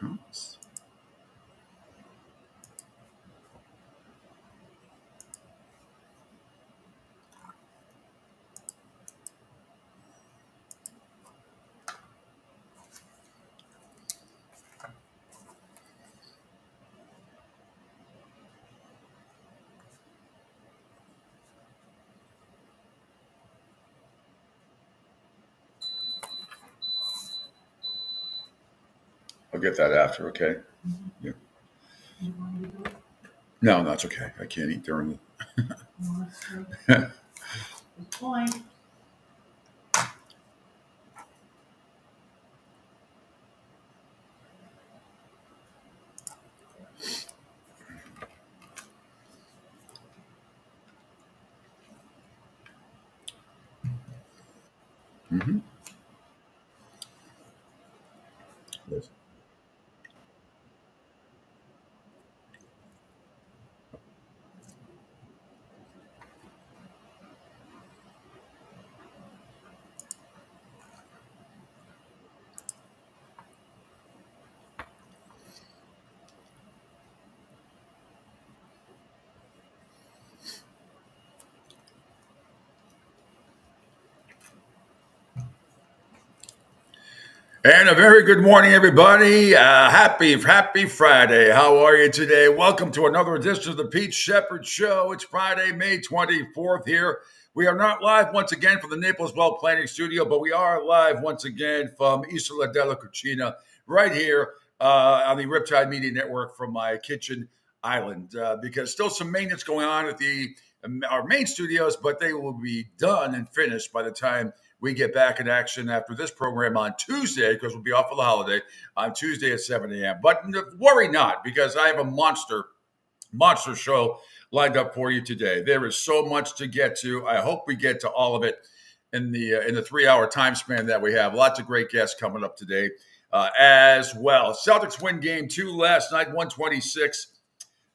comes. I'll get that after, okay? Yeah. No, that's okay. I can't eat during the. Mm-hmm. Yes. And a very good morning, everybody. Happy Friday. How are you today? Welcome to another edition of the Pete Sheppard Show. It's Friday, May 24th here. We are not live once again from the Naples Well Planning Studio, but we are live once again from Isola della Cucina, right here on the Riptide Media Network from my kitchen island, because still some maintenance going on at our main studios, but they will be done and finished by the time we get back in action after this program on Tuesday, because we'll be off for the holiday on Tuesday at 7 a.m. But worry not, because I have a monster show lined up for you today. There is so much to get to. I hope we get to all of it in the 3-hour time span that we have. Lots of great guests coming up today as well. Celtics win game 2 last night, 126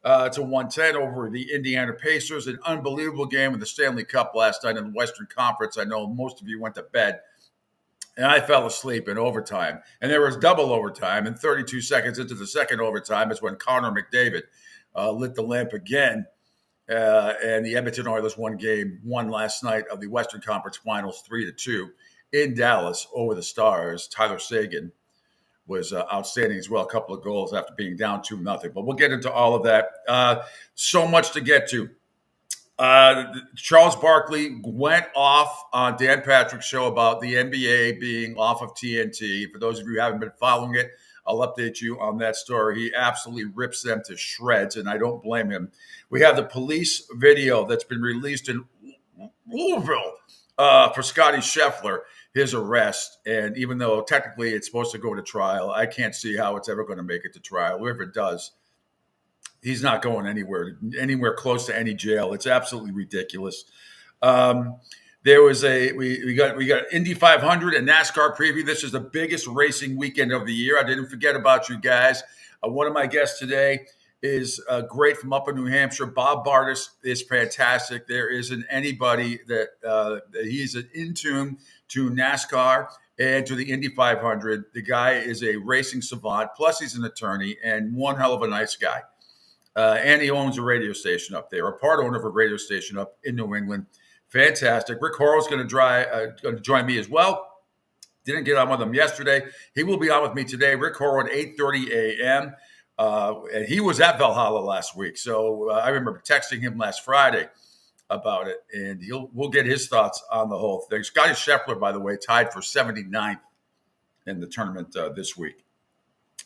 to 110 over the Indiana Pacers. An unbelievable game in the Stanley Cup last night in the Western Conference. I know most of you went to bed, and I fell asleep in overtime. And there was double overtime, and 32 seconds into the second overtime is when Connor McDavid lit the lamp again. And the Edmonton Oilers won game 1 last night of the Western Conference Finals 3-2 in Dallas over the Stars. Tyler Seguin was outstanding as well. A couple of goals after being down 2-0. But we'll get into all of that. So much to get to. Charles Barkley went off on Dan Patrick's show about the NBA being off of TNT. For those of you who haven't been following it, I'll update you on that story. He absolutely rips them to shreds, and I don't blame him. We have the police video that's been released in Louisville for Scotty Scheffler, his arrest. And even though technically it's supposed to go to trial, I can't see how it's ever going to make it to trial. Or if it does, he's not going anywhere close to any jail. It's absolutely ridiculous. There was we got Indy 500 and NASCAR preview. This is the biggest racing weekend of the year. I didn't forget about you guys. One of my guests today is great from up in New Hampshire. Bob Bardis is fantastic. There isn't anybody that he's in tune to NASCAR and to the Indy 500. The guy is a racing savant, plus he's an attorney and one hell of a nice guy. And he owns a radio station up there, a part owner of a radio station up in New England. Fantastic. Rick Horrell's going to join me as well. Didn't get on with him yesterday. He will be on with me today. Rick Horrell at 8:30 a.m. And he was at Valhalla last week. So I remember texting him last Friday about it, and we'll get his thoughts on the whole thing. Scotty Scheffler, by the way, tied for 79th in the tournament this week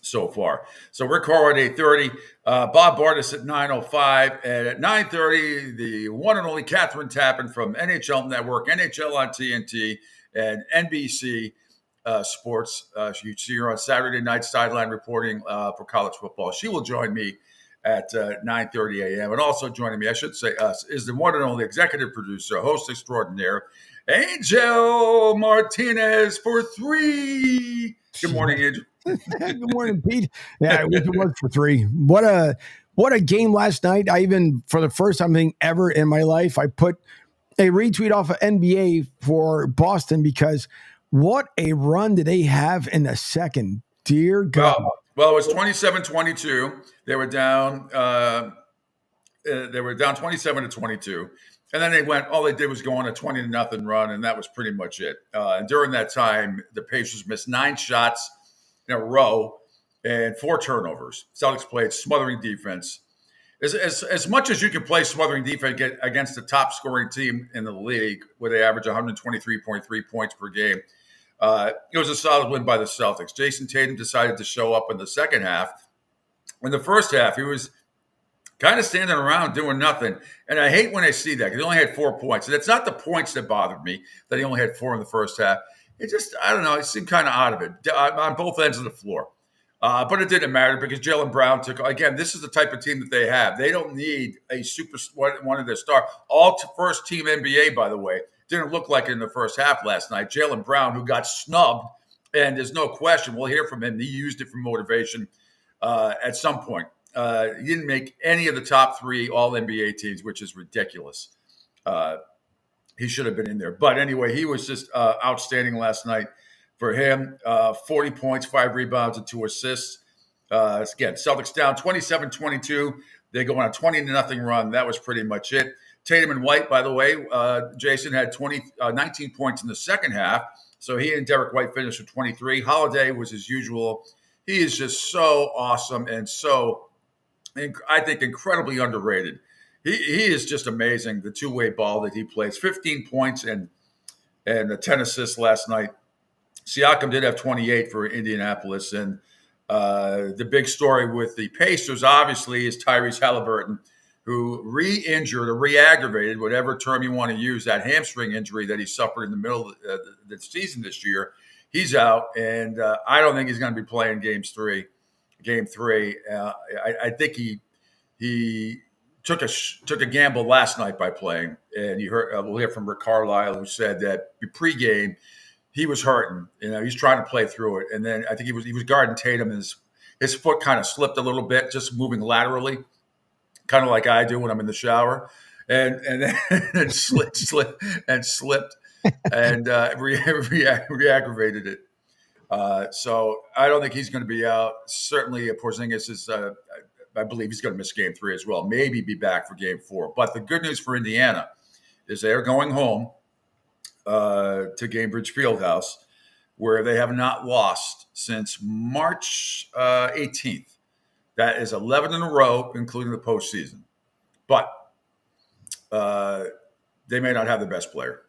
so far. So Rick Horrell at 8:30, Bob Bardis at 9:05, and at 9:30, the one and only Catherine Tappan from NHL Network, NHL on TNT, and NBC Sports. You see her on Saturday night sideline reporting for college football. She will join me at 9:30 a.m. And also joining me, I should say us, is the one and only executive producer, host extraordinaire, Angel Martinez for 3. Good morning, Angel. Good morning, Pete. Yeah, I wish it was for 3. What a game last night. I even, for the first time ever in my life, I put a retweet off of NBA for Boston, because what a run did they have in the second. Dear God. Well, it was 27-22. They were down. They were down 27-22, and then all they did was go on a 20-0 run, and that was pretty much it. And during that time, the Pacers missed 9 shots in a row and 4 turnovers. Celtics played smothering defense. As much as you can play smothering defense against the top scoring team in the league, where they average 123.3 points per game, it was a solid win by the Celtics. Jason Tatum decided to show up in the second half. In the first half, he was kind of standing around doing nothing. And I hate when I see that, because he only had 4 points. And it's not the points that bothered me, that he only had 4 in the first half. It just, I don't know, it seemed kind of out of it on both ends of the floor. But it didn't matter, because Jaylen Brown again, this is the type of team that they have. They don't need a one of their stars. First team NBA, by the way, didn't look like it in the first half last night. Jaylen Brown, who got snubbed, and there's no question, we'll hear from him. He used it for motivation at some point. He didn't make any of the top 3 All-NBA teams, which is ridiculous. He should have been in there. But anyway, he was just outstanding last night. For him, 40 points, 5 rebounds, and 2 assists. Again, Celtics down 27-22. They go on a 20-0 run. That was pretty much it. Tatum and White, by the way, Jason had 19 points in the second half. So he and Derek White finished with 23. Holiday was as usual. He is just so awesome and so, I think, incredibly underrated. He is just amazing, the two-way ball that he plays. 15 points and 10 assists last night. Siakam did have 28 for Indianapolis. And the big story with the Pacers, obviously, is Tyrese Halliburton, who re-injured or re-aggravated, whatever term you want to use, that hamstring injury that he suffered in the middle of the season this year. He's out, and I don't think he's going to be playing Game 3. I think he took a gamble last night by playing, and you heard we'll hear from Rick Carlisle, who said that pregame he was hurting. He's trying to play through it, and then I think he was guarding Tatum, and his foot kind of slipped a little bit, just moving laterally, kind of like I do when I'm in the shower, and then slipped and re-aggravated it. So I don't think he's going to be out. Certainly, Porzingis is. I believe he's going to miss Game 3 as well. Maybe be back for Game 4. But the good news for Indiana is they're going home to Gainbridge Fieldhouse, where they have not lost since March 18th. That is 11 in a row, including the postseason. But they may not have the best player.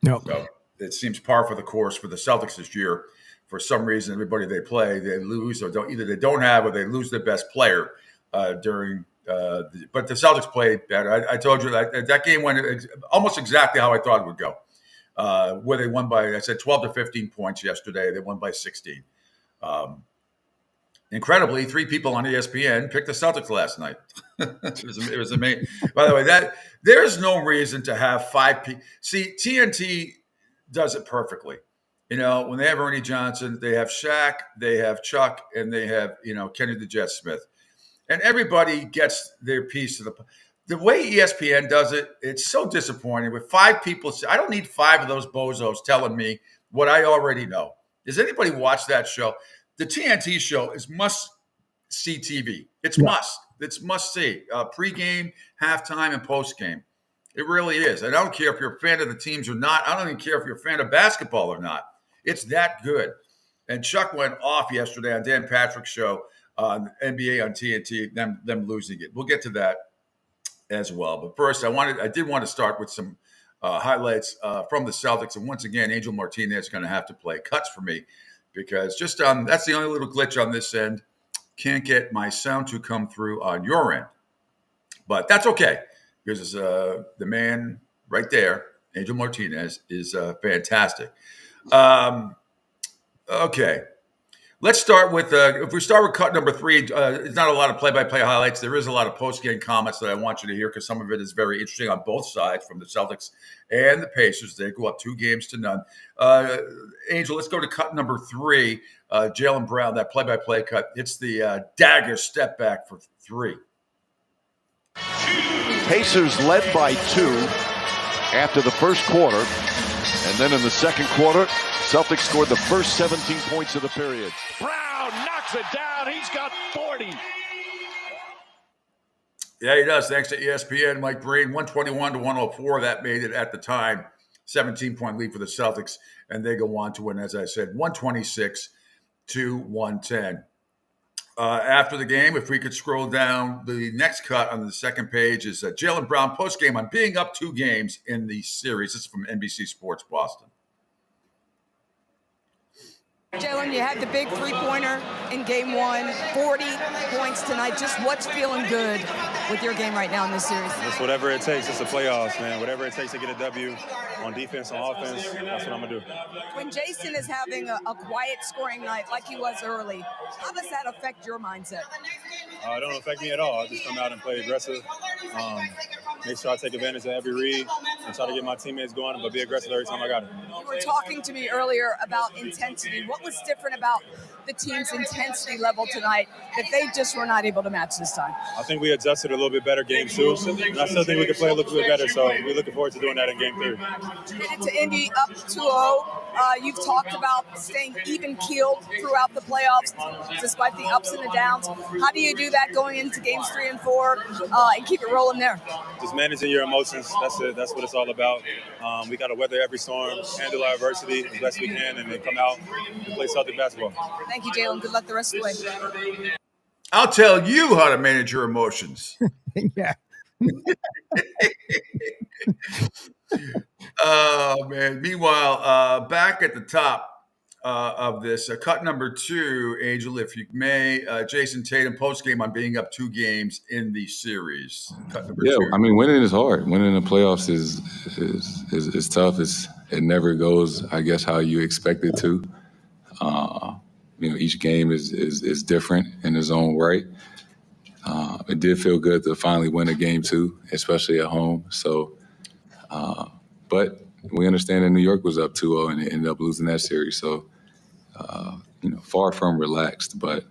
No. So it seems par for the course for the Celtics this year. For some reason, everybody they play, they lose, or either they don't have, or they lose their best player during. But the Celtics played better. I told you that game went almost exactly how I thought it would go. Where they won by, I said 12 to 15 points yesterday. They won by 16. Incredibly, 3 people on ESPN picked the Celtics last night. It was amazing. By the way, there's no reason to have 5 people. See, TNT does it perfectly. When they have Ernie Johnson, they have Shaq, they have Chuck, and they have, Kenny the Jet Smith. And everybody gets their piece of the way ESPN does it. It's so disappointing with 5 people. I don't need 5 of those bozos telling me what I already know. Does anybody watch that show? The TNT show is must-see TV. It's must. It's must-see. Pre-game, halftime, and post-game. It really is. I don't care if you're a fan of the teams or not. I don't even care if you're a fan of basketball or not. It's that good. And Chuck went off yesterday on Dan Patrick's show on NBA on TNT, them losing it. We'll get to that as well. But first, I did want to start with some highlights from the Celtics. And once again, Angel Martinez is going to have to play cuts for me, because just that's the only little glitch on this end. Can't get my sound to come through on your end. But that's okay, because the man right there, Angel Martinez, is fantastic. Okay. Let's start with, if we start with cut number 3, it's not a lot of play-by-play highlights. There is a lot of post-game comments that I want you to hear, because some of it is very interesting on both sides, from the Celtics and the Pacers. They go up 2-0. Angel, let's go to cut number 3. Jaylen Brown, that play-by-play cut. It's the dagger step back for 3. Pacers led by 2 after the first quarter. And then in the second quarter, Celtics scored the first 17 points of the period. Brown down, knocks it down. He's got 40. Yeah, he does. Thanks to ESPN, Mike Breen, 121-104. That made it at the time. 17-point lead for the Celtics, and they go on to win, as I said, 126-110. After the game, if we could scroll down, the next cut on the second page is Jaylen Brown postgame on being up 2 games in the series. This is from NBC Sports Boston. Jaylen, you had the big three-pointer in game 1, 40 points tonight. Just what's feeling good with your game right now in this series? It's whatever it takes. It's the playoffs, man. Whatever it takes to get a W on defense, on offense, that's what I'm going to do. When Jason is having a quiet scoring night like he was early, how does that affect your mindset? It don't affect me at all. I just come out and play aggressive. Make sure I take advantage of every read and try to get my teammates going, but be aggressive every time I got it. You were talking to me earlier about intensity. What was different about the team's intensity level tonight that they just were not able to match this time? I think we adjusted a little bit better game 2, and I still think we could play a little bit better, so we're looking forward to doing that in game 3. Headed to Indy up 2-0. You've talked about staying even-keeled throughout the playoffs despite the ups and the downs. How do you do that going into games 3 and 4 and keep it rolling there? Just managing your emotions. That's it. That's what it's all about. We got to weather every storm, handle our adversity as best we can, and then come out and play Celtic basketball. Thank you, Jaylen. Good luck the rest of the way. I'll tell you how to manage your emotions. Yeah. Oh, man. Meanwhile, back at the top of this, cut number 2, Angel, if you may, Jason Tatum postgame on being up 2 games in the series. Cut number 2. I mean, winning is hard. Winning in the playoffs is tough. It never goes, I guess, how you expect it to. Each game is different in its own right. It did feel good to finally win a game 2, especially at home. So, but we understand that New York was up 2-0 and they ended up losing that series. So, far from relaxed, but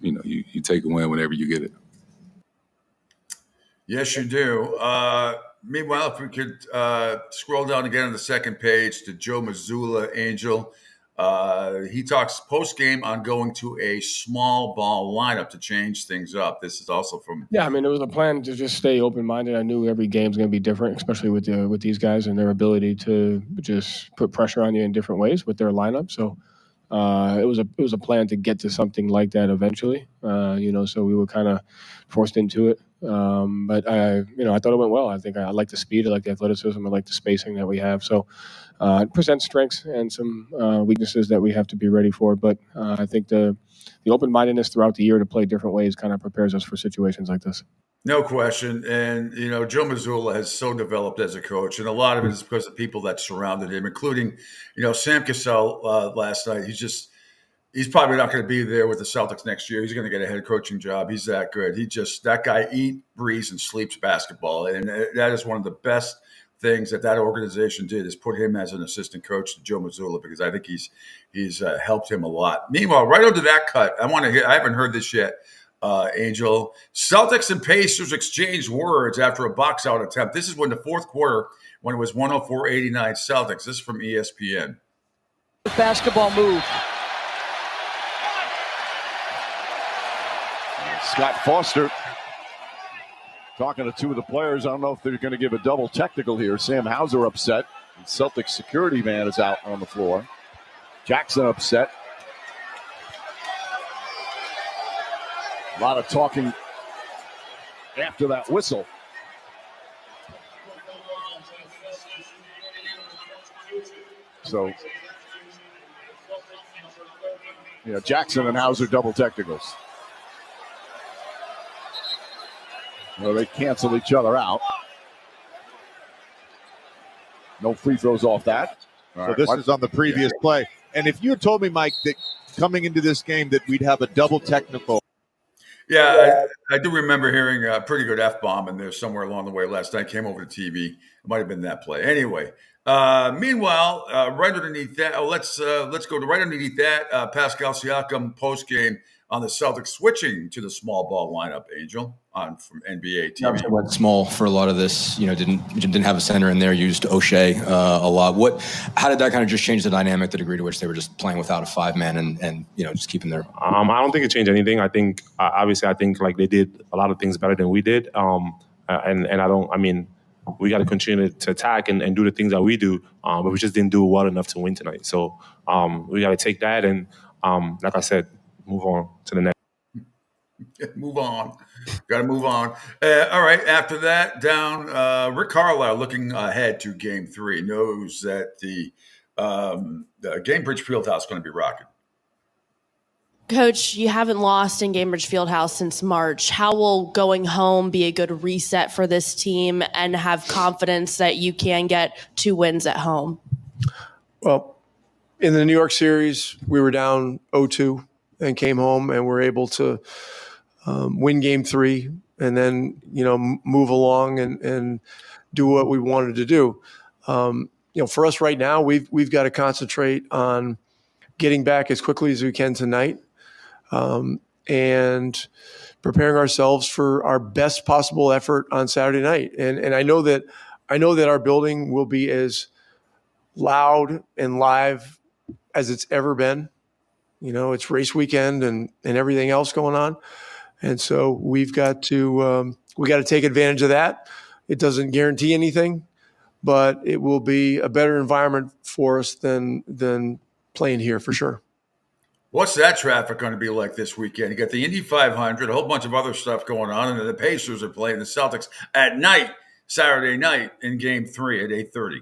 you take a win whenever you get it. Yes, you do. Meanwhile, if we could scroll down again on the second page to Joe Mazzulla, Angel. He talks post-game on going to a small ball lineup to change things up. This is also from... Yeah, I mean, it was a plan to just stay open-minded. I knew every game's going to be different, especially with these guys and their ability to just put pressure on you in different ways with their lineup. So it was a plan to get to something like that eventually. So we were kind of forced into it. But I thought it went well. I think I like the speed, I like the athleticism, I like the spacing that we have. So it presents strengths and some weaknesses that we have to be ready for. But I think the open-mindedness throughout the year to play different ways kind of prepares us for situations like this. No question. And, Joe Mazzulla has so developed as a coach, and a lot of it is because of people that surrounded him, including, Sam Cassell last night. He's probably not going to be there with the Celtics next year. He's going to get a head coaching job. He's that good. That guy eats, breathes, and sleeps basketball. And that is one of the best things that organization did, is put him as an assistant coach to Joe Mazzulla, because I think he's helped him a lot. Meanwhile, right under that cut, I haven't heard this yet, Angel. Celtics and Pacers exchanged words after a box out attempt. This is when the fourth quarter, when it was 104-89 Celtics. This is from ESPN. Basketball move. Scott Foster talking to 2 of the players. I don't know if they're going to give a double technical here. Sam Hauser upset. The Celtics security man is out on the floor. Jackson upset. A lot of talking after that whistle. So, Jackson and Hauser double technicals. Well, they cancel each other out. No free throws off that. So this is on the previous play. And if you had told me, Mike, that coming into this game that we'd have a double technical. Yeah, I do remember hearing a pretty good F-bomb in there somewhere along the way last night. Came over to TV. It might have been that play. Anyway, meanwhile, right underneath that, let's go to right underneath that, Pascal Siakam post-game on the Celtics switching to the small ball lineup, Angel, from NBA TV. Obviously went small for a lot of this. Didn't have a center in there. Used O'Shea a lot. How did that kind of just change the dynamic, the degree to which they were just playing without a 5-man and just keeping their? I don't think it changed anything. I think obviously like they did a lot of things better than we did. We got to continue to attack and do the things that we do, but we just didn't do it well enough to win tonight. So we got to take that and, like I said, move on to the next. Move on. Got to move on. All right. After that, down, Rick Carlisle looking ahead to Game 3 knows that the Gainbridge Fieldhouse is going to be rocking. Coach, you haven't lost in Gainbridge Fieldhouse since March. How will going home be a good reset for this team and have confidence that you can get 2 wins at home? Well, in the New York series, we were down 0-2 and came home and were able to win Game 3 and then, move along and do what we wanted to do. For us right now, we've got to concentrate on getting back as quickly as we can tonight and preparing ourselves for our best possible effort on Saturday night. And I know that our building will be as loud and live as it's ever been. It's race weekend and everything else going on. And so we've got to take advantage of that. It doesn't guarantee anything, but it will be a better environment for us than playing here for sure. What's that traffic going to be like this weekend? You got the Indy 500, a whole bunch of other stuff going on, and then the Pacers are playing the Celtics at night, Saturday night in Game 3 at 8:30.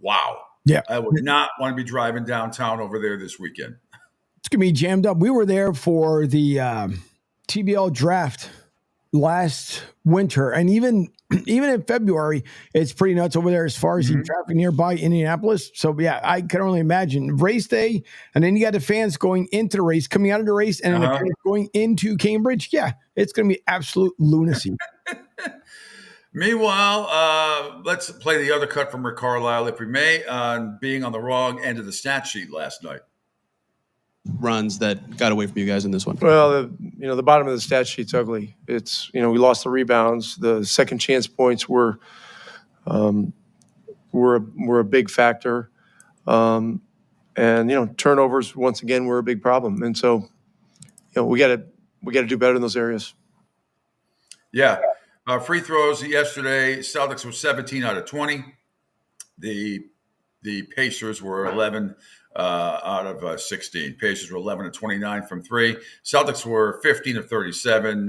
Wow. Yeah. I would not want to be driving downtown over there this weekend. It's going to be jammed up. We were there for the TBL draft last winter, and even in February, it's pretty nuts over there as far as the traffic nearby Indianapolis. So yeah, I can only imagine race day, and then you got the fans going into the race, coming out of the race, and then the fans going into Cambridge. Yeah, it's going to be absolute lunacy. Meanwhile, let's play the other cut from Rick Carlisle, if we may, on being on the wrong end of the stat sheet last night. Runs that got away from you guys in this one? Well, the bottom of the stat sheet's ugly. It's, we lost the rebounds. The second chance points were a big factor. And turnovers once again were a big problem. And so, we got to do better in those areas. Yeah. Free throws yesterday, Celtics were 17 out of 20. The Pacers were 11 out of 16. Pacers were 11 of 29 from 3. Celtics were 15 of 37.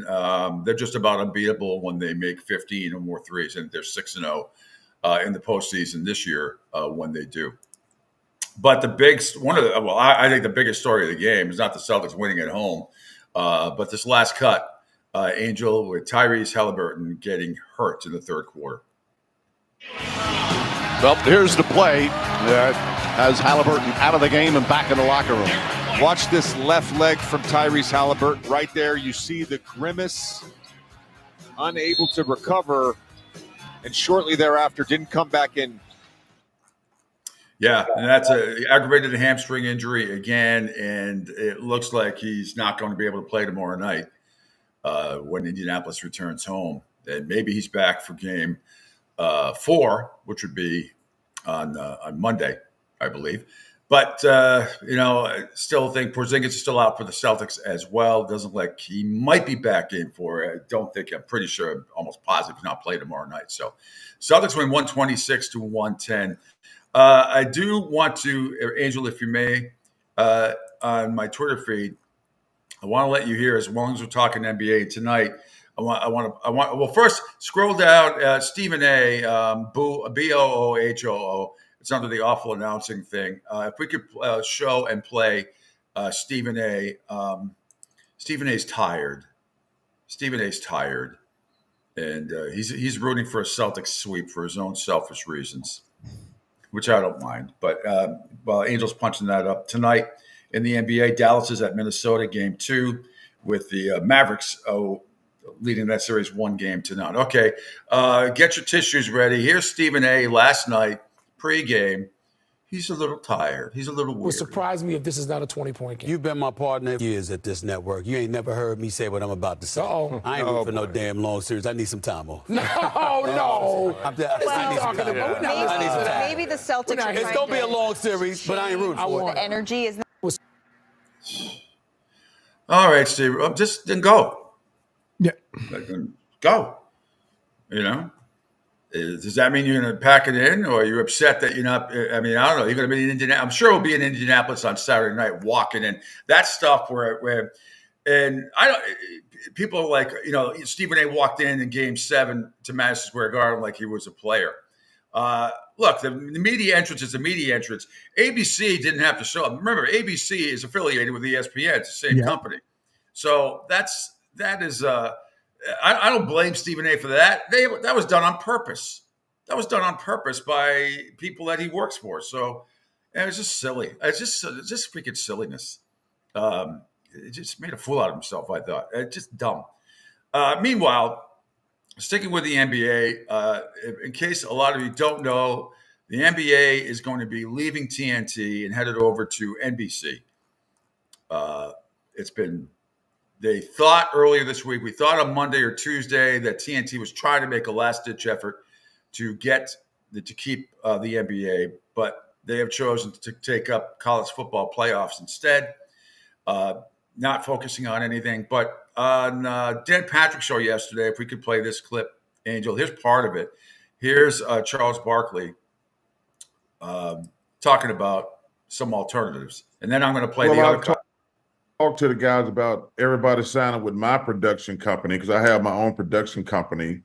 They're just about unbeatable when they make 15 or more threes, and they're 6-0 in the postseason this year when they do. But I think the biggest story of the game is not the Celtics winning at home, but this last cut, Angel, with Tyrese Halliburton getting hurt in the third quarter. Well, here's the play that has Halliburton out of the game and back in the locker room. Watch this left leg from Tyrese Halliburton. Right there, you see the grimace, unable to recover, and shortly thereafter didn't come back in. Yeah, and that's an aggravated hamstring injury again, and it looks like he's not going to be able to play tomorrow night when Indianapolis returns home. And maybe he's back for game 4, which would be on Monday, I believe. But, still think Porzingis is still out for the Celtics as well. Doesn't look like he might be back in for it. I'm pretty sure, I'm almost positive he's not playing tomorrow night. So Celtics win 126-110. I do want to, Angel, if you may, on my Twitter feed, I want to let you hear, as long as we're talking NBA tonight, well, first, scroll down, Stephen A, Boohoo. It's under the awful announcing thing. If we could show and play Stephen A. Stephen A's tired. Stephen A's tired. And he's rooting for a Celtics sweep for his own selfish reasons, which I don't mind. But Angel's punching that up tonight in the NBA. Dallas is at Minnesota, game 2, with the Mavericks leading that series 1-0. Okay, get your tissues ready. Here's Stephen A. last night, pregame, He's a little tired. He's a little It would weird. surprise me if this is not a 20-point game. You've been my partner for years at this network. You ain't never heard me say what I'm about to say. Uh-oh. I ain't rooting for no damn long series. I need some time off. No. I need some time. I need some time. Maybe the Celtics are It's going to be a long series, but I ain't rooting for it. The energy is not. All right, Steve. Just then go. Yeah. Go. You know? Does that mean you're going to pack it in, or are you upset that you're not? I mean, I don't know. You're going to be in Indianapolis. I'm sure we'll be in Indianapolis on Saturday night walking in. That stuff where and I don't. People are like, Stephen A. walked in Game 7 to Madison Square Garden like he was a player. Look, the media entrance is a media entrance. ABC didn't have to show up. Remember, ABC is affiliated with ESPN. It's the same company. So that is. I don't blame Stephen A. for that. That was done on purpose. That was done on purpose by people that he works for. So it was just silly. It's just freaking silliness. It just made a fool out of himself, I thought. Just dumb. Meanwhile, sticking with the NBA, in case a lot of you don't know, the NBA is going to be leaving TNT and headed over to NBC. They thought earlier this week, we thought on Monday or Tuesday that TNT was trying to make a last-ditch effort to keep the NBA, but they have chosen to take up college football playoffs instead, not focusing on anything. But on Dan Patrick's show yesterday, if we could play this clip, Angel, here's part of it. Here's Charles Barkley talking about some alternatives, and then I'm going to play the other clip. Talk to the guys about everybody signing with my production company, because I have my own production company,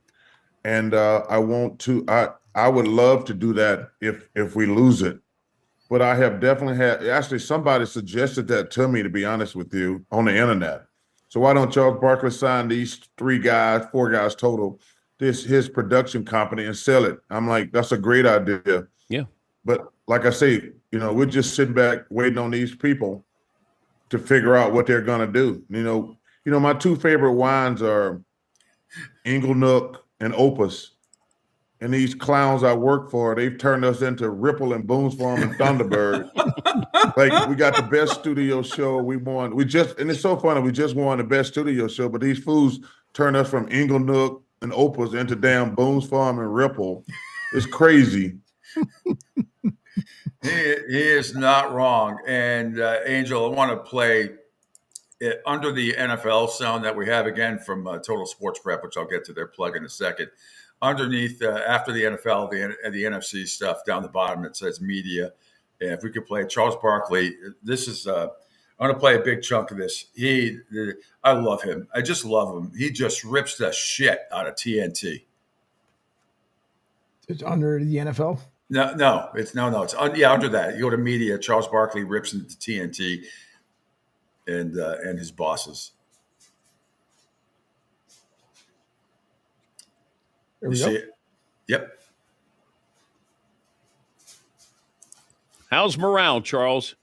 and I would love to do that if we lose it, but I have definitely actually somebody suggested that to me, to be honest with you, on the internet. So why don't Charles Barkley sign these 4 guys total, his production company, and sell it? I'm like, that's a great idea. Yeah. But like I say, we're just sitting back waiting on these people to figure out what they're going to do. My 2 favorite wines are Ingle Nook and Opus. And these clowns I work for, they've turned us into Ripple and Boone's Farm and Thunderbird. Like, we got the best studio show. And it's so funny, we just won the best studio show, but these fools turned us from Ingle Nook and Opus into damn Boone's Farm and Ripple. It's crazy. He is not wrong. And Angel, I want to play it under the NFL sound that we have again from Total Sports Prep, which I'll get to their plug in a second. Underneath, after the NFL, the NFC stuff down the bottom, it says media. And if we could play Charles Barkley, this is I'm going to play a big chunk of this. I love him. I just love him. He just rips the shit out of TNT. It's under the NFL? No. It's under that. You go to media. Charles Barkley rips into TNT and his bosses. There we go. See it? Yep. How's morale, Charles?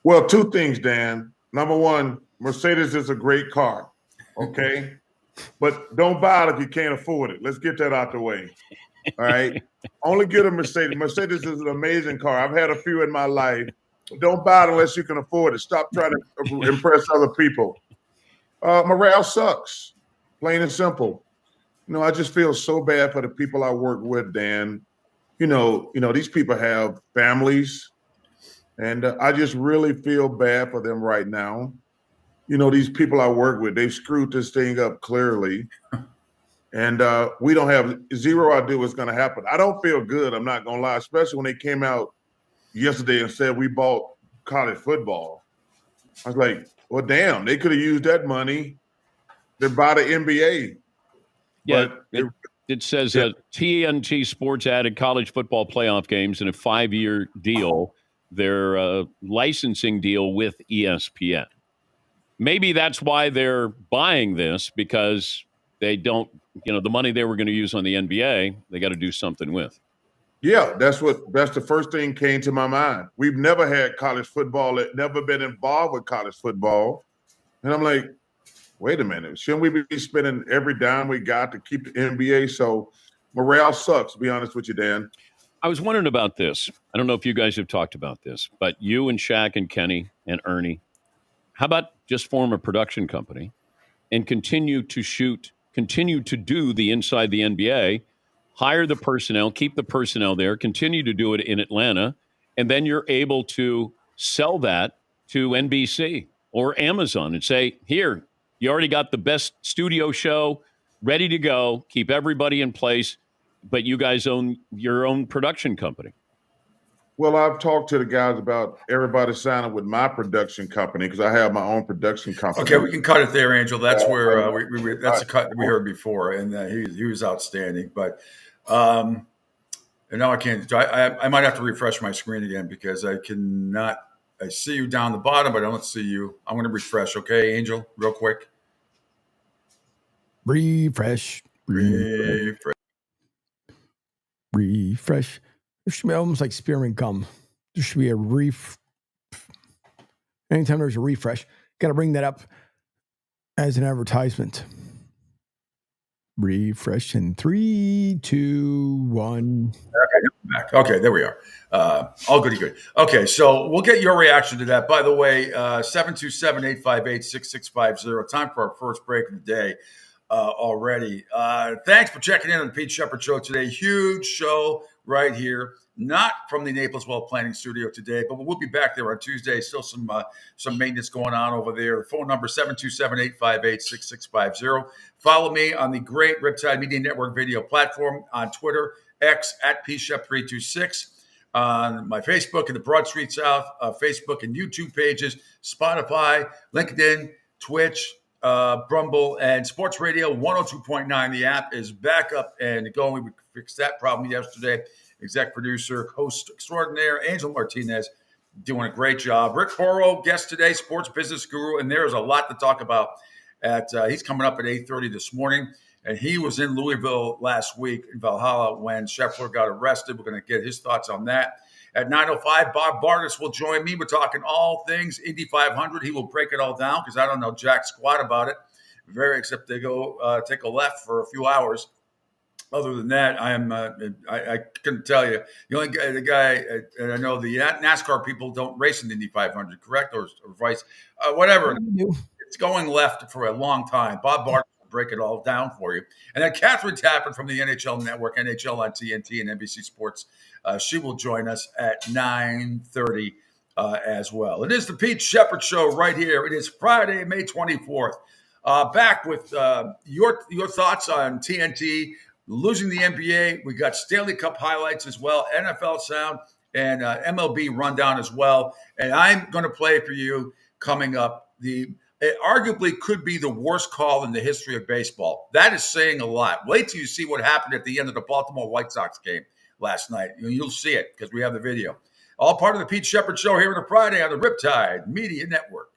Well, 2 things, Dan. Number 1, Mercedes is a great car, okay? But don't buy it if you can't afford it. Let's get that out the way. All right? Only get a Mercedes. Mercedes is an amazing car. I've had a few in my life. Don't buy it unless you can afford it. Stop trying to impress other people. Morale sucks, plain and simple. I just feel so bad for the people I work with, Dan. These people have families, and I just really feel bad for them right now. These people I work with, they've screwed this thing up clearly. And we don't have zero idea what's going to happen. I don't feel good, I'm not going to lie, especially when they came out yesterday and said we bought college football. I was like, well, damn, they could have used that money to buy the NBA. Yeah, it says TNT Sports added college football playoff games in a 5-year deal, their licensing deal with ESPN. Maybe that's why they're buying this, because they don't, the money they were going to use on the NBA, they got to do something with. Yeah, that's the first thing came to my mind. We've never had college football, never been involved with college football. And I'm like, wait a minute, shouldn't we be spending every dime we got to keep the NBA? So morale sucks, to be honest with you, Dan. I was wondering about this. I don't know if you guys have talked about this, but you and Shaq and Kenny and Ernie, how about just form a production company and continue to do the Inside the NBA, hire the personnel, keep the personnel there, continue to do it in Atlanta, and then you're able to sell that to NBC or Amazon and say, here, you already got the best studio show ready to go, keep everybody in place, but you guys own your own production company. Well, I've talked to the guys about everybody signing with my production company because I have my own production company. Okay, we can cut it there, Angel. That's where that's a cut that we heard before, and he was outstanding. But and now I can't. I might have to refresh my screen again because I cannot. I see you down the bottom, but I don't see you. I'm going to refresh. Okay, Angel, real quick. Refresh. There should be almost like spearmint gum. There should be a anytime there's a refresh, got to bring that up as an advertisement. Refresh in 3, 2, 1. Okay, there we are. All goody good. Okay, so we'll get your reaction to that. By the way, 727-858-6650. Time for our first break of the day already. Thanks for checking in on the Pete Sheppard Show today. Huge show right here. Not from the Naples Well Planning Studio today, but we'll be back there on Tuesday. Still some maintenance going on over there. The phone number 727-858-6650. Follow me on the great Riptide Media Network video platform on Twitter, X at PShep326, on my Facebook and the Broad Street South Facebook and YouTube pages, Spotify, LinkedIn, Twitch, Brumble, and Sports Radio 102.9. The app is back up and going. We fixed that problem yesterday. Exec producer, host extraordinaire, Angel Martinez, doing a great job. Rick Horrow, guest today, sports business guru, and there is a lot to talk about. He's coming up at 8:30 this morning, and he was in Louisville last week in Valhalla when Sheppard got arrested. We're going to get his thoughts on that. At 9:05, Bob Bartis will join me. We're talking all things Indy 500. He will break it all down because I don't know jack squat about it, except they go take a left for a few hours. Other than that, I couldn't tell you. The guy, and I know the NASCAR people don't race in the Indy 500, correct? Or vice, whatever. It's going left for a long time. Bob Bartis will break it all down for you. And then Catherine Tappan from the NHL Network, NHL on TNT and NBC Sports, she will join us at 9:30 as well. It is the Pete Sheppard Show right here. It is Friday, May 24th. Back with your thoughts on TNT, losing the NBA. We got Stanley Cup highlights as well, NFL sound, and MLB rundown as well. And I'm going to play for you coming up. It arguably could be the worst call in the history of baseball. That is saying a lot. Wait till you see what happened at the end of the Baltimore White Sox game last night. You'll see it because we have the video. All part of the Pete Sheppard Show here on a Friday on the Riptide Media Network.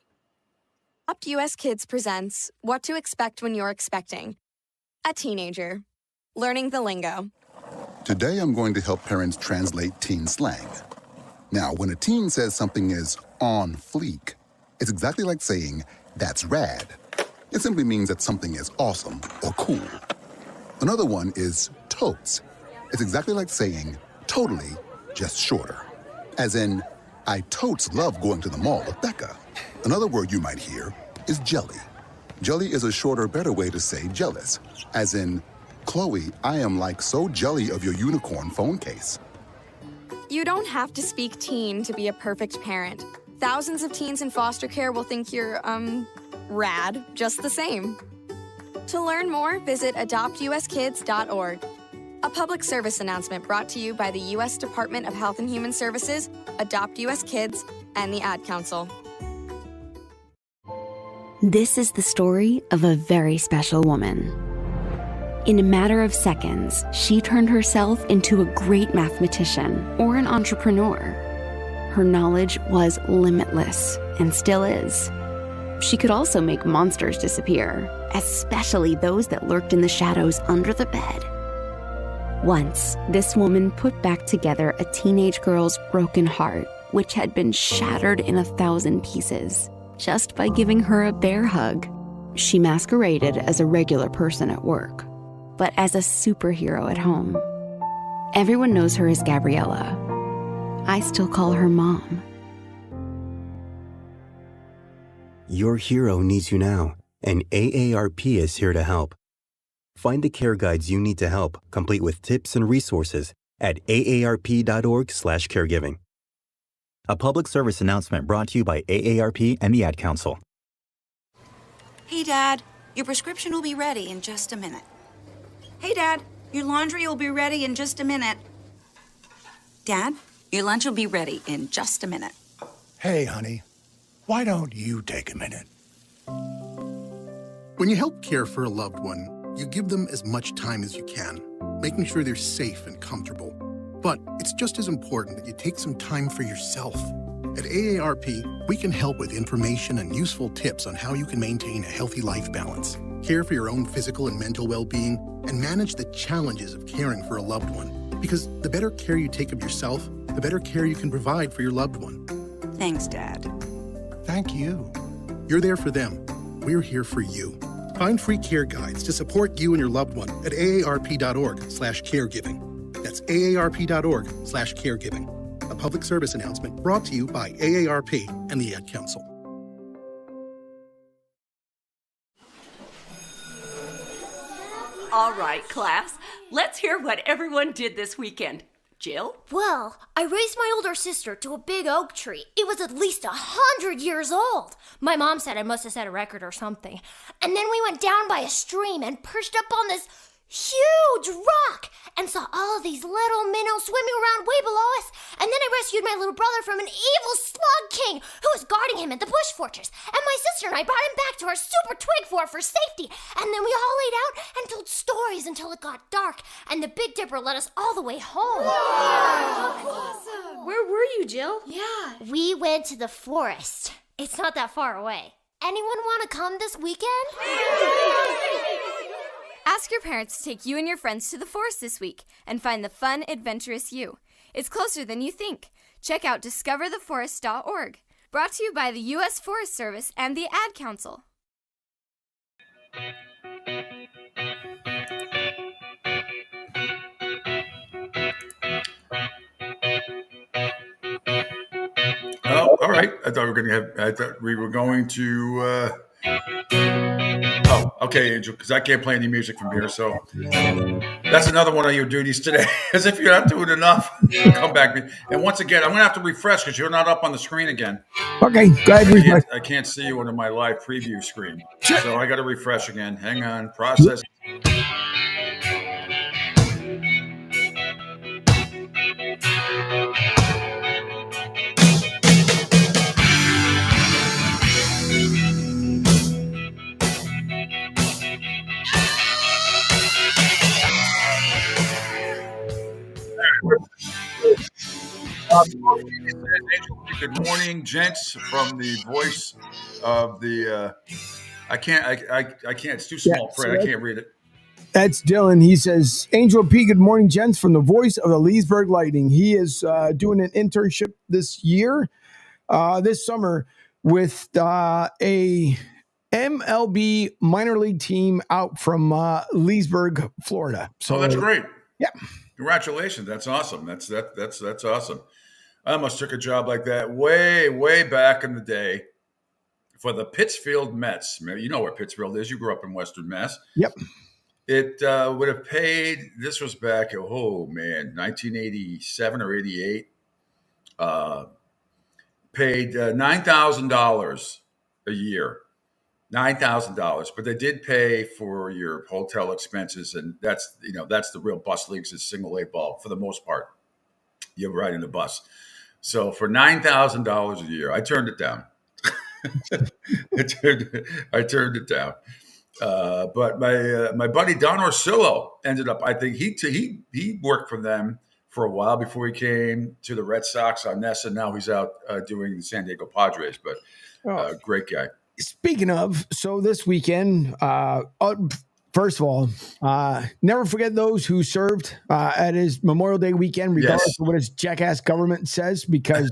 Adopt US Kids presents What to Expect When You're Expecting. A teenager. Learning the lingo. Today I'm going to help parents translate teen slang. Now, when a teen says something is on fleek, it's exactly like saying, that's rad. It simply means that something is awesome or cool. Another one is totes. It's exactly like saying, totally, just shorter. As in, I totes love going to the mall with Becca. Another word you might hear is jelly. Jelly is a shorter, better way to say jealous. As in, Chloe, I am like so jelly of your unicorn phone case. You don't have to speak teen to be a perfect parent. Thousands of teens in foster care will think you're, rad, just the same. To learn more, visit adoptuskids.org. A public service announcement brought to you by the U.S. Department of Health and Human Services, Adopt U.S. Kids, and the Ad Council. This is the story of a very special woman. In a matter of seconds, she turned herself into a great mathematician or an entrepreneur. Her knowledge was limitless and still is. She could also make monsters disappear, especially those that lurked in the shadows under the bed. Once, this woman put back together a teenage girl's broken heart, which had been shattered in 1,000 pieces, just by giving her a bear hug. She masqueraded as a regular person at work, but as a superhero at home. Everyone knows her as Gabriella. I still call her Mom. Your hero needs you now, and AARP is here to help. Find the care guides you need to help, complete with tips and resources at aarp.org/caregiving. A public service announcement brought to you by AARP and the Ad Council. Hey, Dad, your prescription will be ready in just a minute. Hey, Dad, your laundry will be ready in just a minute. Dad, your lunch will be ready in just a minute. Hey, honey, why don't you take a minute? When you help care for a loved one, you give them as much time as you can, making sure they're safe and comfortable. But it's just as important that you take some time for yourself. At AARP, we can help with information and useful tips on how you can maintain a healthy life balance, care for your own physical and mental well-being, and manage the challenges of caring for a loved one. Because the better care you take of yourself, the better care you can provide for your loved one. Thanks, Dad. Thank you. You're there for them. We're here for you. Find free care guides to support you and your loved one at aarp.org/caregiving. That's aarp.org/caregiving. A public service announcement brought to you by AARP and the Ad Council. All right, class. Let's hear what everyone did this weekend. Jill? Well, I raised my older sister to a big oak tree. It was at least 100 years old. My mom said I must have set a record or something. And then we went down by a stream and perched up on this huge rock and saw all of these little minnows swimming around way below us. And then I rescued my little brother from an evil slug king who was guarding him at the bush fortress. And my sister and I brought him back to our super twig fort for safety. And then we all laid out and told stories until it got dark. And the Big Dipper led us all the way home. Wow. Awesome. Where were you, Jill? Yeah. We went to the forest. It's not that far away. Anyone want to come this weekend? Ask your parents to take you and your friends to the forest this week and find the fun, adventurous you. It's closer than you think. Check out discovertheforest.org. Brought to you by the U.S. Forest Service and the Ad Council. Oh, all right. I thought we were going to. Oh, okay, Angel, because I can't play any music from here. So that's another one of your duties today. As if you're not doing enough, come back. And once again, I'm going to have to refresh because you're not up on the screen again. Okay, go ahead. I can't see you under my live preview screen. So I got to refresh again. Hang on. Process. Good morning, gents, from the voice of the. I can't. It's too small, Fred. I can't read it. That's Dylan. He says, Angel P, good morning, gents, from the voice of the Leesburg Lightning. He is doing an internship this summer, with a MLB minor league team out from Leesburg, Florida. So that's great. Yeah. Congratulations. That's awesome. That's awesome. I almost took a job like that way back in the day for the Pittsfield Mets. You know where Pittsfield is. You grew up in Western Mass. Yep. It would have paid, this was back, 1987 or 88. Paid $9,000 a year. $9,000, but they did pay for your hotel expenses, and that's the real bus leagues is single A ball for the most part. You're riding the bus, so for $9,000 a year, I turned it down. I turned it down. But my buddy Don Orsillo ended up. I think he worked for them for a while before he came to the Red Sox on Ness, and now he's out doing the San Diego Padres. But great guy. Speaking of, so this weekend, first of all, never forget those who served at his Memorial Day weekend, regardless of what his jackass government says, because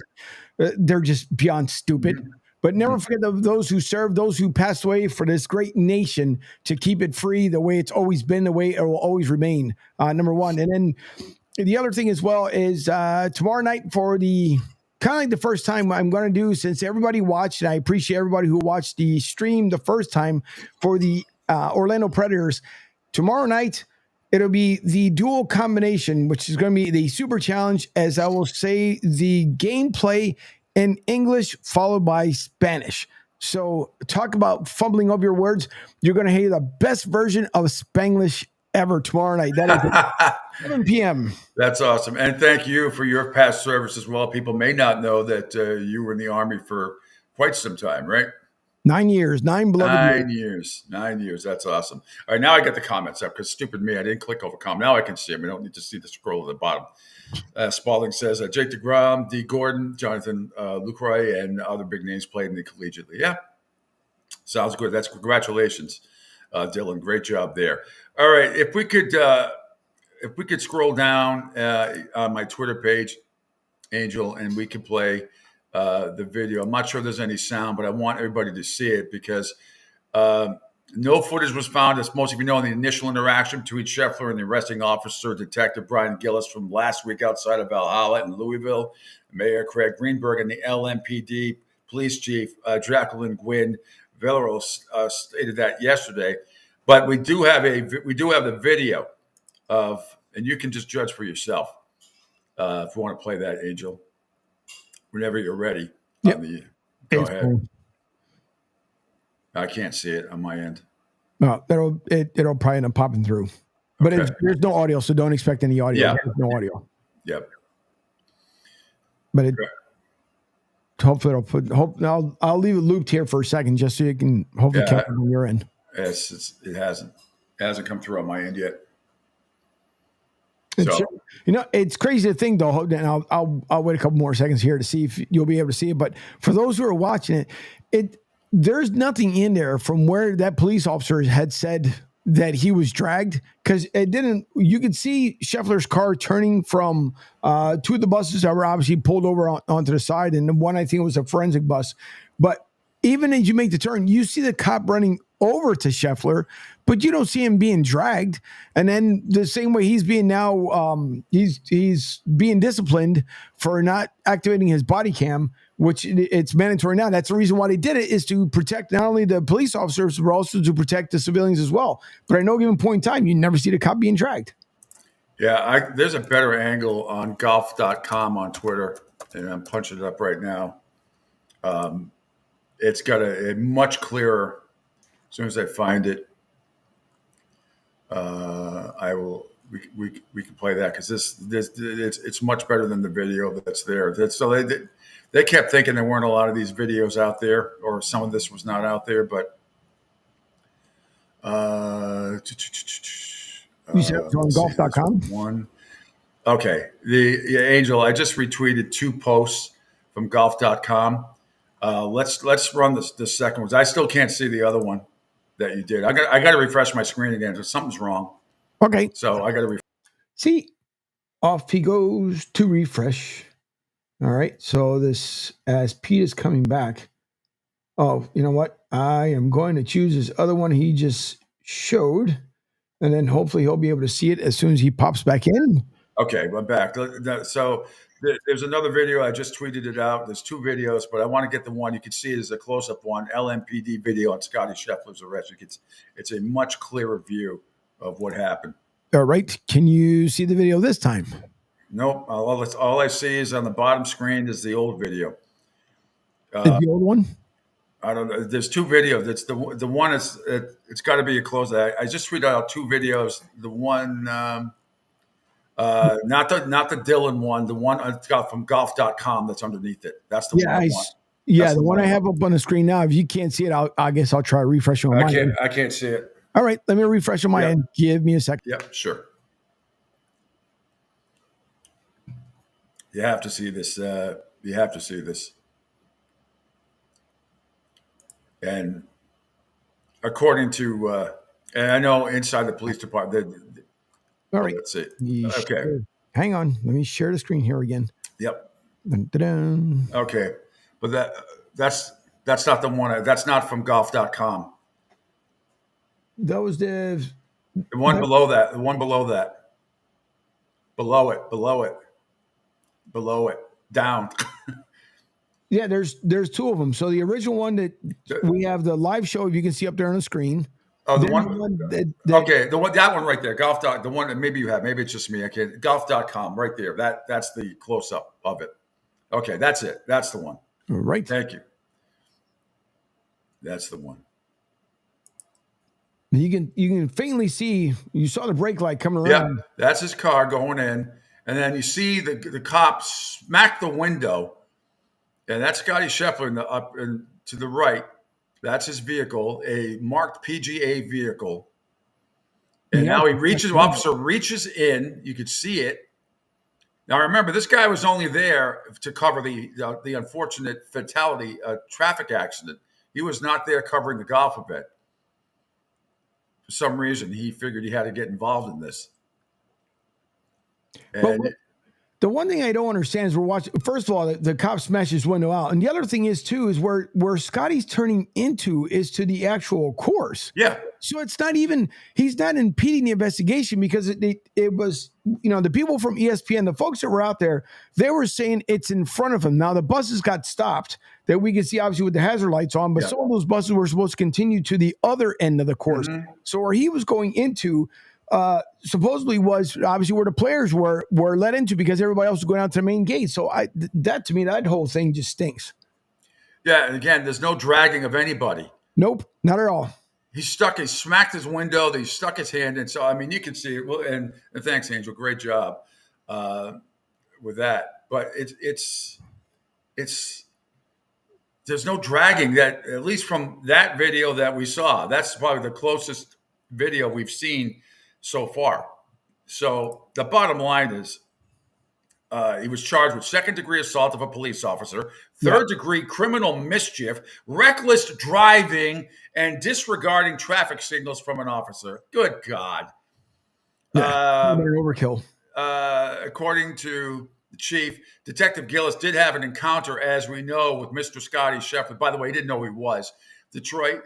they're just beyond stupid. Mm-hmm. But never forget those who served, those who passed away for this great nation, to keep it free the way it's always been, the way it will always remain, number one. And then the other thing as well is tomorrow night for the kind of like the first time I'm going to do, since everybody watched, and I appreciate everybody who watched the stream the first time for the Orlando Predators. Tomorrow night, it'll be the dual combination, which is going to be the super challenge, as I will say the gameplay in English followed by Spanish. So talk about fumbling over your words. You're going to hear the best version of Spanglish ever tomorrow night. That is at 7 p.m. That's awesome. And thank you for your past service as well. People may not know that you were in the Army for quite some time, right? 9 years, 9 beloved 9 years. 9 years. That's awesome. All right, now I got the comments up because stupid me, I didn't click over comment. Now I can see them. I don't need to see the scroll at the bottom. Spalding says, Jake DeGrom, D. Gordon, Jonathan Lucroy, and other big names played in the collegiately. Yeah, sounds good. That's congratulations, Dylan. Great job there. All right, if we could scroll down on my Twitter page, Angel, and we can play the video. I'm not sure there's any sound, but I want everybody to see it because no footage was found, as most of you know, in the initial interaction between Scheffler and the arresting officer, Detective Brian Gillis, from last week outside of Valhalla in Louisville. Mayor Craig Greenberg and the LMPD police chief, Jacqueline Gwynn Villeros, stated that yesterday. But we do have the video of, and you can just judge for yourself if you want to play that, Angel. Whenever you're ready. Yep. Go ahead. Cool. I can't see it on my end. No, it'll probably end up popping through. But Okay. there's no audio, so don't expect any audio. Yeah. There's no audio. Yep. But hopefully it'll put. I'll leave it looped here for a second just so you can hopefully catch it on your end. Yes, it hasn't come through on my end yet. So. It's crazy to think though, and I'll wait a couple more seconds here to see if you'll be able to see it. But for those who are watching it, there's nothing in there from where that police officer had said that he was dragged, because it didn't. You could see Scheffler's car turning from two of the buses that were obviously pulled over onto the side, and the one I think was a forensic bus. But even as you make the turn, you see the cop running over to Scheffler, but you don't see him being dragged. And then the same way he's being now, he's being disciplined for not activating his body cam, which it's mandatory now. That's the reason why they did it, is to protect not only the police officers, but also to protect the civilians as well. But at no given point in time, you never see the cop being dragged. Yeah, there's a better angle on golf.com on Twitter, and I'm punching it up right now. It's got a much clearer. As soon as I find it, I will. We can play that, because it's much better than the video that's there. So they kept thinking there weren't a lot of these videos out there, or some of this was not out there. But you said it's on golf.com? One. Okay, Angel. I just retweeted 2 posts from golf.com. Let's run the second one. I still can't see the other one that you did. I got to refresh my screen again, because something's wrong. Okay. So I got to see. Off he goes to refresh. All right. So this, as Pete is coming back. Oh, you know what? I am going to choose this other one he just showed, and then hopefully he'll be able to see it as soon as he pops back in. Okay, I'm back. So there's another video. I just tweeted it out. There's 2 videos, but I want to get the one you can see it as a close-up one. LMPD video on Scotty Scheffler's arrest. It's a much clearer view of what happened. All right. Can you see the video this time? Nope. All I see is on the bottom screen is the old video. The old one? I don't know. There's 2 videos. It's the one. It's got to be a close. I just tweeted out 2 videos. The one. Not the Dylan one, the one it's got from golf.com that's underneath it. That's the one I want. Yeah, the one I have up on the screen now. If you can't see it, I guess I'll try refreshing on my end. I can't see it. All right, let me refresh on my end. Give me a second. Yep, sure. You have to see this. You have to see this. And according to, and I know inside the police department, all right. Let's see. Okay. Hang on. Let me share the screen here again. Yep. Dun-dun-dun. Okay. But that's not the one. That's not from golf.com. That was the one below that. The one below that. Below it, down. Yeah, there's two of them. So the original one that we have the live show, if you can see up there on the screen. Oh, the Then one. Okay, that one right there. Golf. The one that maybe you have. Maybe it's just me. I can't. Golf.com right there. That's the close up of it. Okay, that's it. That's the one. Right. Thank you. That's the one. You can faintly see. You saw the brake light coming around. Yeah, that's his car going in, and then you see the cop smack the window, and that's Scotty Sheppard up and to the right. That's his vehicle, a marked PGA vehicle. And now officer reaches in. You could see it. Now remember, this guy was only there to cover the unfortunate fatality, traffic accident. He was not there covering the golf event. For some reason, he figured he had to get involved in this. And the one thing I don't understand is we're watching. First of all, the cop smashed his window out, and the other thing is too is where Scotty's turning into is to the actual course. Yeah. So it's not even he's not impeding the investigation because it was the people from ESPN, the folks that were out there, they were saying it's in front of him. Now the buses got stopped that we could see obviously with the hazard lights on, but some of those buses were supposed to continue to the other end of the course. Mm-hmm. So where he was going into. Supposedly was obviously where the players were let into because everybody else was going out to the main gate. So that to me, that whole thing just stinks. Yeah, and again, there's no dragging of anybody. Nope, not at all. He smacked his window. He stuck his hand in. So I mean, you can see it. Well, and thanks, Angel. Great job with that. But it's there's no dragging that at least from that video that we saw. That's probably the closest video we've seen so far. So the bottom line is he was charged with second-degree assault of a police officer, third-degree criminal mischief, reckless driving, and disregarding traffic signals from an officer. Good God. Overkill. According to the chief, Detective Gillis did have an encounter, as we know, with Mr. Scotty Sheppard. By the way, he didn't know who he was. Detroit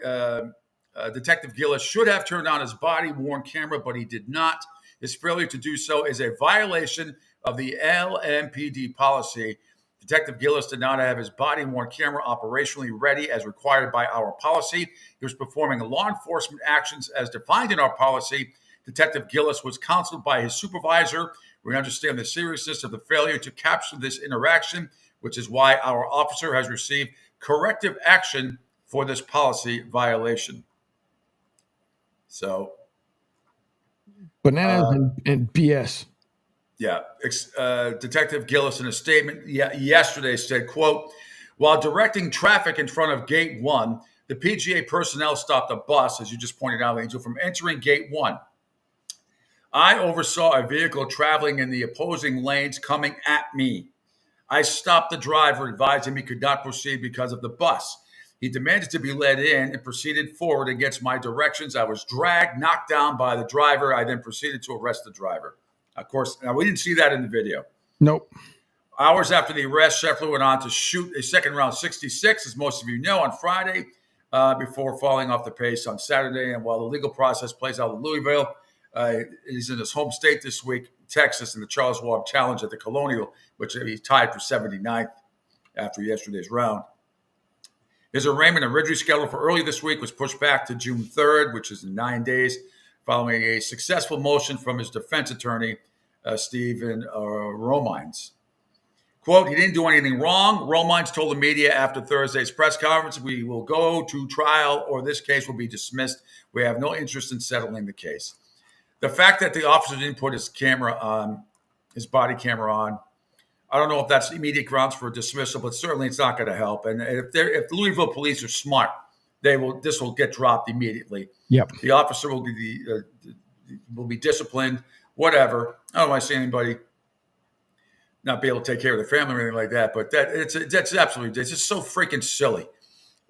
Detective Gillis should have turned on his body-worn camera, but he did not. His failure to do so is a violation of the LMPD policy. Detective Gillis did not have his body-worn camera operationally ready as required by our policy. He was performing law enforcement actions as defined in our policy. Detective Gillis was counseled by his supervisor. We understand the seriousness of the failure to capture this interaction, which is why our officer has received corrective action for this policy violation. So, bananas and BS. Yeah. Detective Gillis in a statement yesterday said, quote, while directing traffic in front of Gate 1, the PGA personnel stopped a bus, as you just pointed out, Angel, from entering Gate 1. I oversaw a vehicle traveling in the opposing lanes coming at me. I stopped the driver, advising he could not proceed because of the bus. He demanded to be led in and proceeded forward against my directions. I was dragged, knocked down by the driver. I then proceeded to arrest the driver. Of course, now we didn't see that in the video. Nope. Hours after the arrest, Sheppard went on to shoot a second round 66, as most of you know, on Friday, before falling off the pace on Saturday. And while the legal process plays out in Louisville, he's in his home state this week, Texas, in the Charles Schwab Challenge at the Colonial, which he tied for 79th after yesterday's round. His arraignment originally scheduled for early this week was pushed back to June 3rd, which is in 9 days, following a successful motion from his defense attorney, Stephen Romines. Quote, he didn't do anything wrong. Romines told the media after Thursday's press conference, we will go to trial or this case will be dismissed. We have no interest in settling the case. The fact that the officer didn't put his camera on, his body camera on, I don't know if that's immediate grounds for dismissal, but certainly it's not going to help. And if the Louisville police are smart, this will get dropped immediately. Yep. The officer will be disciplined, whatever. I don't want to see anybody not be able to take care of their family or anything like that, but that's absolutely, it's just so freaking silly.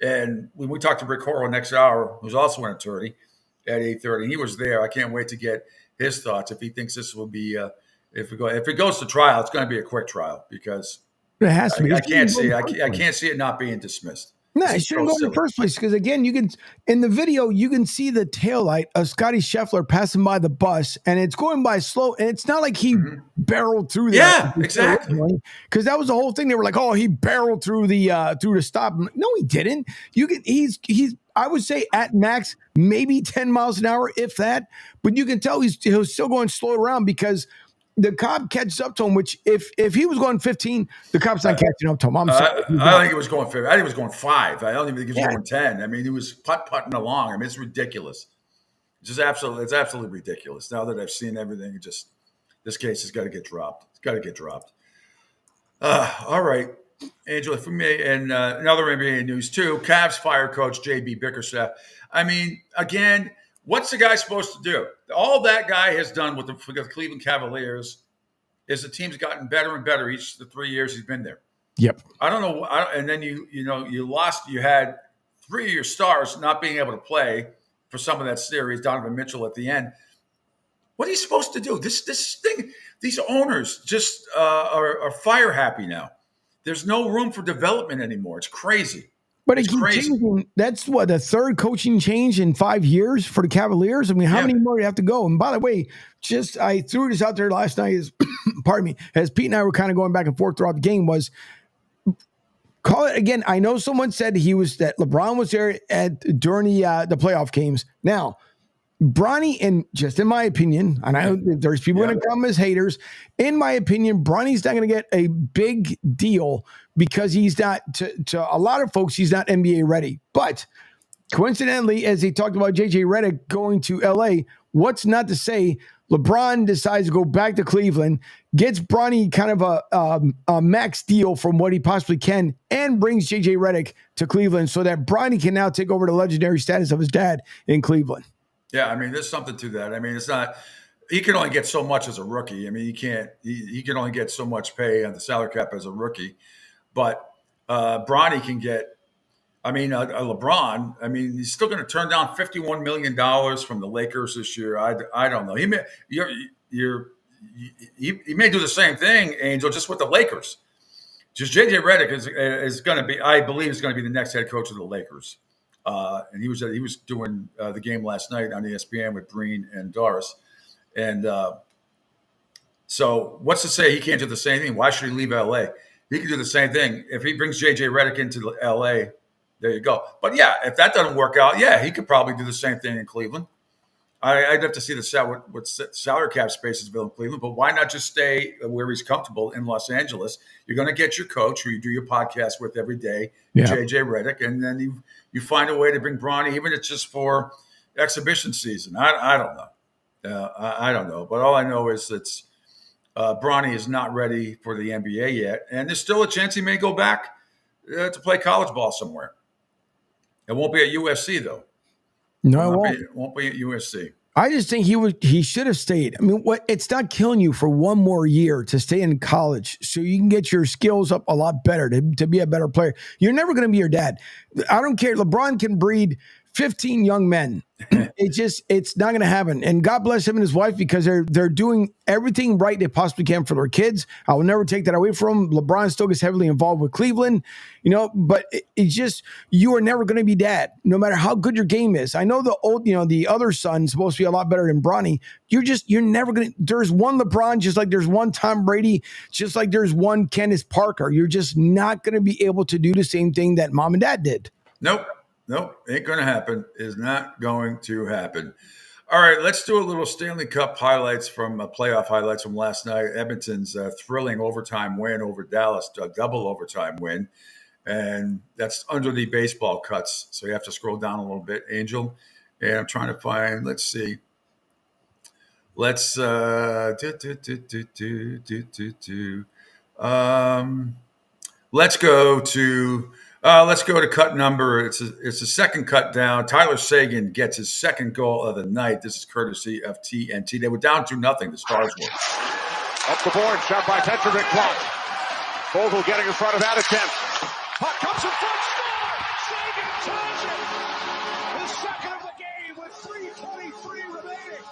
And when we talked to Rick Horrow next hour, who's also an attorney, at 8:30, he was there. I can't wait to get his thoughts if he thinks this will be if it goes to trial, it's going to be a quick trial because it has to be. I can't see it not being dismissed. No, it shouldn't go in the first place because again, in the video you can see the taillight of Scotty Scheffler passing by the bus, and it's going by slow, and it's not like he barreled through there. Yeah, exactly. Because that was the whole thing. They were like, "Oh, he barreled through the stop." No, he didn't. He's I would say at max maybe 10 miles an hour, if that. But you can tell he's still going slow around because the cop catches up to him, which if he was going 15, the cop's not catching up to him. I'm sorry. I think he was going 15. I think he was going 5. I don't even think he was going 10. I mean, he was putting along. I mean, it's ridiculous. It's absolutely ridiculous. Now that I've seen everything, this case has got to get dropped. It's got to get dropped. All right, Angela, for me, and another NBA news too. Cavs fire coach JB Bickerstaff. I mean, again, what's the guy supposed to do? All that guy has done with the Cleveland Cavaliers is the team's gotten better and better each of the 3 years he's been there. Yep. I don't know. And then you lost. You had 3 of your stars not being able to play for some of that series. Donovan Mitchell at the end. What are you supposed to do? This thing. These owners just are fire happy now. There's no room for development anymore. It's crazy. But it keeps changing. That's what, the third coaching change in 5 years for the Cavaliers. I mean, how many more do you have to go? And by the way, I threw this out there last night. Pardon me, as Pete and I were kind of going back and forth throughout the game, was call it again. I know someone said that LeBron was there during the playoff games. Now, Bronny, and just in my opinion, and I know there's people going to come as haters. In my opinion, Bronny's not going to get a big deal because he's not, to a lot of folks, he's not NBA ready. But coincidentally, as he talked about JJ Redick going to LA, what's not to say LeBron decides to go back to Cleveland, gets Bronny kind of a max deal from what he possibly can, and brings JJ Redick to Cleveland so that Bronny can now take over the legendary status of his dad in Cleveland. Yeah, I mean, there's something to that. I mean, it's not – he can only get so much as a rookie. I mean, he can only get so much pay on the salary cap as a rookie. But Bronny can get – I mean, LeBron, I mean, he's still going to turn down $51 million from the Lakers this year. I don't know. He may do the same thing, Angel, just with the Lakers. Just JJ Redick is going to be – I believe is going to be the next head coach of the Lakers. And he was doing the game last night on ESPN with Breen and Doris. And so what's to say he can't do the same thing? Why should he leave LA? He can do the same thing. If he brings JJ Redick into LA, there you go. But yeah, if that doesn't work out, he could probably do the same thing in Cleveland. I'd have to see what salary cap space is available in Cleveland, but why not just stay where he's comfortable in Los Angeles? You're going to get your coach who you do your podcast with every day, JJ Redick, and then you find a way to bring Bronny, even if it's just for exhibition season. I don't know. I don't know. But all I know is that Bronny is not ready for the NBA yet, and there's still a chance he may go back to play college ball somewhere. It won't be at USC, though. No, it won't be at USC. I just think he should have stayed. I mean, it's not killing you for one more year to stay in college so you can get your skills up a lot better to be a better player. You're never going to be your dad. I don't care. LeBron can breed 15 young men. It's not going to happen. And God bless him and his wife because they're doing everything right they possibly can for their kids. I will never take that away from them. LeBron still gets heavily involved with Cleveland, but it's just, you are never going to be dad, no matter how good your game is. I know the other son's supposed to be a lot better than Bronny. You're never going to, there's one LeBron, just like there's one Tom Brady, just like there's one Candace Parker. You're just not going to be able to do the same thing that mom and dad did. Nope, ain't going to happen. Is not going to happen. All right, let's do a little Stanley Cup highlights from playoff highlights from last night. Edmonton's thrilling overtime win over Dallas, a double overtime win. And that's under the baseball cuts. So you have to scroll down a little bit, Angel. And I'm trying to find, let's see. Let's go to cut number. It's a second cut down. Tyler Seguin gets his second goal of the night. This is courtesy of TNT. They were down 2-0. The Stars were. Up the board, shot by Petrovic. Vogel getting in front of Adekemp. Puck comes in front, score! Seguin ties it! His second of the game with 3:23 remaining.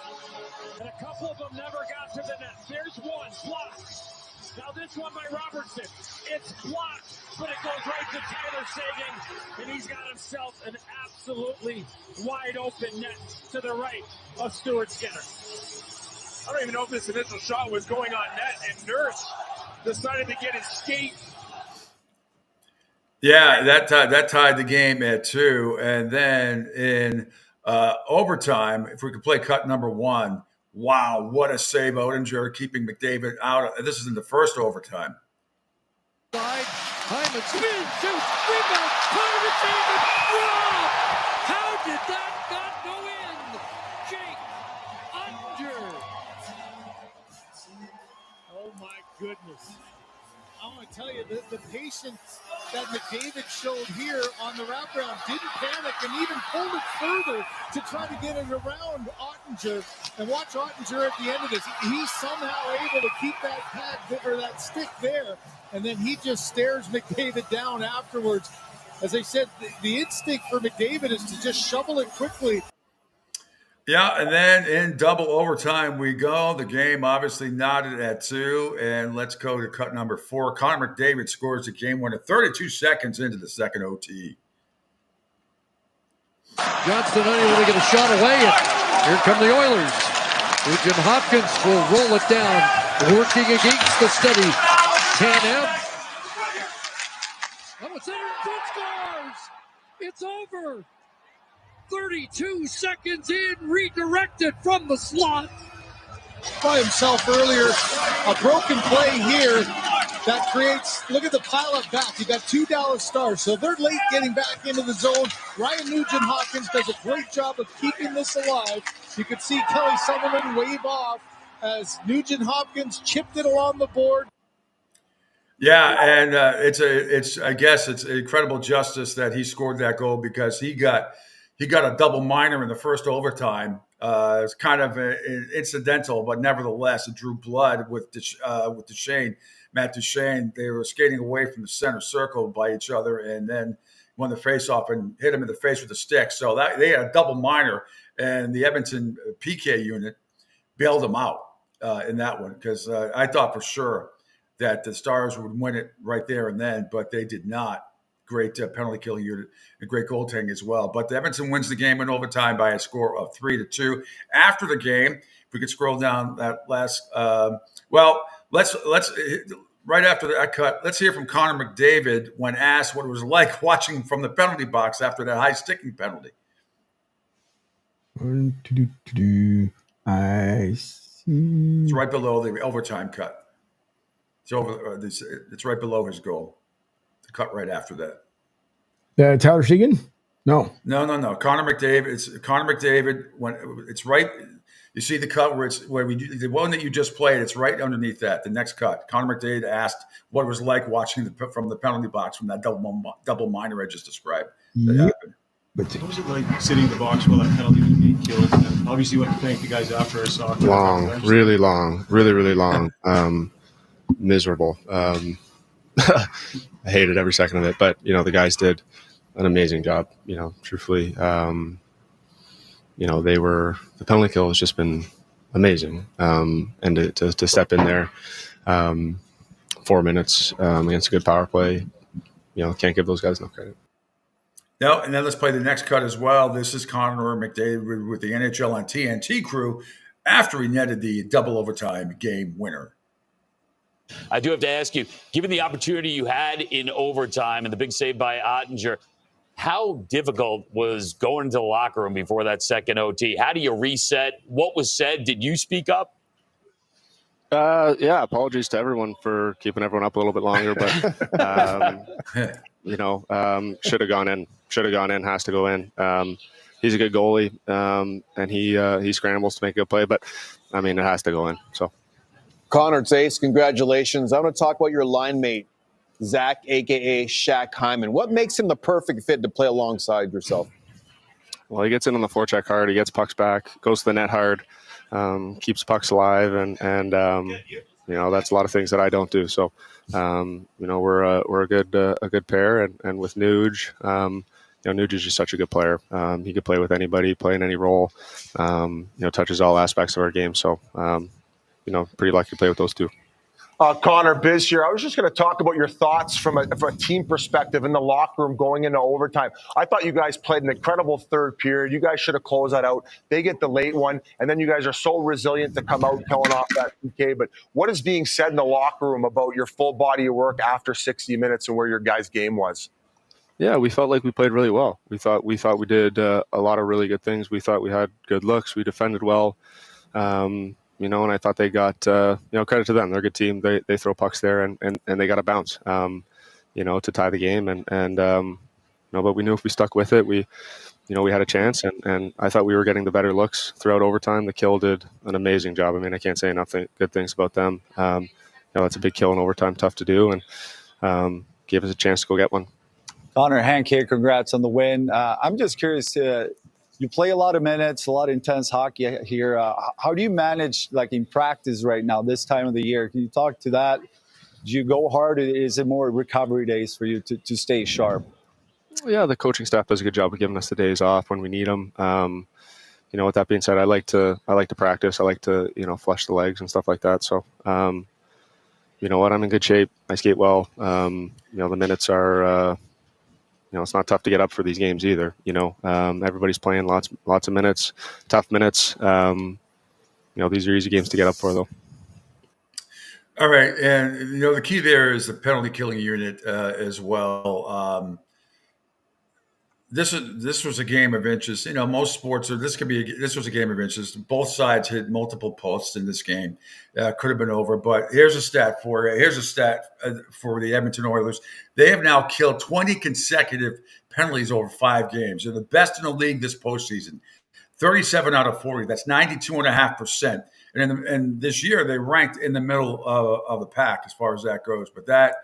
And a couple of them never got to the net. There's one, blocked. Now this one by Robertson. It's blocked, but it goes right to Tyler Seguin, and he's got himself an absolutely wide open net to the right of Stuart Skinner. I don't even know if this initial shot was going on net, and Nurse decided to get his skate. Yeah, that tied the game at 2. And then in overtime, if we could play cut number 1, wow, what a save, Oettinger, keeping McDavid out. This is in the first overtime. Hyman spins, shoots, rebound, Connor McDavid, robbed! How did that not go in? Jake Oettinger. Oh my goodness. I want to tell you, the patience that McDavid showed here on the wraparound, didn't panic and even pulled it further to try to get it around Oettinger. And watch Oettinger at the end of this. He's somehow able to keep that pad or that stick there, and then he just stares McDavid down afterwards. As I said, the instinct for McDavid is to just shovel it quickly. Yeah, and then in double overtime we go. The game obviously knotted at 2, and let's go to cut number 4. Connor McDavid scores the game winner 32 seconds into the second OT. Johnston unable to get a shot away, and here come the Oilers. Nugent Hopkins will roll it down, working against the steady Tanev. Oh, it's in, it scores! It's over! 32 seconds in, redirected from the slot. By himself earlier, a broken play here that creates, look at the pile up back. You got 2 Dallas Stars, so they're late getting back into the zone. Ryan Nugent-Hopkins does a great job of keeping this alive. You could see Kelly Sutherland wave off as Nugent-Hopkins chipped it along the board. Yeah, and I guess it's incredible justice that he scored that goal, because he got a double minor in the first overtime. It's kind of incidental, but nevertheless, it drew blood with Duchesne, Matt Duchesne. They were skating away from the center circle by each other, and then won the faceoff and hit him in the face with a stick. So they had a double minor, and the Edmonton PK unit bailed him out in that one, because I thought for sure that the Stars would win it right there and then, but they did not. Great penalty killing unit and great goaltending as well. But the Edmonton wins the game in overtime by a score of 3-2. After the game, if we could scroll down that last, let's right after that cut, let's hear from Connor McDavid when asked what it was like watching from the penalty box after that high sticking penalty. I see. It's right below the overtime cut. It's right below his goal. The cut right after that. Tyler Seguin? No. Connor McDavid. It's Connor McDavid. When it's right, you see the cut where the one that you just played. It's right underneath that. The next cut. Connor McDavid asked what it was like watching from the penalty box from that double minor I just described. That happened. What was it like sitting in the box while that penalty was being killed? And obviously, you went to thank the guys after I saw it. Long, really long, really long. Miserable. I hated every second of it, but the guys did an amazing job. Truthfully, the penalty kill has just been amazing. And to step in there, 4 minutes against a good power play, can't give those guys enough credit. No, and then let's play the next cut as well. This is Connor McDavid with the NHL on TNT crew after he netted the double overtime game winner. I do have to ask you, given the opportunity you had in overtime and the big save by Oettinger, how difficult was going into the locker room before that second OT? How do you reset? What was said? Did you speak up? Yeah, apologies to everyone for keeping everyone up a little bit longer, but should have gone in. Has to go in. He's a good goalie, and he scrambles to make a good play, but it has to go in. So, Connor, it's Ace. Congratulations. I want to talk about your line mate, Zach, a.k.a. Shaq Hyman. What makes him the perfect fit to play alongside yourself? Well, he gets in on the forecheck hard. He gets pucks back, goes to the net hard, keeps pucks alive, and that's a lot of things that I don't do. So, we're a good pair, and with Nuge, Nuge is just such a good player. He could play with anybody, play in any role. Touches all aspects of our game. So, pretty lucky to play with those two. Connor, Biz here. I was just going to talk about your thoughts from a team perspective in the locker room going into overtime. I thought you guys played an incredible third period. You guys should have closed that out. They get the late one, and then you guys are so resilient to come out killing off that PK. But what is being said in the locker room about your full body of work after 60 minutes and where your guys' game was? Yeah, we felt like we played really well. We thought we did a lot of really good things. We thought we had good looks. We defended well. And I thought they got, credit to them. They're a good team. They throw pucks there and they got a bounce, to tie the game. But we knew if we stuck with it, we had a chance. And I thought we were getting the better looks throughout overtime. The Kill did an amazing job. I mean, I can't say enough good things about them. It's a big kill in overtime, tough to do, and gave us a chance to go get one. Connor, Hank here. Congrats on the win. I'm just curious, you play a lot of minutes, a lot of intense hockey here. How do you manage, like in practice right now, this time of the year? Can you talk to that? Do you go hard? Or is it more recovery days for you to stay sharp? Yeah, the coaching staff does a good job of giving us the days off when we need them. With that being said, I like to practice. I like to, flush the legs and stuff like that. So, you know what? I'm in good shape. I skate well. The minutes are, it's not tough to get up for these games either. Everybody's playing lots of minutes, tough minutes. These are easy games to get up for, though. All right, and the key there is the penalty killing unit as well. This was a game of inches. Most sports this was a game of inches. Both sides hit multiple posts in this game. Could have been over, but here's a stat for you. Here's a stat for the Edmonton Oilers. They have now killed 20 consecutive penalties over 5 games. They're the best in the league this postseason. 37 out of 40. That's 92.5%. And this year they ranked in the middle of the pack as far as that goes. But that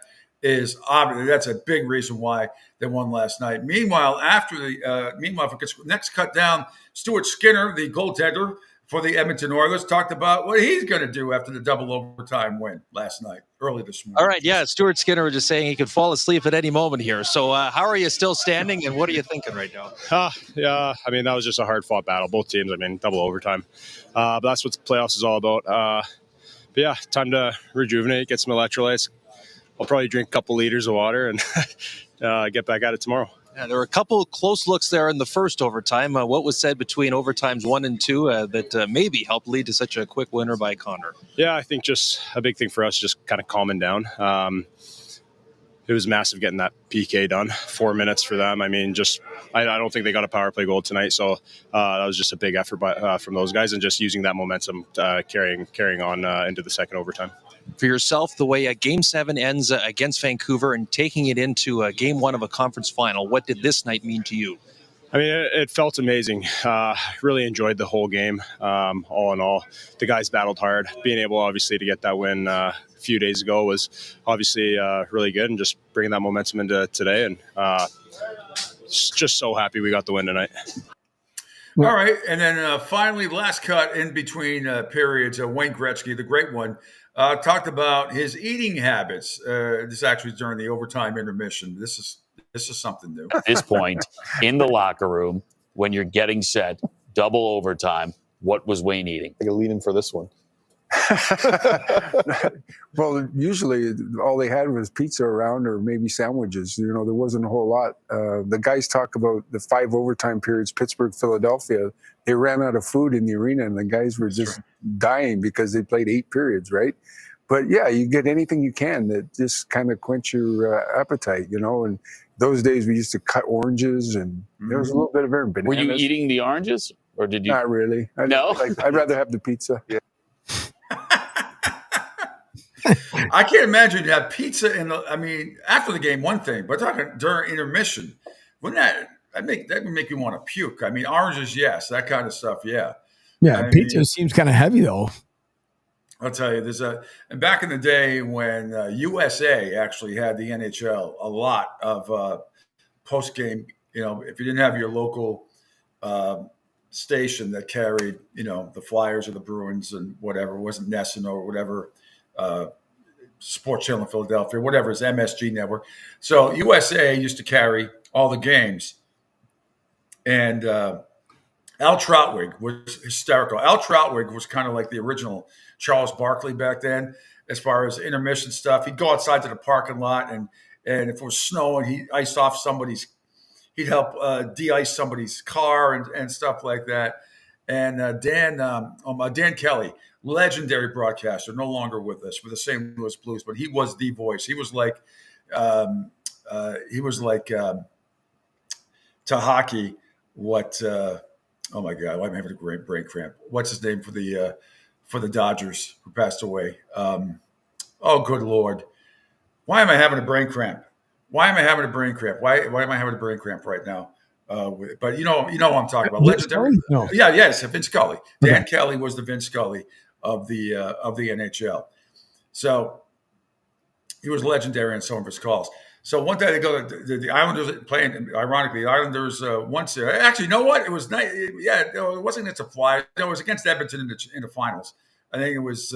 is obvious. That's a big reason why they won last night. Meanwhile, if it gets next cut down, Stuart Skinner, the goaltender for the Edmonton Oilers, talked about what he's going to do after the double overtime win last night, early this morning. All right, yeah, Stuart Skinner was just saying he could fall asleep at any moment here. So how are you still standing, and what are you thinking right now? Yeah, I mean, that was just a hard-fought battle. Both teams, double overtime. But that's what the playoffs is all about. But yeah, time to rejuvenate, get some electrolytes. I'll probably drink a couple liters of water and get back at it tomorrow. Yeah, there were a couple close looks there in the first overtime. What was said between overtimes 1 and 2 that maybe helped lead to such a quick winner by Connor? Yeah, I think just a big thing for us, just kind of calming down. It was massive getting that PK done. 4 minutes for them. I mean, I don't think they got a power play goal tonight, so that was just a big effort from those guys, and just using that momentum carrying on into the second overtime. For yourself, the way Game 7 ends against Vancouver and taking it into Game 1 of a conference final, what did this night mean to you? I mean, it felt amazing. Really enjoyed the whole game. All in all, the guys battled hard. Being able, obviously, to get that win a few days ago was obviously really good, and just bringing that momentum into today. And just so happy we got the win tonight. All right, and then finally, last cut in between periods, Wayne Gretzky, the great one, talked about his eating habits. This actually is during the overtime intermission. This is something new. At this point in the locker room, when you're getting set, double overtime, what was Wayne eating? I got to lean in for this one. Well, usually all they had was pizza around, or maybe sandwiches. There wasn't a whole lot. The guys talk about the 5 overtime periods, Pittsburgh, Philadelphia. They ran out of food in the arena, and the guys were just dying because they played 8 periods, right? But yeah, you get anything you can that just kind of quench your appetite, And those days we used to cut oranges, and there was a little bit of everything. Were you eating the oranges, or did you? Not really. No? I'd rather have the pizza. Yeah. I can't imagine you have pizza after the game, one thing, but talking during intermission, wouldn't that would make you want to puke? I mean, oranges, yes, that kind of stuff, yeah. Yeah, pizza seems kind of heavy though. I'll tell you, and back in the day when USA actually had the NHL, a lot of post game. If you didn't have your local station that carried, the Flyers or the Bruins and whatever, it wasn't Nesson or whatever. Sports Channel in Philadelphia, whatever is MSG Network. So USA used to carry all the games. And Al Troutwig was hysterical. Al Troutwig was kind of like the original Charles Barkley back then. as far as intermission stuff. He'd go outside to the parking lot, and if it was snowing, he'd help de-ice somebody's car and stuff like that. And Dan Kelly, legendary broadcaster, no longer with us for the St. Louis Blues, but he was the voice. He was like to hockey what oh my God, why am I having a great brain cramp? What's his name for the Dodgers who passed away? Oh, good Lord. Why am I having a brain cramp? Why am I having a brain cramp? Why am I having a brain cramp right now? But you know what I'm talking about. Legendary. No. Yeah, yes, Vince Scully. Dan Kelly was the Vince Scully of the NHL. So he was legendary in some of his calls. So one day they go to the Islanders playing. Ironically, the Islanders once. Actually, you know what? It was nice. Yeah, it wasn't against the Flyers. No, it was against Edmonton in the finals. I think it was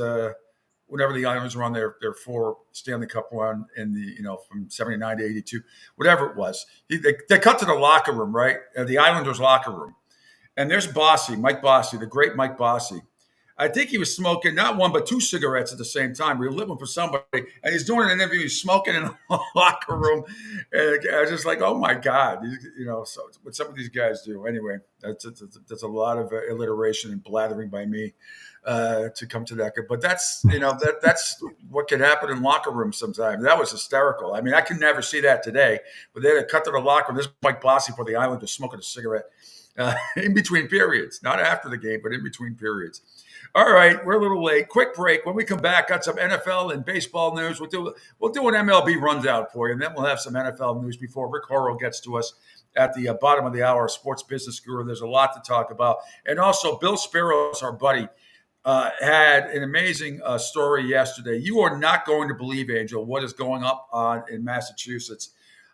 whenever the Islanders were on their 4 Stanley Cup run in the from 79 to 82, whatever it was. They cut to the locker room, right? The Islanders locker room, and there's Mike Bossy, the great Mike Bossy. I think he was smoking not 1 but 2 cigarettes at the same time. We were living for somebody, and he's doing an interview. He's smoking in the locker room, and I was just like, "Oh my God!" So what some of these guys do. Anyway, that's a lot of alliteration and blathering by me to come to that. But that's that's what can happen in locker rooms sometimes. That was hysterical. I mean, I could never see that today. But they had to cut to the locker room. This is Mike Bossy for the Islanders smoking a cigarette in between periods, not after the game, but in between periods. All right, we're a little late. Quick break. When we come back, got some NFL and baseball news. We'll do an MLB rundown for you, and then we'll have some NFL news before Rick Horrow gets to us at the bottom of the hour. Sports business guru. There's a lot to talk about, and also Bill Spiros, our buddy, had an amazing story yesterday. You are not going to believe, Angel, what is going on in Massachusetts.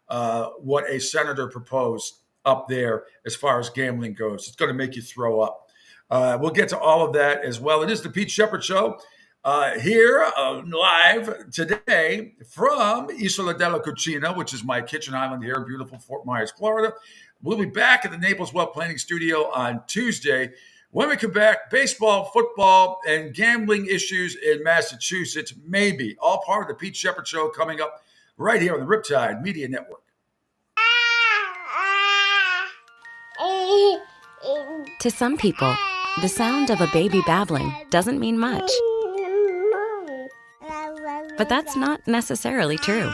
What a senator proposed up there as far as gambling goes. It's going to make you throw up. We'll get to all of that as well. It is the Pete Sheppard Show here live today from Isola della Cucina, which is my kitchen island here in beautiful Fort Myers, Florida. We'll be back at the Naples Well Planning Studio on Tuesday. When we come back, baseball, football, and gambling issues in Massachusetts, maybe. All part of the Pete Sheppard Show coming up right here on the Riptide Media Network. To some people, the sound of a baby babbling doesn't mean much. But that's not necessarily true.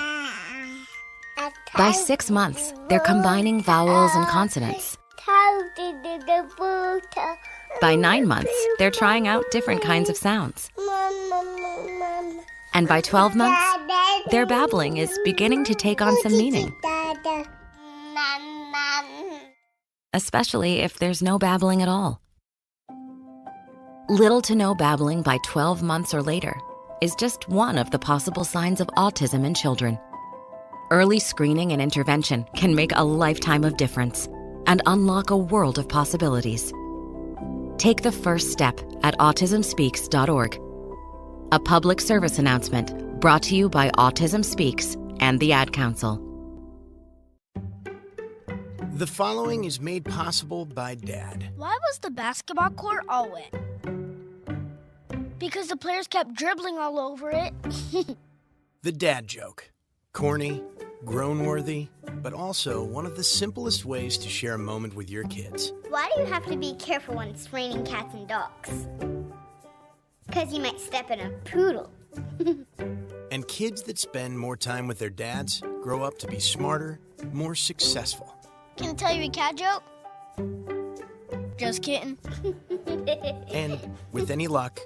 By 6 months, they're combining vowels and consonants. By 9 months, they're trying out different kinds of sounds. And by 12 months, their babbling is beginning to take on some meaning. Especially if there's no babbling at all. Little to no babbling by 12 months or later is just one of the possible signs of autism in children. Early screening and intervention can make a lifetime of difference and unlock a world of possibilities. Take the first step at autismspeaks.org. A public service announcement brought to you by Autism Speaks and the Ad Council. The following is made possible by Dad. Why was the basketball court all wet? Because the players kept dribbling all over it. The dad joke. Corny, grown-worthy, but also one of the simplest ways to share a moment with your kids. Why do you have to be careful when it's raining cats and dogs? Because you might step in a poodle. And kids that spend more time with their dads grow up to be smarter, more successful. Can I tell you a cat joke? Just kidding. And with any luck,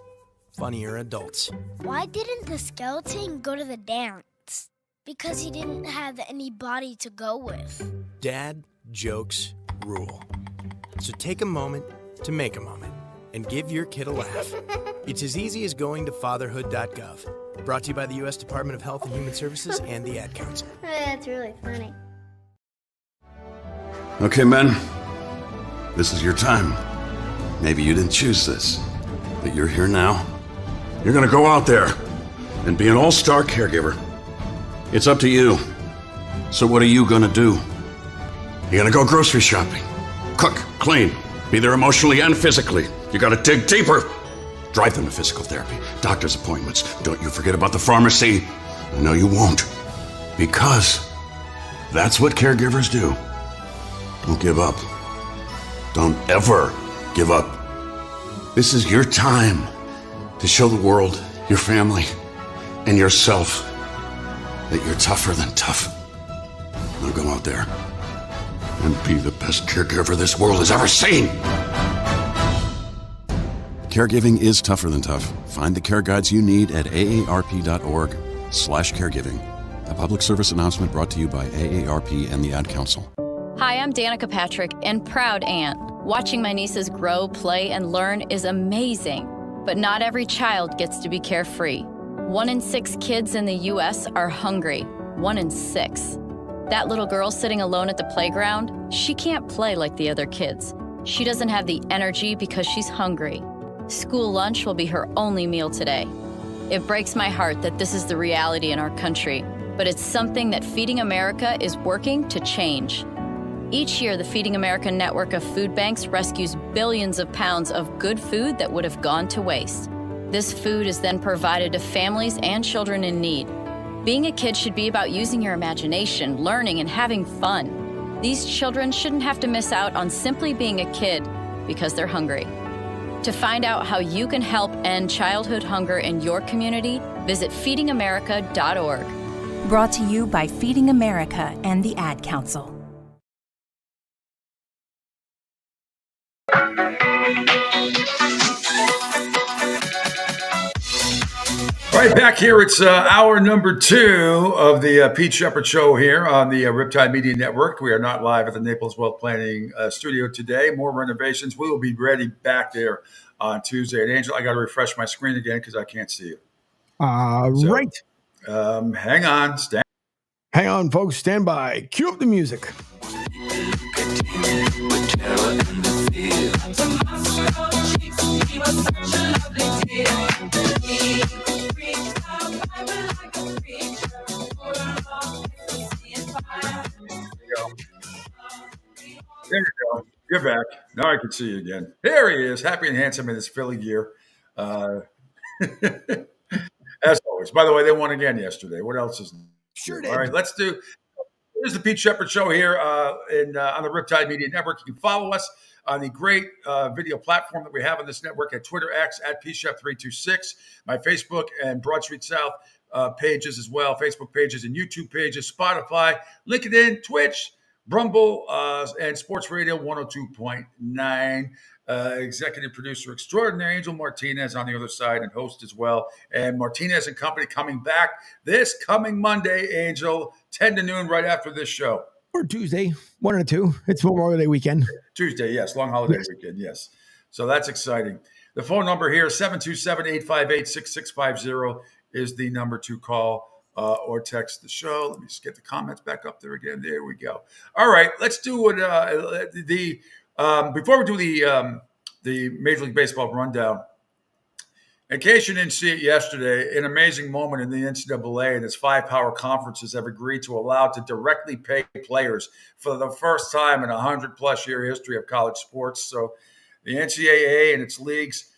funnier adults. Why didn't the skeleton go to the dance? Because he didn't have any body to go with. Dad jokes rule. So take a moment to make a moment and give your kid a laugh. It's as easy as going to fatherhood.gov. Brought to you by the U.S. Department of Health and Human Services and the Ad Council. That's really funny. Okay, men, this is your time. Maybe you didn't choose this, but you're here now. You're gonna go out there and be an all-star caregiver. It's up to you. So what are you gonna do? You're gonna go grocery shopping, cook, clean, be there emotionally and physically. You gotta dig deeper. Drive them to physical therapy, doctor's appointments. Don't you forget about the pharmacy. I know you won't. Because that's what caregivers do. Don't give up. Don't ever give up. This is your time to show the world, your family, and yourself that you're tougher than tough. Now go out there and be the best caregiver this world has ever seen. Caregiving is tougher than tough. Find the care guides you need at aarp.org/caregiving. A public service announcement brought to you by AARP and the Ad Council. Hi, I'm Danica Patrick and proud aunt. Watching my nieces grow, play, and learn is amazing. But not every child gets to be carefree. 1 in 6 kids in the U.S. are hungry. 1 in 6. That little girl sitting alone at the playground, she can't play like the other kids. She doesn't have the energy because she's hungry. School lunch will be her only meal today. It breaks my heart that this is the reality in our country, but it's something that Feeding America is working to change. Each year, the Feeding America network of food banks rescues billions of pounds of good food that would have gone to waste. This food is then provided to families and children in need. Being a kid should be about using your imagination, learning, and having fun. These children shouldn't have to miss out on simply being a kid because they're hungry. To find out how you can help end childhood hunger in your community, visit feedingamerica.org. Brought to you by Feeding America and the Ad Council. All right, back here. It's hour number 2 of the Pete Sheppard Show here on the Riptide Media Network. We are not live at the Naples Wealth Planning studio today. More renovations. We will be ready back there on Tuesday. And Angel, I got to refresh my screen again because I can't see you. Right. Hang on. Hang on, folks. Stand by. Cue up the music. There you go. You're back. Now I can see you again. There he is, happy and handsome in his Philly gear. As always. By the way, they won again yesterday. What else is new? Sure did. All right, let's do. Here's the Pete Sheppard Show here on the Riptide Media Network. You can follow us on the great video platform that we have on this network at Twitter X at PShep326, my Facebook and Broad Street South pages as well, Facebook pages and YouTube pages, Spotify, LinkedIn, Twitch, Rumble, and Sports Radio 102.9. Executive producer extraordinary Angel Martinez on the other side and host as well. And Martinez and Company coming back this coming Monday, Angel, 10 to noon right after this show. Or Tuesday, 1 or 2. It's Memorial Day weekend. Tuesday, yes. Long holiday weekend, yes. So that's exciting. The phone number here, 727-858-6650 is the number to call or text the show. Let me just get the comments back up there again. There we go. All right, let's do what before we do the Major League Baseball rundown. In case you didn't see it yesterday, an amazing moment in the NCAA and its 5 power conferences have agreed to allow to directly pay players for the first time in a 100-plus year history of college sports. So the NCAA and its leagues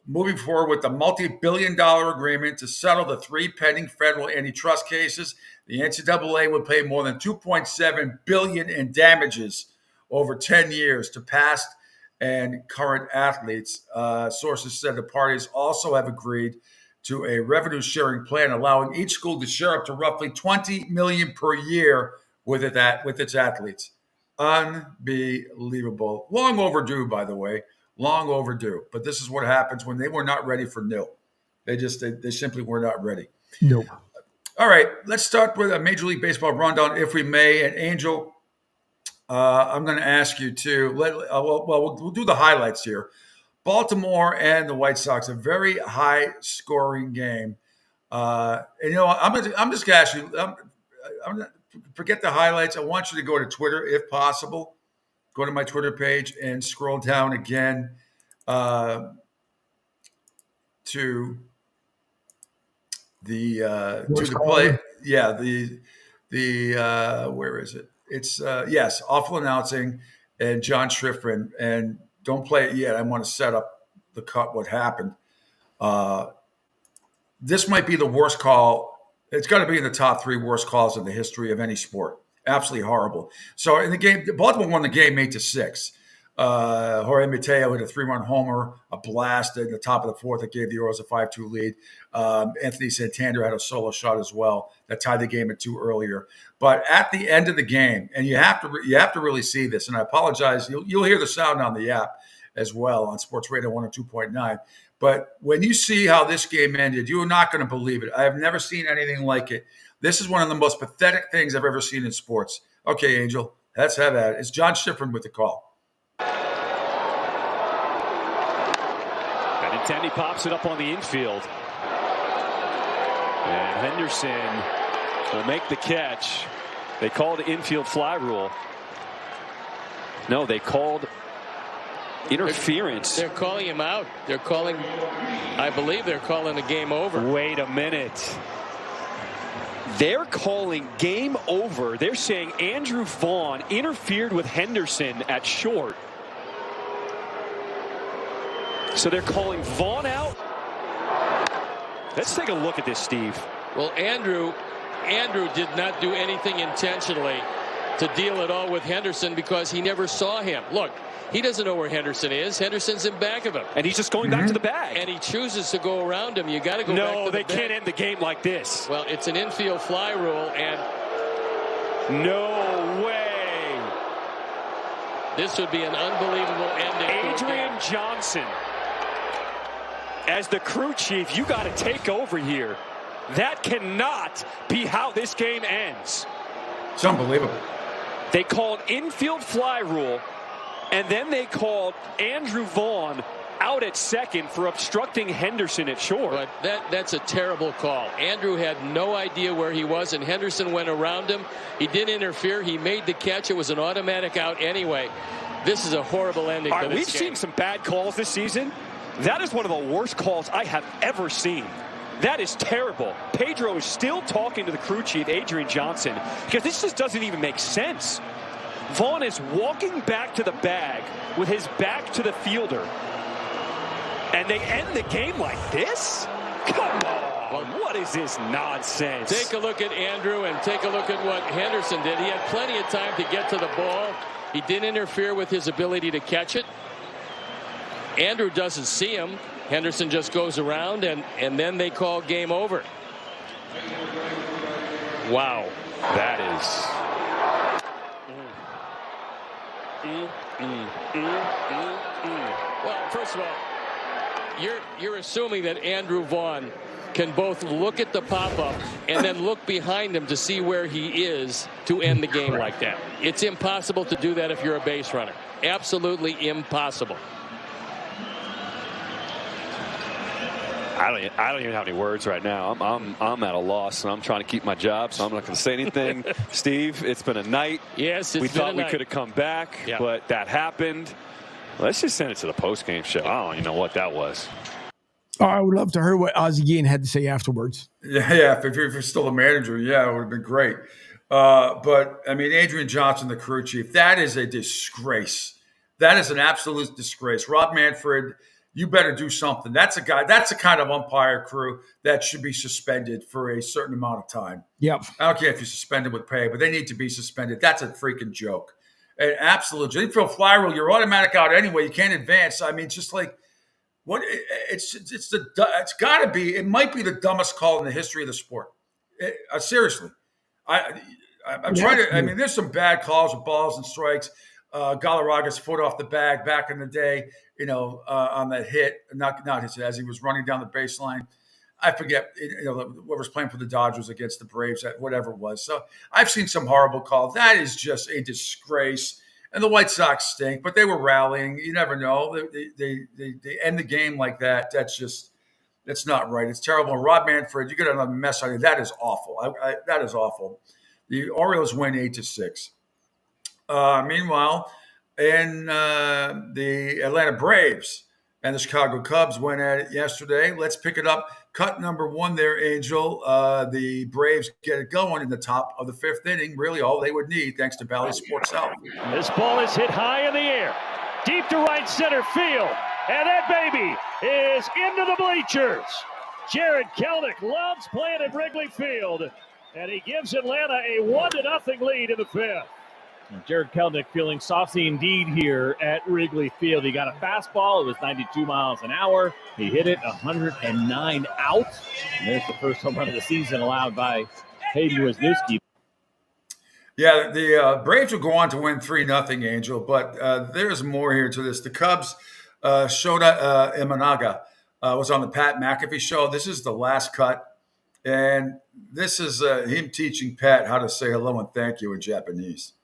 moving forward with the multi-billion-dollar agreement to settle the 3 pending federal antitrust cases. The NCAA would pay more than $2.7 billion in damages over 10 years to past and current athletes. Sources said the parties also have agreed to a revenue-sharing plan allowing each school to share up to roughly $20 million per year with its athletes. Unbelievable. Long overdue, by the way. Long overdue. But this is what happens when they were not ready for nil. They simply were not ready. Nope. All right, let's start with a Major League Baseball rundown, if we may. And Angel, I'm going to ask you to we'll do the highlights here. Baltimore and the White Sox, a very high-scoring game. And I'm just going to ask you. I'm gonna forget the highlights. I want you to go to Twitter, if possible. Go to my Twitter page and scroll down again to the play. Yeah, the where is it? It's yes, awful announcing and John Schriffrin. And don't play it yet. I want to set up the cut. What happened? This might be the worst call. It's got to be in the top 3 worst calls in the history of any sport. Absolutely horrible. So in the game, Baltimore won the game 8-6. Jorge Mateo hit a 3-run homer, a blast in the top of the 4th that gave the Orioles a 5-2 lead. Anthony Santander had a solo shot as well that tied the game at 2 earlier. But at the end of the game, and you have to really see this, and I apologize, you'll hear the sound on the app as well on Sports Radio 102.9. But when you see how this game ended, you're not going to believe it. I have never seen anything like it. This is one of the most pathetic things I've ever seen in sports. Okay, Angel, let's have that. It's John Sheppard with the call. Benintendi pops it up on the infield. And Henderson will make the catch. They called infield fly rule. No, they called interference. They're calling him out. I believe they're calling a game over. Wait a minute. They're calling game over. They're saying Andrew Vaughn interfered with Henderson at short. So they're calling Vaughn out. Let's take a look at this, Steve. Well, Andrew did not do anything intentionally to deal at all with Henderson because he never saw him. Look, he doesn't know where Henderson is. Henderson's in back of him. And he's just going back to the bag. And he chooses to go around him. You got to go back to the bag. No, they can't end the game like this. Well, it's an infield fly rule, and no way. This would be an unbelievable ending. Adrian Johnson, as the crew chief, you got to take over here. That cannot be how this game ends. It's unbelievable. They called infield fly rule, and then they called Andrew Vaughn out at second for obstructing Henderson at short. But that's a terrible call. Andrew had no idea where he was, and Henderson went around him. He didn't interfere. He made the catch. It was an automatic out anyway. This is a horrible ending to this We've game. seen some bad calls this season. That is one of the worst calls I have ever seen. That is terrible. Pedro is still talking to the crew chief, Adrian Johnson, because this just doesn't even make sense. Vaughn is walking back to the bag with his back to the fielder. And they end the game like this? Come on. What is this nonsense? Take a look at Andrew and take a look at what Henderson did. He had plenty of time to get to the ball. He didn't interfere with his ability to catch it. Andrew doesn't see him. Henderson just goes around, and then they call game over. Wow. That is... Well, first of all, you're assuming that Andrew Vaughn can both look at the pop-up and then look behind him to see where he is to end the game like that. It's impossible to do that if you're a base runner. Absolutely impossible. I don't even have any words right now. I'm at a loss, and I'm trying to keep my job, so I'm not going to say anything. Steve, it's been a night. Yes, we thought we could have come back, but that happened. Let's just send it to the post-game show. I don't even know what that was. Oh, I would love to hear what Ozzie Guillen had to say afterwards. Yeah. If you're still a manager, it would have been great. But I mean, Adrian Johnson, the crew chief, that is a disgrace. That is an absolute disgrace. Rob Manfred, you better do something. That's the kind of umpire crew that should be suspended for a certain amount of time. Yep. I don't care if you're suspended with pay, but they need to be suspended. That's a freaking joke. An absolute joke. Infield fly rule, you're automatic out anyway. You can't advance. I mean, just like what it's got to be. It might be the dumbest call in the history of the sport. Seriously, I'm trying to. I mean, there's some bad calls with balls and strikes. Galarraga's foot off the bag back in the day, on that hit, not his, as he was running down the baseline. I forget, whoever's playing for the Dodgers against the Braves, whatever it was. So I've seen some horrible calls. That is just a disgrace. And the White Sox stink, but they were rallying. You never know. They end the game like that. That's not right. It's terrible. And Rob Manfred, you got another mess on you. That is awful. That is awful. The Orioles win 8-6. Meanwhile, in the Atlanta Braves and the Chicago Cubs went at it yesterday. Let's pick it up. Cut number 1 there, Angel. The Braves get it going in the top of the 5th inning. Really all they would need, thanks to Bally Sports South. This ball is hit high in the air. Deep to right center field. And that baby is into the bleachers. Jared Kelnick loves playing at Wrigley Field, and he gives Atlanta a 1-0 lead in the fifth. Jared Kelnick feeling saucy indeed here at Wrigley Field. He got a fastball. It was 92 miles an hour. He hit it 109 out. And there's the first home run of the season allowed by Hayden Wisniewski. Yeah, the Braves will go on to win 3-0, Angel, but there's more here to this. The Cubs, Shota Imanaga was on the Pat McAfee show. This is the last cut, and this is him teaching Pat how to say hello and thank you in Japanese.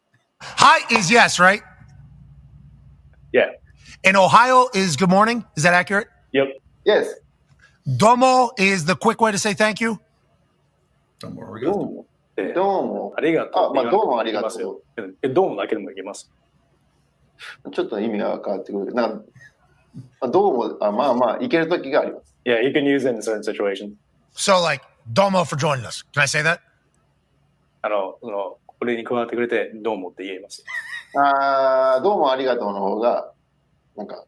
Hi is yes, right? Yeah. In Ohio is good morning. Is that accurate? Yep. Yes. Domo is the quick way to say thank you. Domo arigato. どうもありがとう。まあ、どうもありがとう。どうもだけでもいけます。ちょっと意味が変わってくるけど、なんかどうも、まあまあ、いけるときがあります。Yeah, you can use it in certain situations. So like, domo for joining us. Can I say that? これに加わってくれてどうもって言えます。どうもありがとうの方が、なんか、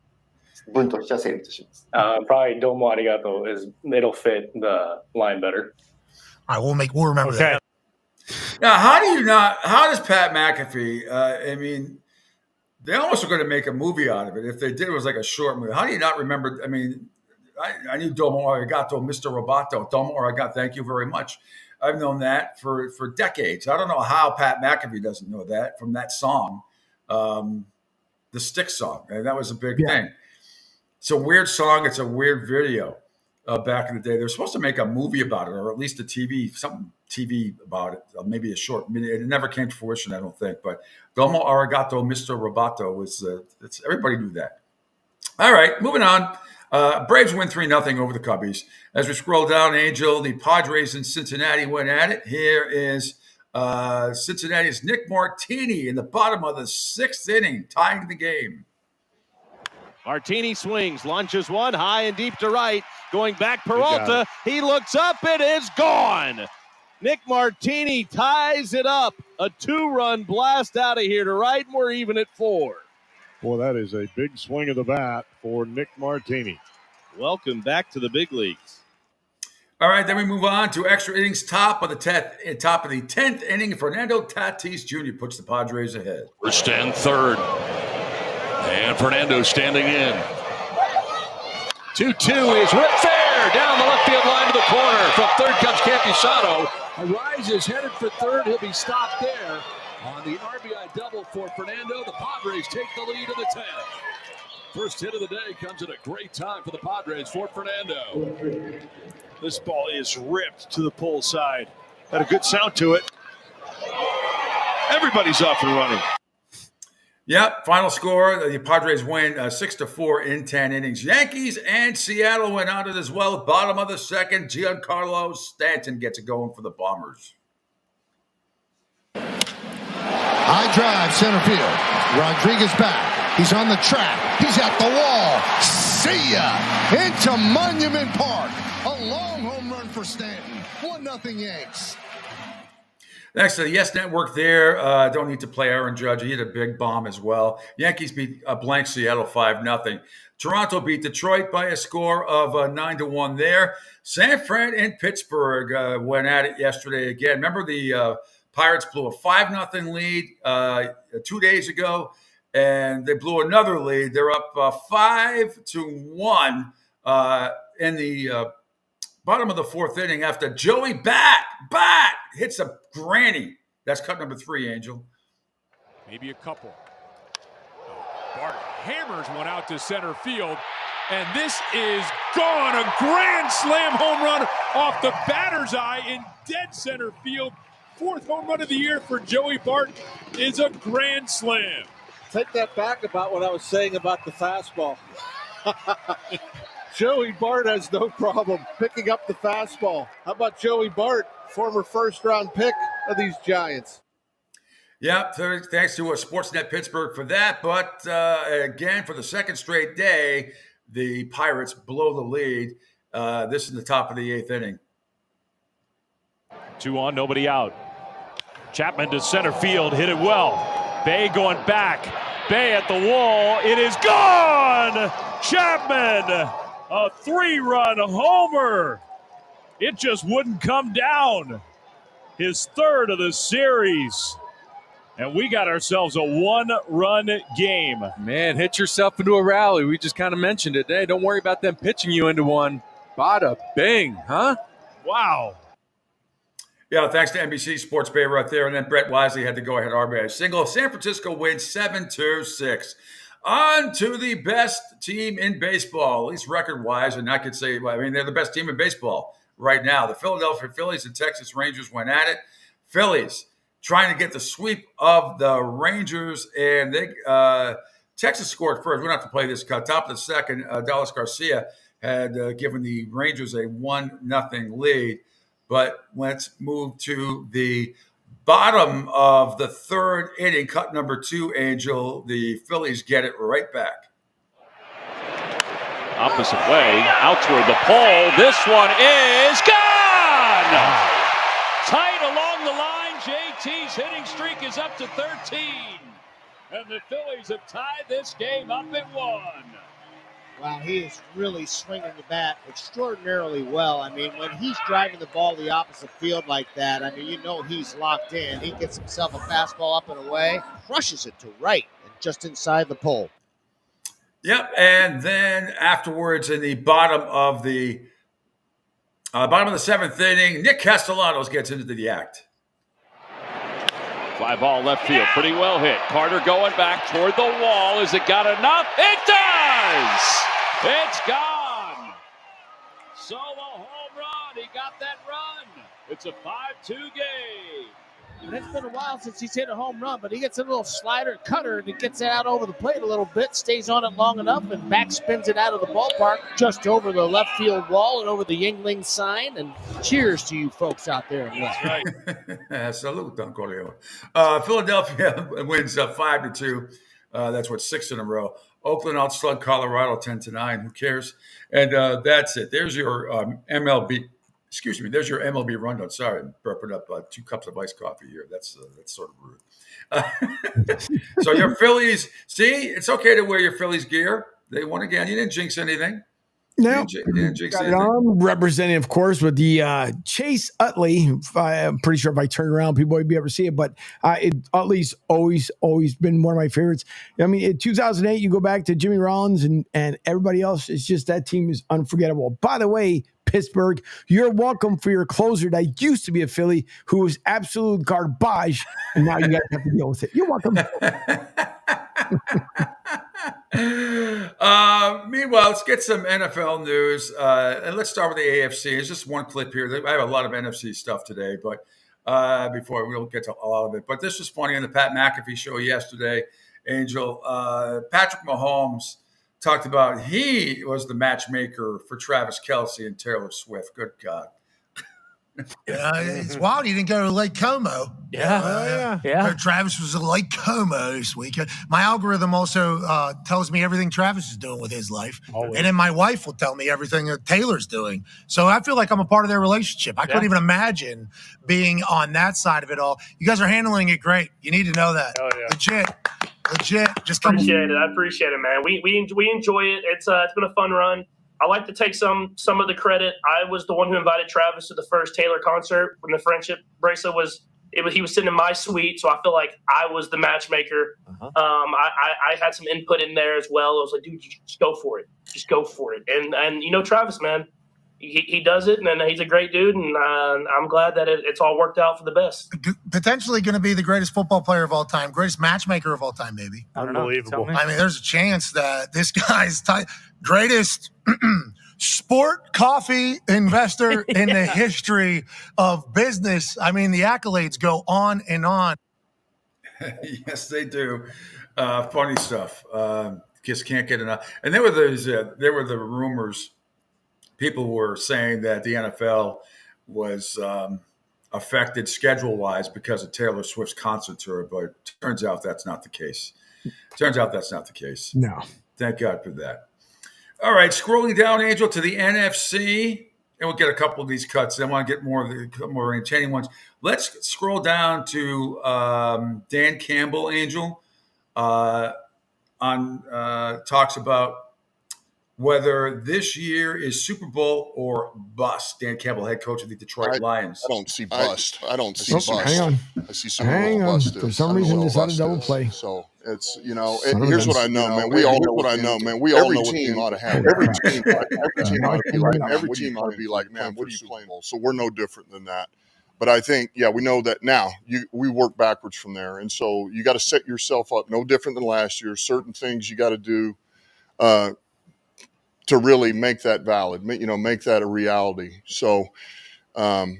文としては成立します。Probably どうもありがとう is, it'll fit the line better. All right, we'll remember that. Now, how does Pat McAfee, I mean, they almost were going to make a movie out of it. If they did, it was like a short movie. How do you not remember? I mean, I knew Domo arigato, Mr. Roboto. Domo arigato, thank you very much. I've known that for decades. I don't know how Pat McAfee doesn't know that from that song, the Stick song. And that was a big thing. It's a weird song. It's a weird video. Back in the day, they were supposed to make a movie about it, or at least something TV about it, maybe a short. It never came to fruition, I don't think. But Domo arigato, Mr. Roboto was. Everybody knew that. All right, moving on. Braves win 3-0 over the Cubbies. As we scroll down, Angel, the Padres in Cincinnati went at it. Here is Cincinnati's Nick Martini in the bottom of the 6th inning, tying the game. Martini swings, launches one high and deep to right. Going back, Peralta. He looks up. It is gone. Nick Martini ties it up. A 2-run blast out of here to right, and we're even at 4. Boy, that is a big swing of the bat for Nick Martini. Welcome back to the big leagues. All right, then we move on to extra innings. Top of the 10th inning, Fernando Tatis Jr. puts the Padres ahead. First and third. And Fernando standing in. 2-2 is ripped fair down the left field line to the corner. From third comes Campusano. Arises headed for third. He'll be stopped there on the RBI double for Fernando. The Padres take the lead in the 10th. First hit of the day comes at a great time for the Padres for Fernando. This ball is ripped to the pull side. Had a good sound to it. Everybody's off and running. Yep, final score, the Padres win 6-4 in 10 innings. Yankees and Seattle went at it as well. Bottom of the 2nd, Giancarlo Stanton gets it going for the Bombers. High drive, center field. Rodriguez back. He's on the track. He's at the wall. See ya! Into Monument Park. A long home run for Stanton. 1-0 Yanks. Next to the Yes Network there. Don't need to play Aaron Judge. He hit a big bomb as well. Yankees beat blank Seattle 5-0. Toronto beat Detroit by a score of 9-1 there. San Fran and Pittsburgh went at it yesterday again. Remember the Pirates blew a 5-0 lead 2 days ago, and they blew another lead. They're up 5-1 in the bottom of the 4th inning after Joey Bat hits a granny. That's cut number 3, Angel. Maybe a couple. Bart hammers one out to center field, and this is gone. A grand slam home run off the batter's eye in dead center field. 4th home run of the year for Joey Bart is a grand slam. Take that back about what I was saying about the fastball. Joey Bart has no problem picking up the fastball. How about Joey Bart, former first-round pick of these Giants? Yeah, thanks to Sportsnet Pittsburgh for that. But again, for the 2nd straight day, the Pirates blow the lead. This is the top of the 8th inning. 2 on, nobody out. Chapman to center field, hit it well. Bay going back. Bay at the wall. It is gone! Chapman, a 3-run homer. It just wouldn't come down. His third of the series. And we got ourselves a 1-run game. Man, hit yourself into a rally. We just kind of mentioned it. Hey, don't worry about them pitching you into one. Bada bing, huh? Wow. Yeah, thanks to NBC Sports Bay right there. And then Brett Wisely had to go ahead RBI single. San Francisco wins 7-6. On to the best team in baseball, at least record-wise. And I could say, well, I mean, they're the best team in baseball right now. The Philadelphia Phillies and Texas Rangers went at it. Phillies trying to get the sweep of the Rangers, and they Texas scored first. We don't have to play this cut. Top of the second, Dallas Garcia had given the Rangers a 1-0 lead. But let's move to the bottom of the third inning, cut number 2, Angel. The Phillies get it right back. Opposite way, out toward the pole. This one is gone! Tight along the line. JT's hitting streak is up to 13. And the Phillies have tied this game up at 1. Wow, he is really swinging the bat extraordinarily well. I mean, when he's driving the ball the opposite field like that, I mean, you know he's locked in. He gets himself a fastball up and away, crushes it to right and just inside the pole. Yep, and then afterwards in the bottom of the 7th inning, Nick Castellanos gets into the act. Fly ball left field, pretty well hit. Carter going back toward the wall. Is it got enough? It does! It's gone! Solo home run. He got that run. It's a 5-2 game. And it's been a while since he's hit a home run, but he gets a little slider cutter and he gets it out over the plate a little bit, stays on it long enough, and back spins it out of the ballpark just over the left field wall and over the Yingling sign. And cheers to you folks out there. That's right. Salute, Don Corleone. Philadelphia wins 5-2. That's what, 6 in a row. Oakland outslug Colorado 10-9. Who cares? And that's it. There's your MLB. Excuse me. There's your MLB rundown. Sorry, I'm burping up 2 cups of iced coffee here. That's sort of rude. So your Phillies. See, it's okay to wear your Phillies gear. They won again. You didn't jinx anything. No, you didn't jinx anything. I'm representing, of course, with the Chase Utley. I'm pretty sure if I turn around, people would be able to see it. But Utley's always been one of my favorites. I mean, in 2008, you go back to Jimmy Rollins and everybody else. It's just that team is unforgettable. By the way, Pittsburgh, you're welcome for your closer that used to be a Philly who was absolute garbage, and now you got to have to deal with it. You're welcome. Meanwhile, let's get some NFL news. And let's start with the AFC. It's just one clip here. I have a lot of NFC stuff today, but before we'll get to a lot of it. But this was funny on the Pat McAfee show yesterday, Angel. Patrick Mahomes talked about he was the matchmaker for Travis Kelce and Taylor Swift. Good God. It's wild. He didn't go to Lake Como. Yeah. Travis was at Lake Como this weekend. My algorithm also tells me everything Travis is doing with his life. Always. And then my wife will tell me everything that Taylor's doing. So I feel like I'm a part of their relationship. I couldn't even imagine being on that side of it all. You guys are handling it great. You need to know that. Oh, yeah. Legit. Just come Appreciate it. I appreciate it, man. We enjoy it. It's been a fun run. I like to take some of the credit. I was the one who invited Travis to the first Taylor concert when the friendship bracelet he was sitting in my suite, so I feel like I was the matchmaker. I had some input in there as well. I was like, dude, just go for it. Just go for it. And you know, Travis, man, he does it, and he's a great dude, and I'm glad that it's all worked out for the best. Potentially going to be the greatest football player of all time, greatest matchmaker of all time, maybe. Unbelievable. I mean, there's a chance that this guy's greatest sport coffee investor in the history of business. I mean, the accolades go on and on. Yes, they do. Funny stuff. Just can't get enough. And there were the rumors. People were saying that the NFL was affected schedule-wise because of Taylor Swift's concert tour, but it turns out that's not the case. No. Thank God for that. All right, scrolling down, Angel, to the NFC, and we'll get a couple of these cuts. I want to get more entertaining ones. Let's scroll down to Dan Campbell, Angel, talks about whether this year is Super Bowl or bust. Dan Campbell, head coach of the Detroit Lions. I don't see bust. I don't see bust. Hang on. I see Super Bowl bust. For some reason, decided double play. So it's, here's what I know, man. We all know what I know, man. We all know what team ought to have. Every team ought to be like, man, what are you playing? So we're no different than that. But I think, we know that now. We work backwards from there. And so you got to set yourself up no different than last year. Certain things you got to do to really make that valid, make that a reality. So, and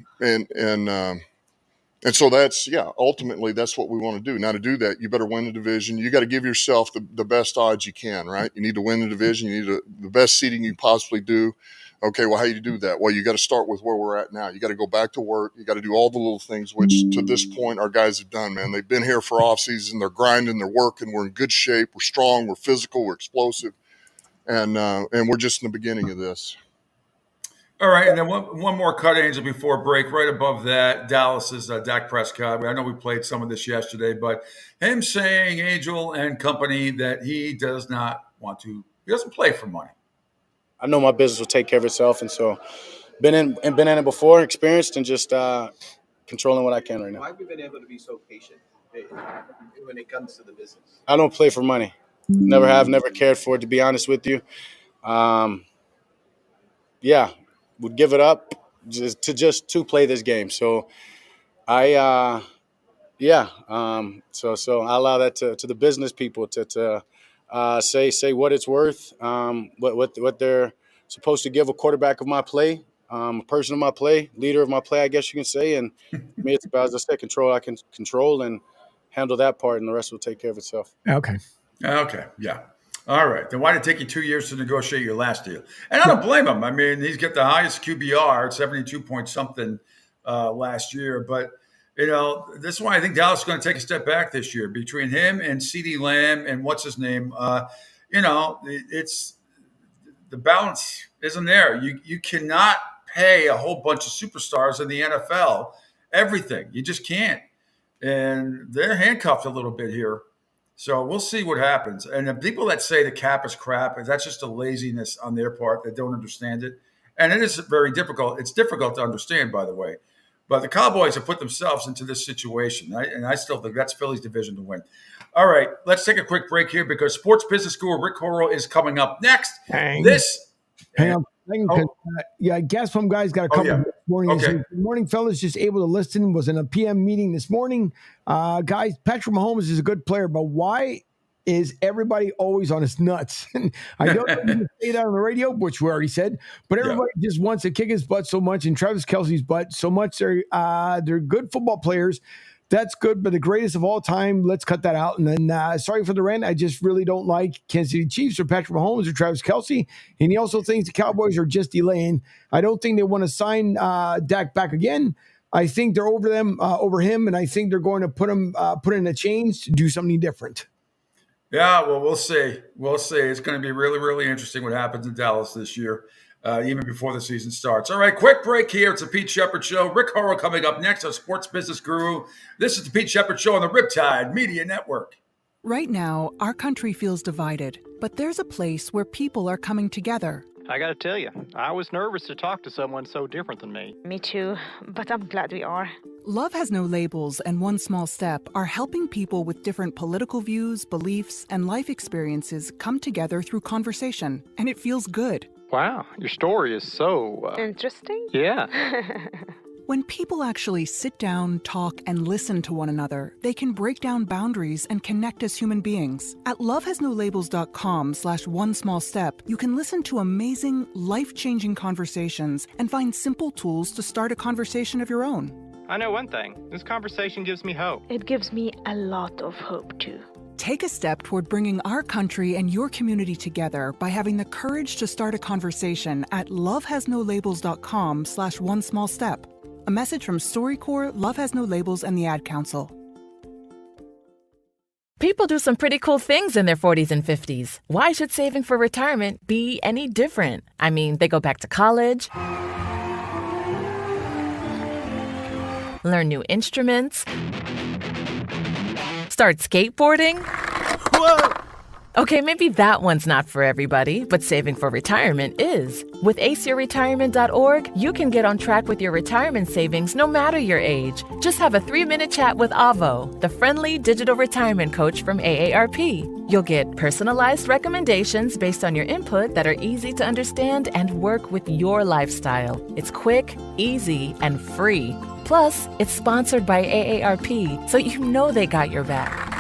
so that's, ultimately that's what we want to do. Now to do that, you better win the division. You got to give yourself the best odds you can, right? You need to win the division. You need the best seeding you possibly do. Okay, well, how do you do that? Well, you got to start with where we're at now. You got to go back to work. You got to do all the little things, which to this point our guys have done, man. They've been here for off season. They're grinding. They're working. We're in good shape. We're strong. We're physical. We're explosive. And we're just in the beginning of this. All right, and then one more cut, Angel, before break. Right above that, Dallas's Dak Prescott. I know we played some of this yesterday, but him saying, Angel and company, that he doesn't play for money. I know my business will take care of itself, and so been in it before, experienced, and just controlling what I can right now. Why have you been able to be so patient when it comes to the business? I don't play for money. Never have, never cared for it, to be honest with you. Would give it up just to play this game. So so I allow that to the business people to say what it's worth, what they're supposed to give a quarterback of my play, a person of my play, leader of my play, I guess you can say. And me, it's about, as I said, control. I can control and handle that part, and the rest will take care of itself. Okay. Yeah. All right. Then why did it take you 2 years to negotiate your last deal? And I don't blame him. I mean, he's got the highest QBR, 72 point something last year. But, this is why I think Dallas is going to take a step back this year. Between him and CeeDee Lamb and what's his name, it's the balance isn't there. You cannot pay a whole bunch of superstars in the NFL everything. You just can't. And they're handcuffed a little bit here. So we'll see what happens. And the people that say the cap is crap, that's just a laziness on their part. They don't understand it. And it is very difficult. It's difficult to understand, by the way. But the Cowboys have put themselves into this situation. And I still think that's Philly's division to win. All right, let's take a quick break here because sports business guru Rick Horrow is coming up next. Hang on. Gas Pump Guy's got a couple this morning. Okay. Good morning, fellas. Just able to listen. Was in a PM meeting this morning. Guys, Patrick Mahomes is a good player, but why is everybody always on his nuts? I don't say that on the radio, which we already said, but everybody just wants to kick his butt so much and Travis Kelce's butt so much. They're good football players. That's good, but the greatest of all time, let's cut that out. And then, sorry for the rant, I just really don't like Kansas City Chiefs or Patrick Mahomes or Travis Kelce. And he also thinks the Cowboys are just delaying. I don't think they want to sign Dak back again. I think they're over him, and I think they're going to put in a change to do something different. Yeah, well, we'll see. It's going to be really, really interesting what happens in Dallas this year, even before the season starts. All right, quick break here. It's the Pete Sheppard Show. Rick Horrow coming up next, our sports business guru. This is the Pete Sheppard Show on the Riptide Media Network. Right now, our country feels divided, but there's a place where people are coming together. I gotta tell you, I was nervous to talk to someone so different than me. Me too, but I'm glad we are. Love Has No Labels and One Small Step are helping people with different political views, beliefs, and life experiences come together through conversation, and it feels good. Wow, your story is so... Interesting? Yeah. When people actually sit down, talk, and listen to one another, they can break down boundaries and connect as human beings. At lovehasnolabels.com/onesmallstep, you can listen to amazing, life-changing conversations and find simple tools to start a conversation of your own. I know one thing. This conversation gives me hope. It gives me a lot of hope, too. Take a step toward bringing our country and your community together by having the courage to start a conversation at lovehasnolabels.com/onesmallstep. A message from StoryCorps, Love Has No Labels, and the Ad Council. People do some pretty cool things in their 40s and 50s. Why should saving for retirement be any different? I mean, they go back to college, learn new instruments, start skateboarding. Whoa! Okay, maybe that one's not for everybody, but saving for retirement is. With aceyourretirement.org, you can get on track with your retirement savings no matter your age. Just have a 3-minute chat with Avo, the friendly digital retirement coach from AARP. You'll get personalized recommendations based on your input that are easy to understand and work with your lifestyle. It's quick, easy, and free. Plus, it's sponsored by AARP, so you know they got your back.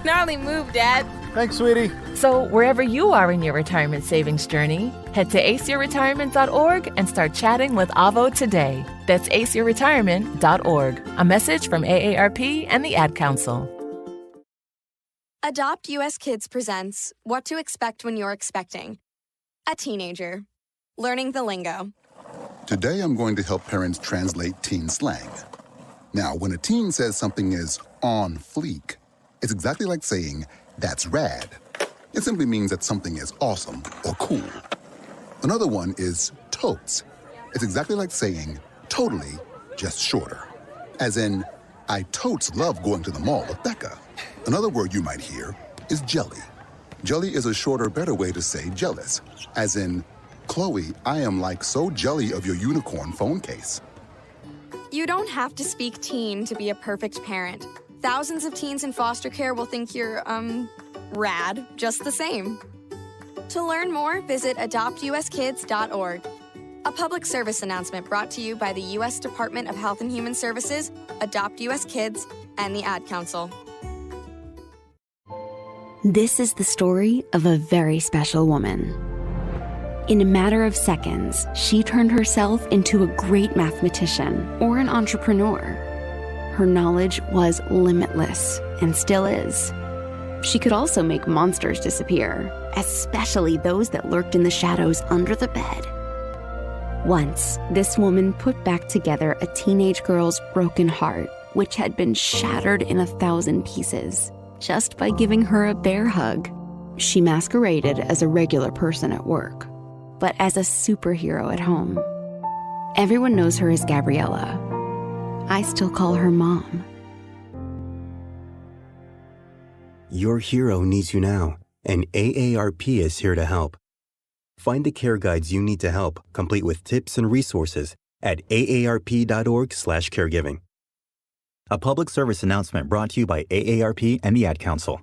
Gnarly move, Dad. Thanks, sweetie. So wherever you are in your retirement savings journey, head to aceyourretirement.org and start chatting with Avo today. That's aceyourretirement.org. A message from AARP and the Ad Council. Adopt US Kids presents What to Expect When You're Expecting. A teenager. Learning the lingo. Today I'm going to help parents translate teen slang. Now, when a teen says something is on fleek, it's exactly like saying, that's rad. It simply means that something is awesome or cool. Another one is totes. It's exactly like saying, totally, just shorter. As in, I totes love going to the mall with Becca. Another word you might hear is jelly. Jelly is a shorter, better way to say jealous. As in, Chloe, I am like so jelly of your unicorn phone case. You don't have to speak teen to be a perfect parent. Thousands of teens in foster care will think you're, rad, just the same. To learn more, visit adoptuskids.org. A public service announcement brought to you by the U.S. Department of Health and Human Services, Adopt U.S. Kids, and the Ad Council. This is the story of a very special woman. In a matter of seconds, she turned herself into a great mathematician or an entrepreneur. Her knowledge was limitless, and still is. She could also make monsters disappear, especially those that lurked in the shadows under the bed. Once, this woman put back together a teenage girl's broken heart, which had been shattered in 1,000 pieces, just by giving her a bear hug. She masqueraded as a regular person at work, but as a superhero at home. Everyone knows her as Gabriella. I still call her Mom. Your hero needs you now, and AARP is here to help. Find the care guides you need to help, complete with tips and resources at aarp.org/caregiving. A public service announcement brought to you by AARP and the Ad Council.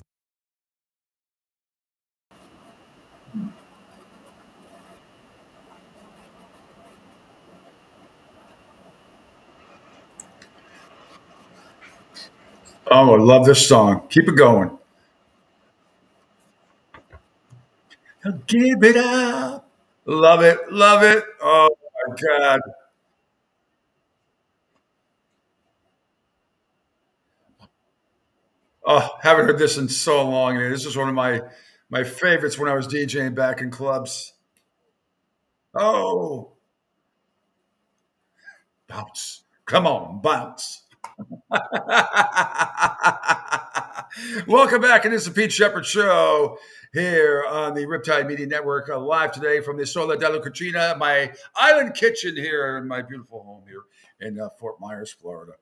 Oh, I love this song. Keep it going. Give it up. Love it. Love it. Oh, my God. Oh, haven't heard this in so long. This is one of my favorites when I was DJing back in clubs. Oh, bounce. Come on, bounce. Welcome back. It is the Pete Sheppard Show here on the Riptide Media Network, live today from the Sola della Cucina, my island kitchen here in my beautiful home here in Fort Myers, Florida.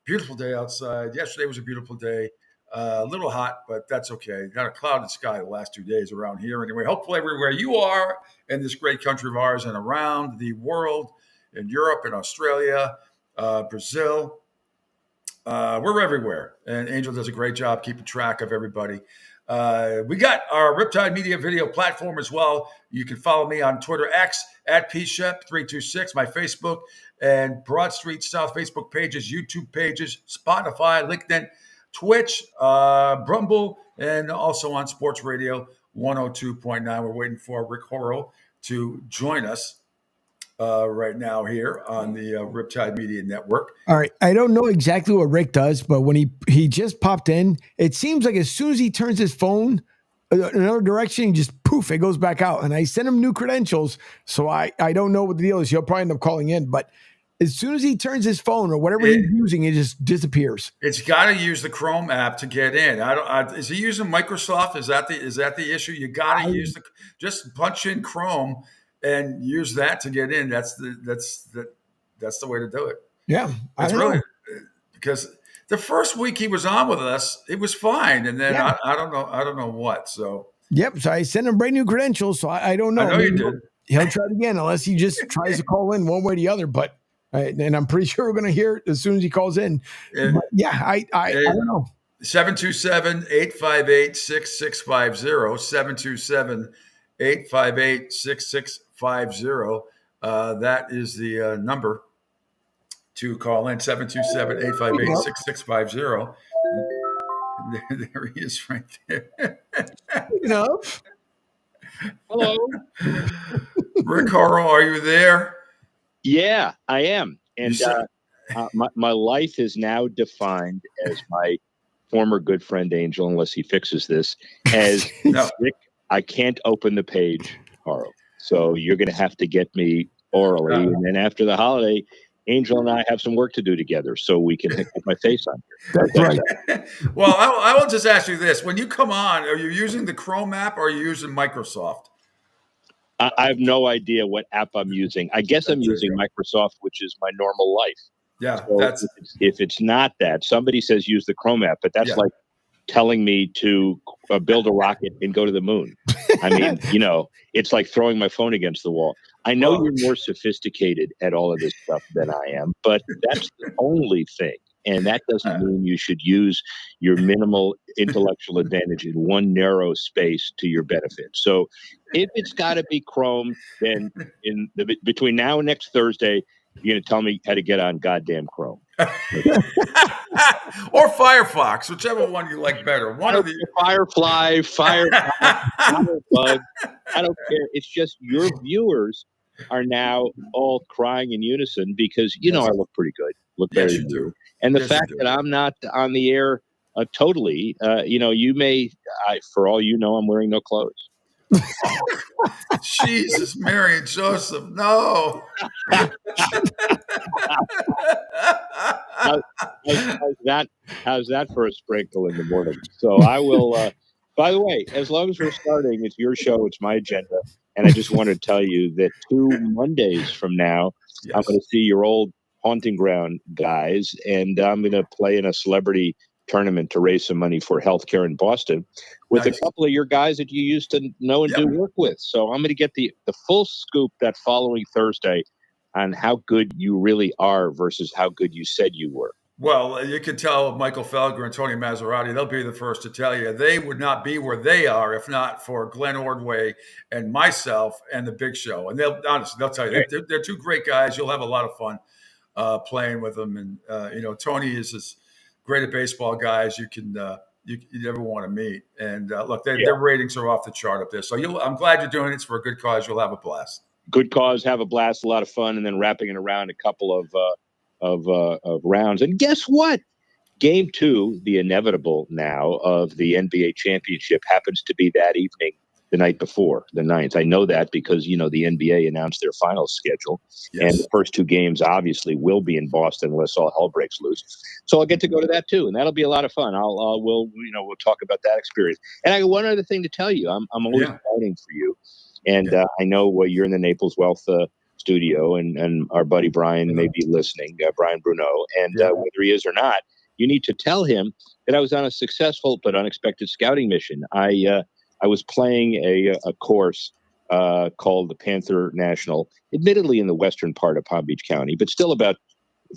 Beautiful day outside. Yesterday was a beautiful day. A little hot, but that's okay. Got a clouded sky the last 2 days around here. Anyway, hopefully everywhere you are in this great country of ours and around the world, in Europe and Australia, Brazil, we're everywhere. And Angel does a great job keeping track of everybody. We got our Riptide Media video platform as well. You can follow me on Twitter X at PShep326, my Facebook and Broad Street South Facebook pages, YouTube pages, Spotify, LinkedIn, Twitch, Brumble, and also on Sports Radio 102.9. We're waiting for Rick Horrow to join us right now here on the Riptide Media Network. All right. I don't know exactly what Rick does, but when he just popped in, it seems like as soon as he turns his phone in another direction, just poof, it goes back out. And I sent him new credentials, so I don't know what the deal is. He'll probably end up calling in, but as soon as he turns his phone or whatever he's using, it just disappears. It's got to use the Chrome app to get in. Is he using Microsoft? Is that the issue? You got to use just punch in Chrome and use that to get in. That's the way to do it. Yeah, it's really because The first week he was on with us, it was fine, and then Yeah. I don't know what. So Yep. So I sent him brand new credentials. So I don't know. I know you Maybe did. He'll try it again unless he just tries to call in one way or the other. But and I'm pretty sure we're going to hear it as soon as he calls in. But yeah, I don't know. 727-858-6650. 727-858-6650. That is the number to call in. 727-858-6650. There he is right there. Enough. Hello. Rick Horrell, are you there? Yeah, I am. And my life is now defined as my former good friend Angel, unless he fixes this, as Rick, I can't open the page, Horrell. So you're going to have to get me orally. And then after the holiday, Angel and I have some work to do together so we can get my face on here. That's right. Well, I will just ask you this. When you come on, are you using the Chrome app or are you using Microsoft? I have no idea what app I'm using. I guess I'm using Microsoft, which is my normal life. Yeah, so if it's not that, somebody says use the Chrome app, but that's like telling me to build a rocket and go to the moon. I mean, it's like throwing my phone against the wall. I know you're more sophisticated at all of this stuff than I am, but that's the only thing. And that doesn't mean you should use your minimal intellectual advantage in one narrow space to your benefit. So if it's got to be Chrome, then between now and next Thursday, you're going to tell me how to get on goddamn Chrome. Or Firefox, whichever one you like better. Firefly, Firebug. I don't care. It's just your viewers are now all crying in unison because, I look pretty good. Look better than you. And the fact that I'm not on the air totally, you may, for all you know, I'm wearing no clothes. Jesus, Mary and Joseph, no. How's that for a sprinkle in the morning? So I will, by the way, as long as we're starting, it's your show, it's my agenda. And I just want to tell you that 2 Mondays from now, I'm going to see your old haunting ground guys, and I'm going to play in a celebrity tournament to raise some money for healthcare in Boston with a couple of your guys that you used to know and do work with. So I'm going to get the full scoop that following Thursday on how good you really are versus how good you said you were. Well, you can tell Michael Felger and Tony Maserati, they'll be the first to tell you they would not be where they are if not for Glenn Ordway and myself and the Big Show. And they'll tell you, they're two great guys. You'll have a lot of fun playing with them. And, Tony is as great a baseball guy as you ever want to meet. And look, their ratings are off the chart up there. So I'm glad you're doing it. It's for a good cause. You'll have a blast. Good cause, have a blast, a lot of fun, and then wrapping it around a couple of rounds. And guess what? Game 2, the inevitable now of the NBA championship, happens to be that evening, the night before, the 9th. I know that because, the NBA announced their final schedule. Yes. And the first 2 games obviously will be in Boston unless all hell breaks loose. So I'll get to go to that too. And that'll be a lot of fun. We'll talk about that experience. And I got one other thing to tell you. I'm always fighting for you. And I know you're in the Naples Wealth studio, and our buddy Brian may be listening, Brian Bruno. And whether he is or not, you need to tell him that I was on a successful but unexpected scouting mission. I was playing a course called the Panther National, admittedly in the western part of Palm Beach County, but still about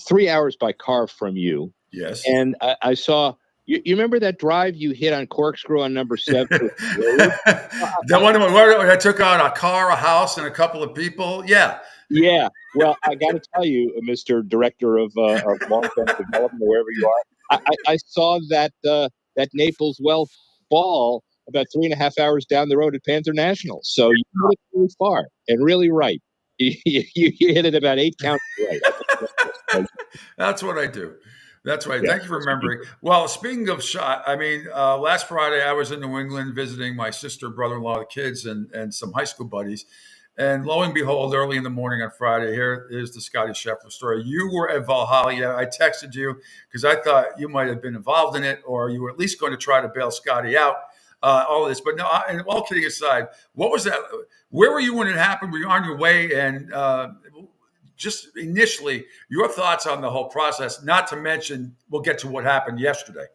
3 hours by car from you. Yes. And I saw... You remember that drive you hit on Corkscrew on number 7? The one where I took out a car, a house, and a couple of people? Yeah. Yeah. Well, I got to tell you, Mr. Director of long-term development, or wherever you are, I saw that Naples Wealth ball about 3.5 hours down the road at Panther National. So you hit it really far and really right. You hit it about 8 counts right. That's what I do. That's right. Thank you for remembering. Well, speaking of shot, last Friday I was in New England visiting my sister, brother-in-law, the kids, and some high school buddies. And lo and behold, early in the morning on Friday, here is the Scotty Sheppard story. You were at Valhalla. I texted you because I thought you might have been involved in it, or you were at least going to try to bail Scotty out. All of this, but no. And all kidding aside, what was that? Where were you when it happened? Were you on your way? And just initially, your thoughts on the whole process, not to mention, we'll get to what happened yesterday.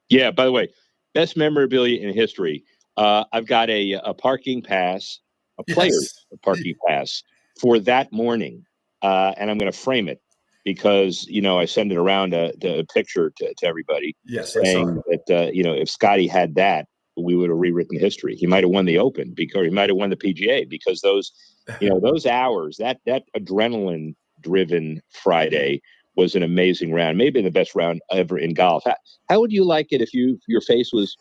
Yeah, by the way, best memorabilia in history. I've got a parking pass, a player's parking pass for that morning, and I'm going to frame it because, I send it around a picture to everybody saying that, if Scotty had that, we would have rewritten history. He might have won the Open because he might have won the PGA because those hours, that adrenaline driven Friday was an amazing round, maybe the best round ever in golf. How would you like it if your face was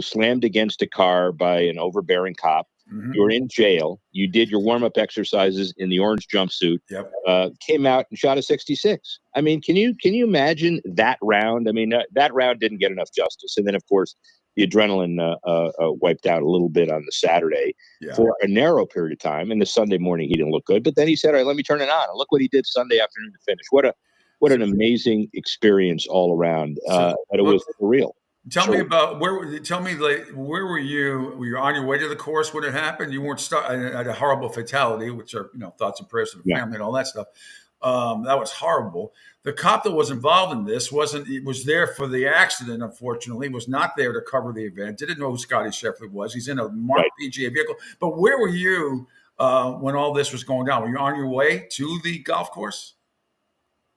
slammed against a car by an overbearing cop? Mm-hmm. You were in jail. You did your warm-up exercises in the orange jumpsuit. Yep. Came out and shot a 66. I mean, can you imagine that round? I mean, that round didn't get enough justice. And then, of course, the adrenaline wiped out a little bit on the Saturday for a narrow period of time. And the Sunday morning, he didn't look good. But then he said, all right, let me turn it on. And look what he did Sunday afternoon to finish. What an amazing experience all around. But it was real. Tell me where were you? Were you on your way to the course when it happened? You weren't stuck at a horrible fatality, which are, thoughts and prayers to the family and all that stuff. That was horrible. The cop that was involved in this was there for the accident, unfortunately, was not there to cover the event. Didn't know who Scotty Sheppard was. He's in a marked PGA vehicle. But where were you when all this was going down? Were you on your way to the golf course?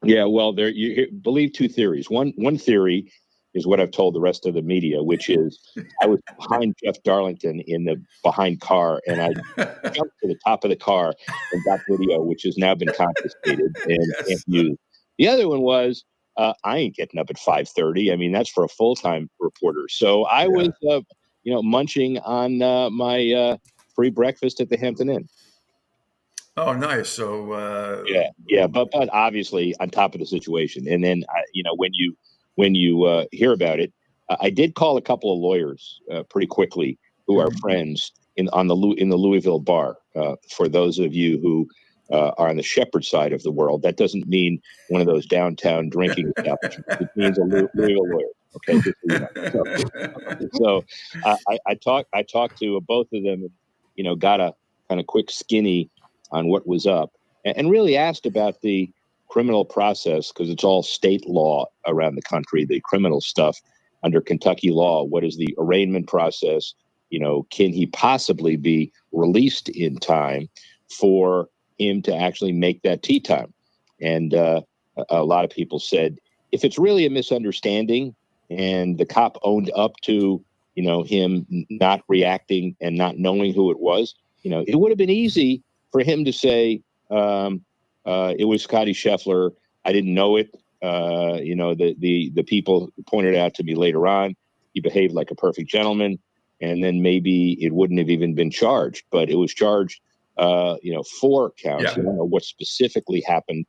Yeah, well, you believe two theories. One theory is what I've told the rest of the media, which is I was behind Jeff Darlington in the behind car, and I jumped to the top of the car and got video, which has now been confiscated and can't use. The other one was I ain't getting up at 5:30. I mean, that's for a full-time reporter. So I was, munching on my free breakfast at the Hampton Inn. Oh, nice. So but obviously on top of the situation, and then when you hear about it, I did call a couple of lawyers pretty quickly who are friends in the Louisville bar. For those of you who are on the Sheppard side of the world, that doesn't mean one of those downtown drinking establishments. It means a Louisville lawyer. Okay, just so I talked to both of them, and got a kind of quick skinny on what was up, and really asked about the criminal process, because it's all state law around the country, the criminal stuff under Kentucky law. What is the arraignment process? Can he possibly be released in time for him to actually make that tee time? And a lot of people said, if it's really a misunderstanding and the cop owned up to, him not reacting and not knowing who it was, it would have been easy for him to say, it was Scotty Scheffler. I didn't know it. The people pointed out to me later on, he behaved like a perfect gentleman. And then maybe it wouldn't have even been charged, but it was charged, 4 counts. Yeah. I don't know what specifically happened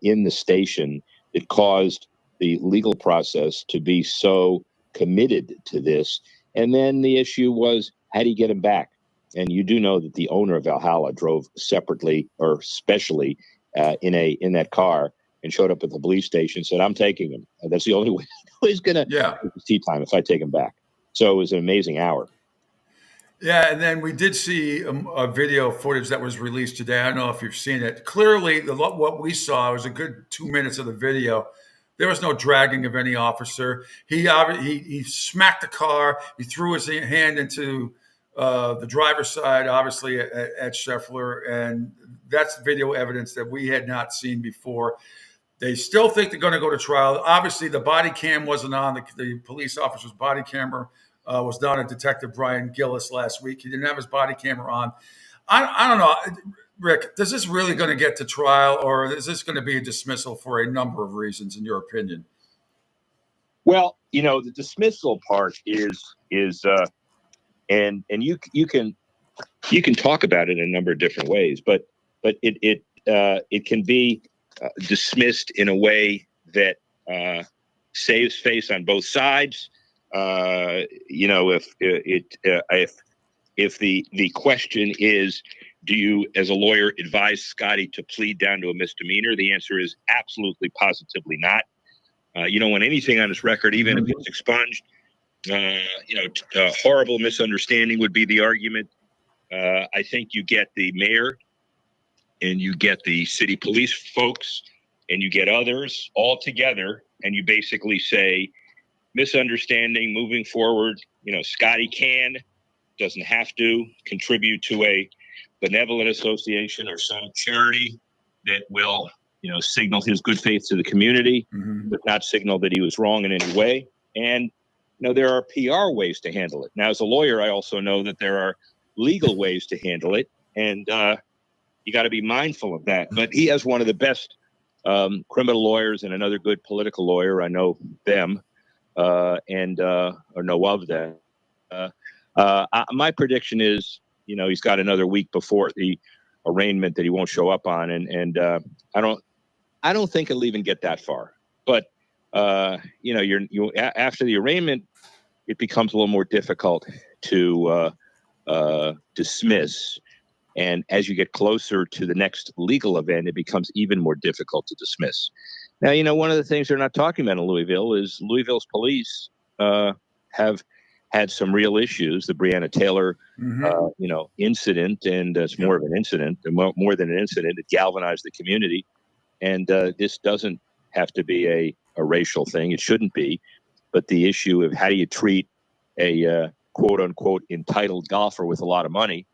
in the station that caused the legal process to be so committed to this. And then the issue was, how do you get him back? And you do know that the owner of Valhalla drove separately or specially in that car and showed up at the police station, said, I'm taking him. And that's the only way he's going to get his tee time if I take him back. So it was an amazing hour. Yeah, and then we did see a video footage that was released today. I don't know if you've seen it. Clearly, what we saw was a good 2 minutes of the video. There was no dragging of any officer. He smacked the car. He threw his hand into the driver's side, obviously, at Scheffler. And that's video evidence that we had not seen before. They still think they're going to go to trial. Obviously, the body cam wasn't on. The police officer's body camera was done at Detective Brian Gillis last week. He didn't have his body camera on. I don't know. Rick, is this really going to get to trial, or is this going to be a dismissal for a number of reasons, in your opinion? Well, the dismissal part is and you can talk about it in a number of different ways, but it can be dismissed in a way that saves face on both sides. If the question is, do you, as a lawyer, advise Scotty to plead down to a misdemeanor? The answer is absolutely, positively not. You don't want anything on his record, even if it's expunged. Horrible misunderstanding would be the argument. I think you get the mayor and you get the city police folks and you get others all together, and you basically say, misunderstanding, moving forward, Scotty doesn't have to contribute to a benevolent association or some charity that will, signal his good faith to the community, but not signal that he was wrong in any way. And, there are PR ways to handle it. Now, as a lawyer, I also know that there are legal ways to handle it. And you got to be mindful of that. But he has one of the best criminal lawyers and another good political lawyer. I know them or know of them. My prediction is, he's got another week before the arraignment that he won't show up on, and I don't think it'll even get that far. But after the arraignment, it becomes a little more difficult to dismiss, and as you get closer to the next legal event, it becomes even more difficult to dismiss. Now, one of the things they're not talking about in Louisville is Louisville's police have had some real issues. The Breonna Taylor, incident, and it's more of an incident, more than an incident. It galvanized the community, and this doesn't have to be a racial thing. It shouldn't be, but the issue of how do you treat a quote unquote entitled golfer with a lot of money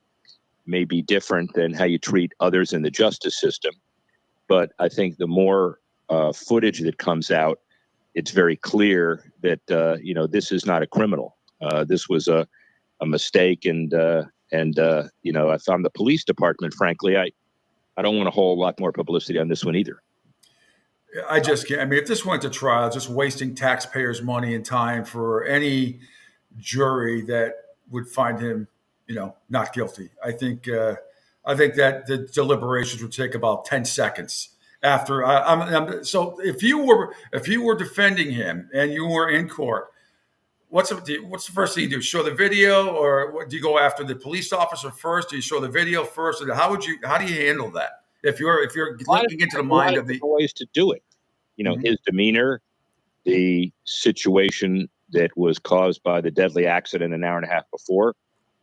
may be different than how you treat others in the justice system. But I think the more footage that comes out, it's very clear that this is not a criminal. This was a mistake, and if I'm the police department, frankly, I don't want a whole lot more publicity on this one either. I just can't. I mean, if this went to trial, just wasting taxpayers' money and time for any jury that would find him, not guilty. I think that the deliberations would take about 10 seconds after. So if you were defending him and you were in court, what's the first thing you do? Show the video, or do you go after the police officer first? Do you show the video first? How do you handle that? If you're looking into the mind of the ways to do it, his demeanor, the situation that was caused by the deadly accident an hour and a half before,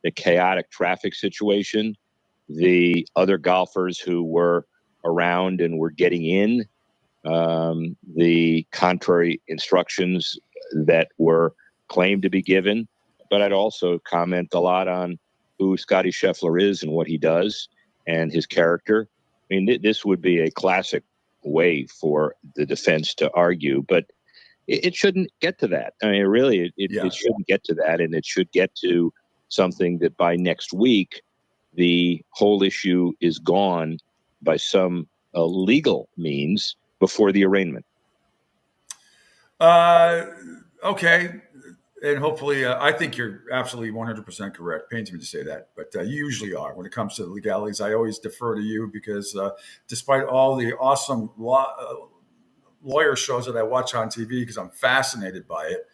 the chaotic traffic situation, the other golfers who were around and were getting in, the contrary instructions that were claimed to be given. But I'd also comment a lot on who Scotty Scheffler is and what he does and his character. I mean, this would be a classic way for the defense to argue, but it shouldn't get to that. I mean, really, it shouldn't get to that, and it should get to something that by next week, the whole issue is gone by some legal means before the arraignment. Okay. And hopefully, I think you're absolutely 100% correct. Pains me to say that, but you usually are when it comes to the legalities. I always defer to you because despite all the awesome lawyer shows that I watch on TV, because I'm fascinated by it,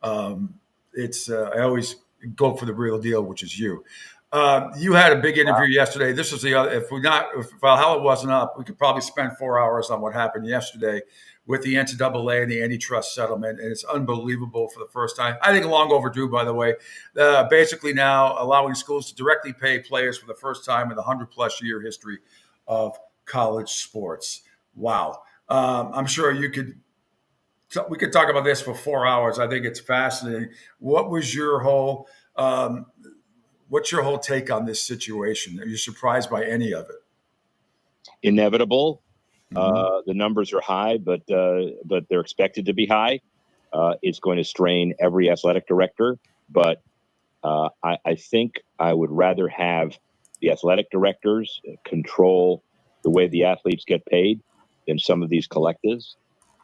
I always go for the real deal, which is you. You had a big interview yesterday. This was the other. If Valhalla wasn't up, we could probably spend 4 hours on what happened yesterday with the NCAA and the antitrust settlement, and it's unbelievable for the first time. I think long overdue, by the way. Basically now allowing schools to directly pay players for the first time in the 100-plus year history of college sports. Wow. I'm sure we could talk about this for 4 hours. I think it's fascinating. What's your whole take on this situation? Are you surprised by any of it? Inevitable. The numbers are high, but they're expected to be high. It's going to strain every athletic director, but I think I would rather have the athletic directors control the way the athletes get paid than some of these collectives.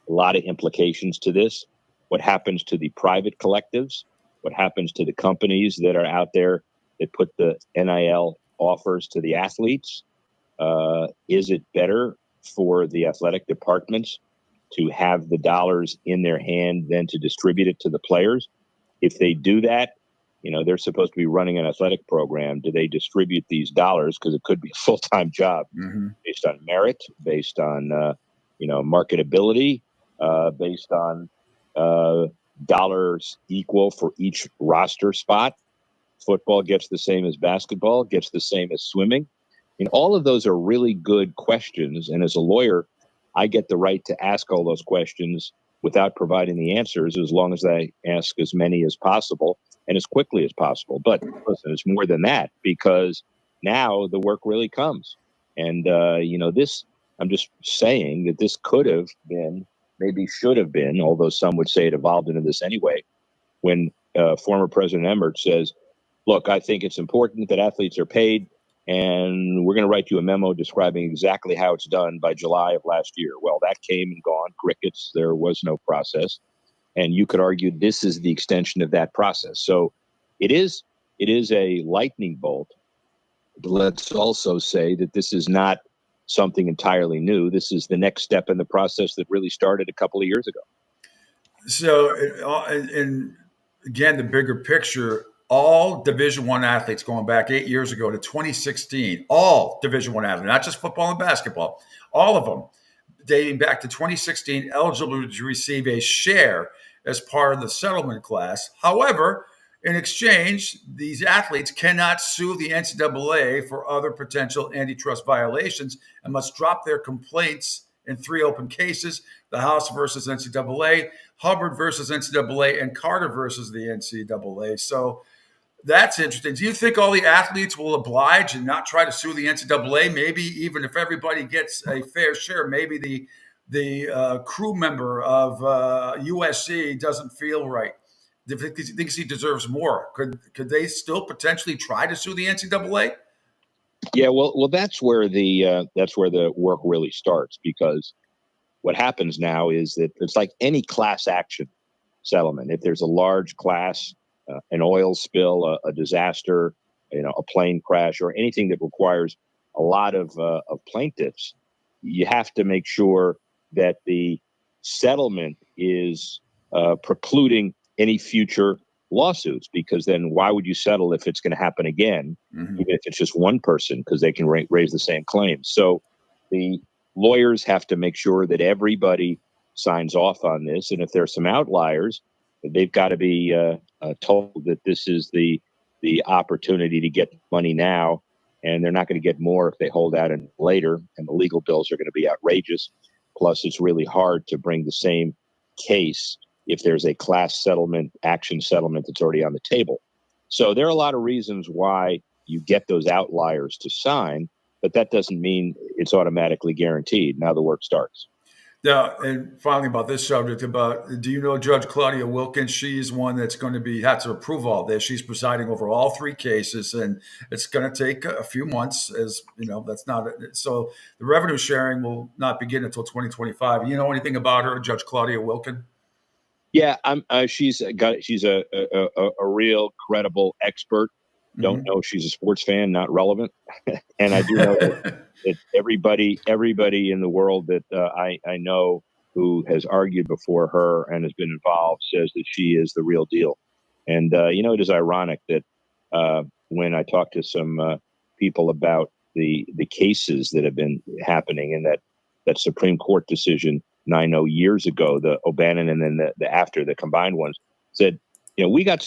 A lot of implications to this. What happens to the private collectives? What happens to the companies that are out there that put the NIL offers to the athletes? Is it better for the athletic departments to have the dollars in their hand than to distribute it to the players? If they do that, they're supposed to be running an athletic program. Do they distribute these dollars? Because it could be a full-time job based on merit, based on, marketability, based on dollars equal for each roster spot. Football gets the same as basketball, gets the same as swimming. all of those are really good questions. And as a lawyer, I get the right to ask all those questions without providing the answers, as long as I ask as many as possible and as quickly as possible. But listen, it's more than that, because now the work really comes. And, this, I'm just saying that this could have been, maybe should have been, although some would say it evolved into this anyway, when former President Emmert says, look, I think it's important that athletes are paid, and we're going to write you a memo describing exactly how it's done by July of last year. Well, that came and gone. Crickets. There was no process. And you could argue this is the extension of that process. So it is a lightning bolt. But let's also say that this is not something entirely new. This is the next step in the process that really started a couple of years ago. So, and again, the bigger picture, all Division I athletes going back 8 years ago to 2016, all Division I athletes, not just football and basketball, all of them dating back to 2016, eligible to receive a share as part of the settlement class. However, in exchange, these athletes cannot sue the NCAA for other potential antitrust violations and must drop their complaints in 3 open cases: the House versus NCAA, Hubbard versus NCAA, and Carter versus the NCAA. So that's interesting. Do you think all the athletes will oblige and not try to sue the NCAA? Maybe even if everybody gets a fair share, maybe the crew member of USC doesn't feel right. Thinks he deserves more. Could they still potentially try to sue the NCAA? Yeah, well, that's where the work really starts, because what happens now is that it's like any class action settlement. If there's a large class, an oil spill, a disaster, a plane crash, or anything that requires a lot of plaintiffs, you have to make sure that the settlement is precluding any future lawsuits, because then why would you settle if it's going to happen again, even if it's just one person, because they can raise the same claims. So the lawyers have to make sure that everybody signs off on this. And if there are some outliers, they've got to be told that this is the opportunity to get money now, and they're not going to get more if they hold out and later, and the legal bills are going to be outrageous. Plus, it's really hard to bring the same case if there's a class action settlement that's already on the table. So there are a lot of reasons why you get those outliers to sign, but that doesn't mean it's automatically guaranteed. Now the work starts. Now, and finally about this subject, do you know Judge Claudia Wilkins? She's one that's going to have to approve all this. She's presiding over all 3 cases, and it's going to take a few months. So the revenue sharing will not begin until 2025. You know anything about her, Judge Claudia Wilkins? Yeah, she's a real credible expert. Don't know if she's a sports fan, not relevant. And I do know that everybody in the world that I know who has argued before her and has been involved says that she is the real deal. And, it is ironic that when I talk to some people about the cases that have been happening, and that Supreme Court decision 9 years ago, the O'Bannon and then the combined ones, said, we got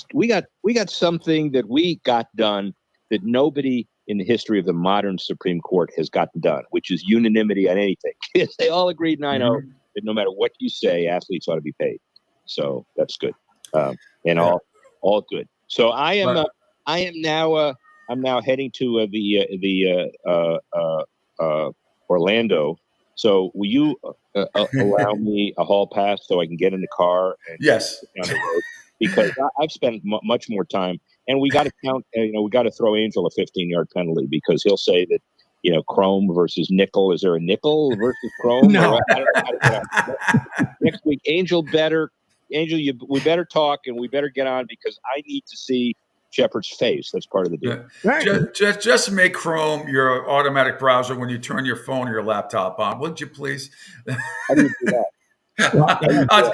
something that we got done that nobody in the history of the modern Supreme Court has gotten done, which is unanimity on anything. They all agreed 9-0 that no matter what you say, athletes ought to be paid. So that's good, and all good. So I am now heading to the Orlando. So will you allow me a hall pass so I can get in the car? Yes. Down the road? Because I've spent much more time, and we got to count. We got to throw Angel a 15-yard penalty, because he'll say that chrome versus nickel. Is there a nickel versus chrome? No. Next week, Angel, we better talk, and we better get on, because I need to see Sheppard's face. That's part of the deal. Right. Just make Chrome your automatic browser when you turn your phone or your laptop on, wouldn't you please? How do you do that?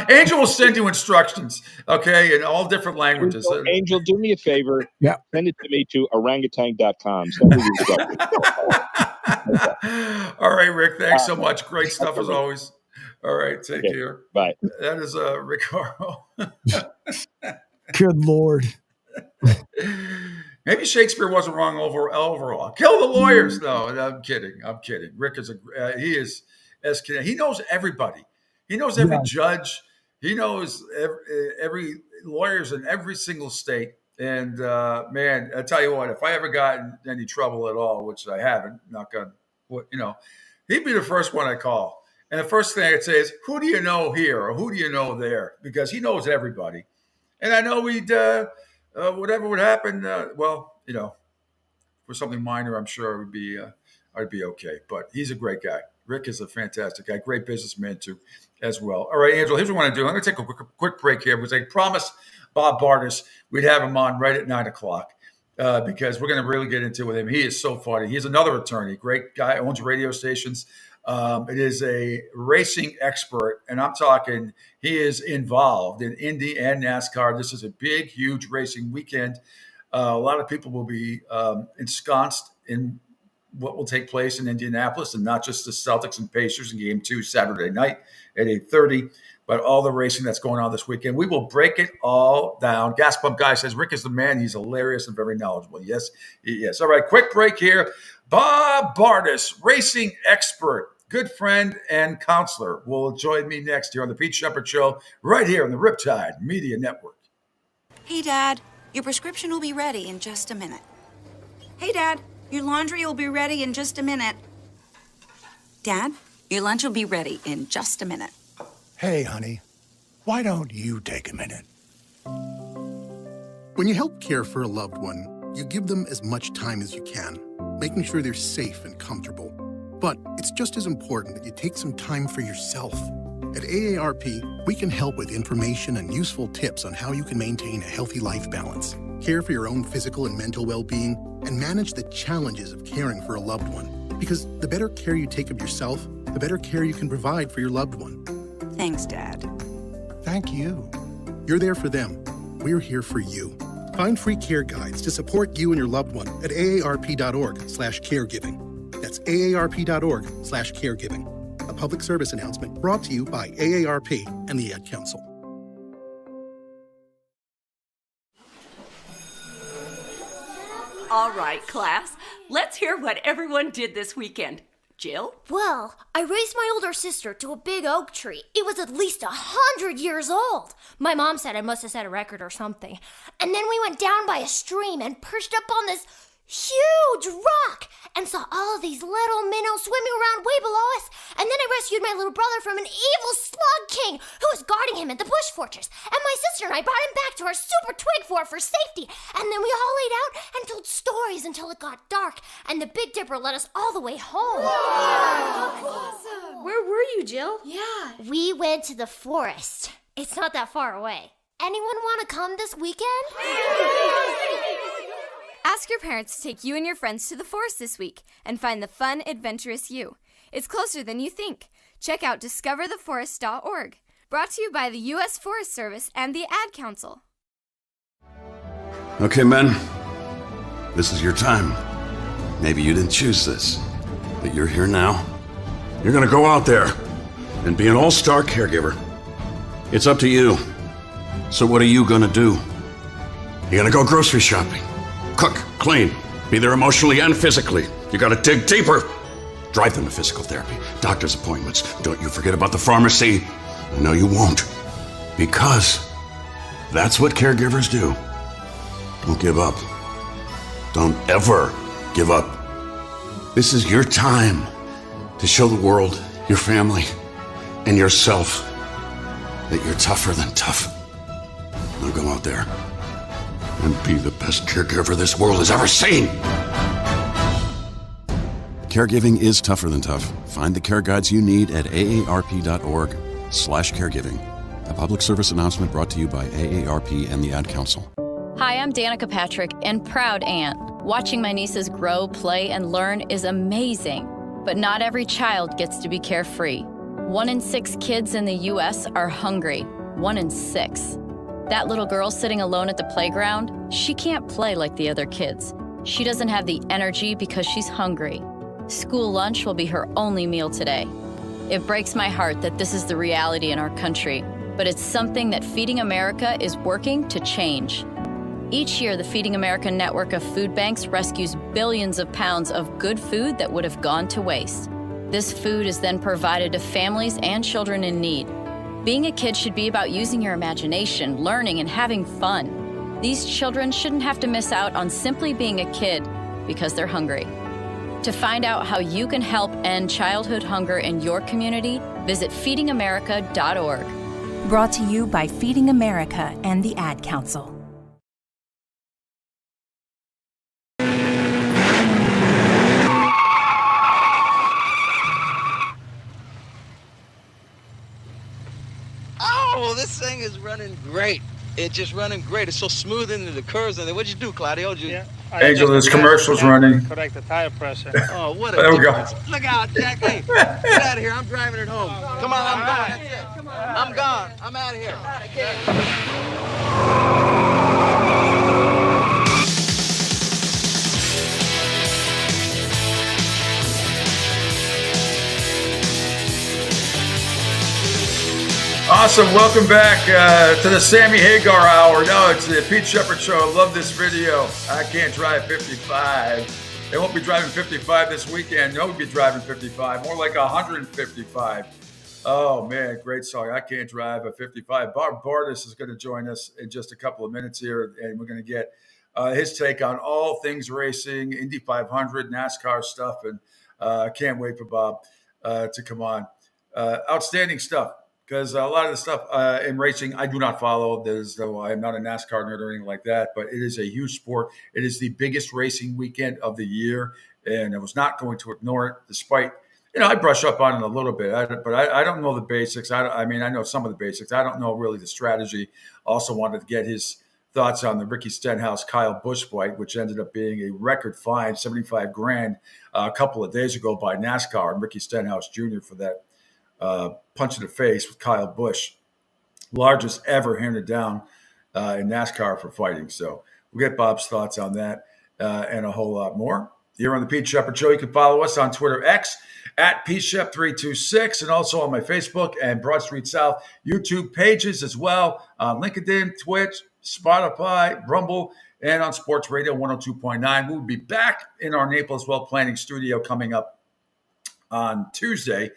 Angel will send you instructions, in all different languages. Angel, do me a favor. Yeah. Send it to me to orangutan.com. Send me the instructions. All right, Rick. Thanks so much. Great stuff as always. All right. Take care. Bye. That is Rick Horrow. Good Lord. Maybe Shakespeare wasn't wrong overall. Kill the lawyers. No, I'm kidding. Rick is he knows everybody. He knows every judge. He knows every lawyers in every single state. And man, I tell you what, if I ever got in any trouble at all, which I haven't, knock on wood, he'd be the first one I call. And the first thing I'd say is, who do you know here or who do you know there? Because he knows everybody. And I know we'd whatever would happen, for something minor, I'm sure I'd be okay. But he's a great guy. Rick is a fantastic guy, great businessman too, as well. All right, Angela, here's what I want to do. I'm going to take a quick break here because I promised Bob Bartis we'd have him on right at 9:00 because we're going to really get into it with him. He is so funny. He's another attorney, great guy, owns radio stations. It is a racing expert, and I'm talking he is involved in Indy and NASCAR. This is a big, huge racing weekend. A lot of people will be ensconced in what will take place in Indianapolis, and not just the Celtics and Pacers in Game 2 Saturday night at 8:30, but all the racing that's going on this weekend. We will break it all down. Gas Pump Guy says, Rick is the man. He's hilarious and very knowledgeable. Yes, he is. All right, quick break here. Bob Bartis, racing expert, good friend and counselor, will join me next here on the Pete Sheppard Show, right here on the Riptide Media Network. Hey, Dad, your prescription will be ready in just a minute. Hey, Dad, your laundry will be ready in just a minute. Dad, your lunch will be ready in just a minute. Hey, honey, why don't you take a minute? When you help care for a loved one, you give them as much time as you can, making sure they're safe and comfortable. But it's just as important that you take some time for yourself. At AARP, we can help with information and useful tips on how you can maintain a healthy life balance, care for your own physical and mental well-being, and manage the challenges of caring for a loved one. Because the better care you take of yourself, the better care you can provide for your loved one. Thanks, Dad. Thank you. You're there for them. We're here for you. Find free care guides to support you and your loved one at aarp.org/caregiving. That's aarp.org/caregiving. A public service announcement brought to you by AARP and the Ad Council. All right, class. Let's hear what everyone did this weekend. Jill? Well, I raised my older sister to a big oak tree. It was at least 100 years old. My mom said I must have set a record or something. And then we went down by a stream and perched up on this huge rock and saw all these little minnows swimming around way below us. And then I rescued my little brother from an evil slug king who was guarding him at the bush fortress. And my sister and I brought him back to our super twig fort for safety. And then we all laid out and told stories until it got dark. And the Big Dipper led us all the way home. Wow. Awesome. Where were you, Jill? Yeah. We went to the forest. It's not that far away. Anyone want to come this weekend? Ask your parents to take you and your friends to the forest this week and find the fun, adventurous you. It's closer than you think. Check out discovertheforest.org. Brought to you by the U.S. Forest Service and the Ad Council. Okay, men. This is your time. Maybe you didn't choose this, but you're here now. You're gonna go out there and be an all-star caregiver. It's up to you. So what are you gonna do? You're gonna go grocery shopping. Cook, clean, be there emotionally and physically. You gotta dig deeper. Drive them to physical therapy, doctor's appointments. Don't you forget about the pharmacy. No, you won't. Because that's what caregivers do. Don't give up. Don't ever give up. This is your time to show the world, your family, and yourself that you're tougher than tough. Now go out there and be the best caregiver this world has ever seen. Caregiving is tougher than tough. Find the care guides you need at aarp.org/caregiving. A public service announcement brought to you by AARP and the Ad Council. Hi, I'm Danica Patrick and proud aunt. Watching my nieces grow, play, and learn is amazing. But not every child gets to be carefree. 1 in 6 kids in the U.S. are hungry. 1 in 6. That little girl sitting alone at the playground, she can't play like the other kids. She doesn't have the energy because she's hungry. School lunch will be her only meal today. It breaks my heart that this is the reality in our country, but it's something that Feeding America is working to change. Each year, the Feeding America network of food banks rescues billions of pounds of good food that would have gone to waste. This food is then provided to families and children in need. Being a kid should be about using your imagination, learning, and having fun. These children shouldn't have to miss out on simply being a kid because they're hungry. To find out how you can help end childhood hunger in your community, visit feedingamerica.org. Brought to you by Feeding America and the Ad Council. Oh, this thing is running great. It's just running great. It's so smooth into the curves. And what'd you do, Claudio? Angel, there's commercials running. Correct the tire pressure. Oh, what a There we go. difference. Look out, Jack. Hey, get out of here. I'm driving it home. Come on, I'm gone. I'm gone. I'm out of here. I can't. Awesome. Welcome back to the Sammy Hagar Hour. No, it's the Pete Sheppard Show. I love this video. I can't drive 55. They won't be driving 55 this weekend. No, we'll be driving 55. More like 155. Oh, man. Great song. I can't drive a 55. Bob Bardis is going to join us in just a couple of minutes here, and we're going to get his take on all things racing, Indy 500, NASCAR stuff, and I can't wait for Bob to come on. Outstanding stuff. Because a lot of the stuff in racing, I do not follow. Though I'm not a NASCAR nerd or anything like that, but it is a huge sport. It is the biggest racing weekend of the year, and I was not going to ignore it, despite, I brush up on it a little bit, but I don't know the basics. I mean, I know some of the basics. I don't know really the strategy. Also wanted to get his thoughts on the Ricky Stenhouse, Kyle Busch fight, which ended up being a record fine, $75,000 a couple of days ago by NASCAR and Ricky Stenhouse Jr. for that punch in the face with Kyle Busch, largest ever handed down in NASCAR for fighting. So we'll get Bob's thoughts on that and a whole lot more here on the Pete Sheppard Show. You can follow us on Twitter X at PShep326 and also on my Facebook and Broad Street South YouTube pages as well, on LinkedIn, Twitch, Spotify, Rumble, and on Sports Radio 102.9. We'll be back in our Naples Well Planning studio coming up on Tuesday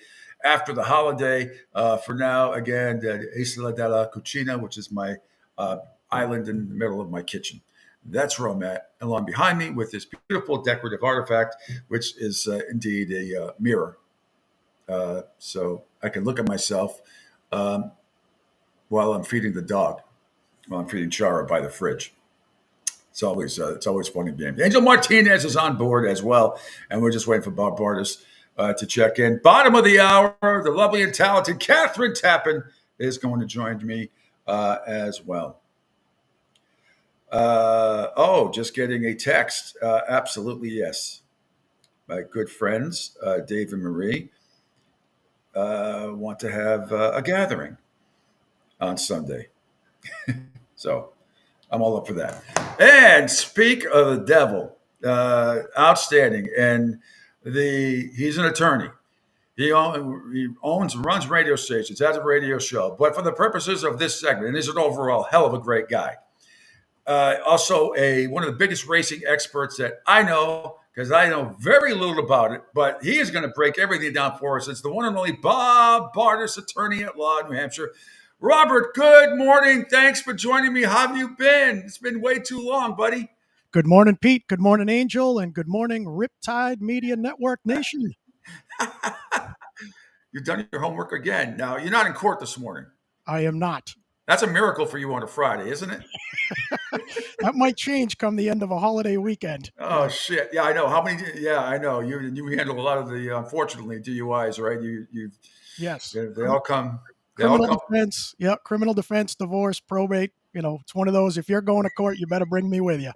after the holiday. For now, again, Isla della Cucina, which is my island in the middle of my kitchen. That's where I'm at. Along behind me with this beautiful decorative artifact, which is indeed a mirror. So I can look at myself while I'm feeding the dog, while I'm feeding Chara by the fridge. It's always fun and games. Angel Martinez is on board as well, and we're just waiting for Bob Bardis to check in. Bottom of the hour, the lovely and talented Catherine Tappan is going to join me as well. Just getting a text. Absolutely, yes. My good friends, Dave and Marie, want to have a gathering on Sunday. So I'm all up for that. And speak of the devil, outstanding. And he's an attorney. He owns and runs radio stations, has a radio show. But for the purposes of this segment, and he's an overall hell of a great guy. Also one of the biggest racing experts that I know, because I know very little about it, but he is going to break everything down for us. It's the one and only Bob Bardis, attorney at law in New Hampshire. Robert, good morning. Thanks for joining me. How have you been? It's been way too long, buddy. Good morning, Pete. Good morning, Angel. And good morning, Riptide Media Network Nation. You've done your homework again. Now, you're not in court this morning. I am not. That's a miracle for you on a Friday, isn't it? That might change come the end of a holiday weekend. Oh, shit. Yeah, I know. How many? Yeah, I know. You handle a lot of the, unfortunately, DUIs, right? Yes. They all come. Criminal defense. Yeah, criminal defense, divorce, probate. It's one of those. If you're going to court, you better bring me with you.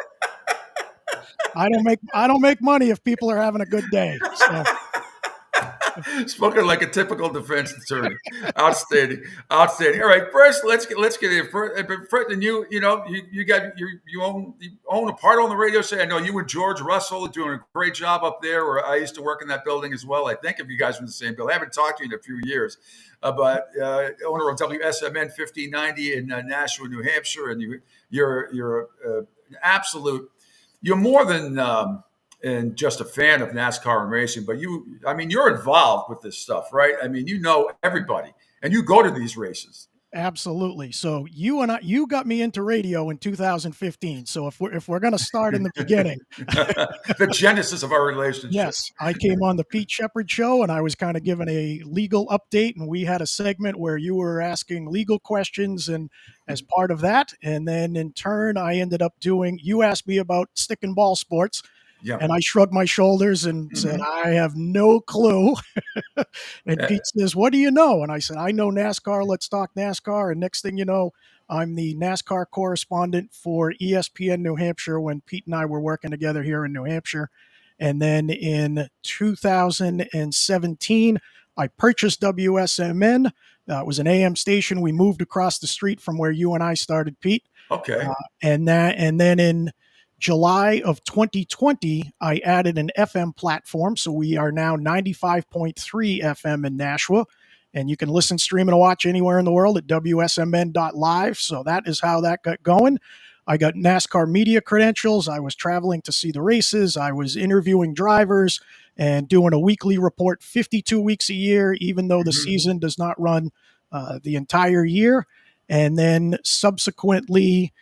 I don't make money if people are having a good day. So. Spoken like a typical defense attorney. Outstanding. All right, first let's get in. And you own a part on the radio station. I know you and George Russell are doing a great job up there. Where I used to work in that building as well. I think if you guys were in the same building, I haven't talked to you in a few years. But owner of WSMN 1590 in Nashua, New Hampshire, and you're absolute. You're more than and just a fan of NASCAR and racing, but you're involved with this stuff, right? I mean, you know everybody, and you go to these races. Absolutely. So you got me into radio in 2015. So if we're going to start in the beginning, the genesis of our relationship. Yes, I came on the Pete Sheppard show and I was kind of given a legal update, and we had a segment where you were asking legal questions and as part of that. And then in turn, I ended up you asked me about stick and ball sports. Yeah. And I shrugged my shoulders and said, I have no clue. And Pete says, what do you know? And I said, I know NASCAR. Let's talk NASCAR. And next thing you know, I'm the NASCAR correspondent for ESPN New Hampshire when Pete and I were working together here in New Hampshire. And then in 2017, I purchased WSMN. It was an AM station. We moved across the street from where you and I started, Pete. Okay. And then in July of 2020, I added an FM platform. So we are now 95.3 FM in Nashua. And you can listen, stream, and watch anywhere in the world at WSMN.live. So that is how that got going. I got NASCAR media credentials. I was traveling to see the races. I was interviewing drivers and doing a weekly report 52 weeks a year, even though the season does not run the entire year. And then subsequently,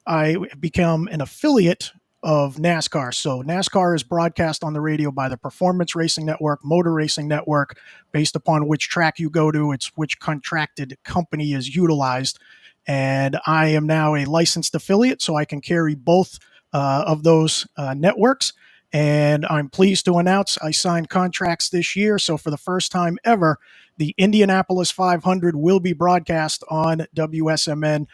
I become an affiliate of NASCAR. So NASCAR is broadcast on the radio by the Performance Racing Network, Motor Racing Network. Based upon which track you go to, it's which contracted company is utilized. And I am now a licensed affiliate, so I can carry both of those networks. And I'm pleased to announce I signed contracts this year. So for the first time ever, the Indianapolis 500 will be broadcast on WSMN.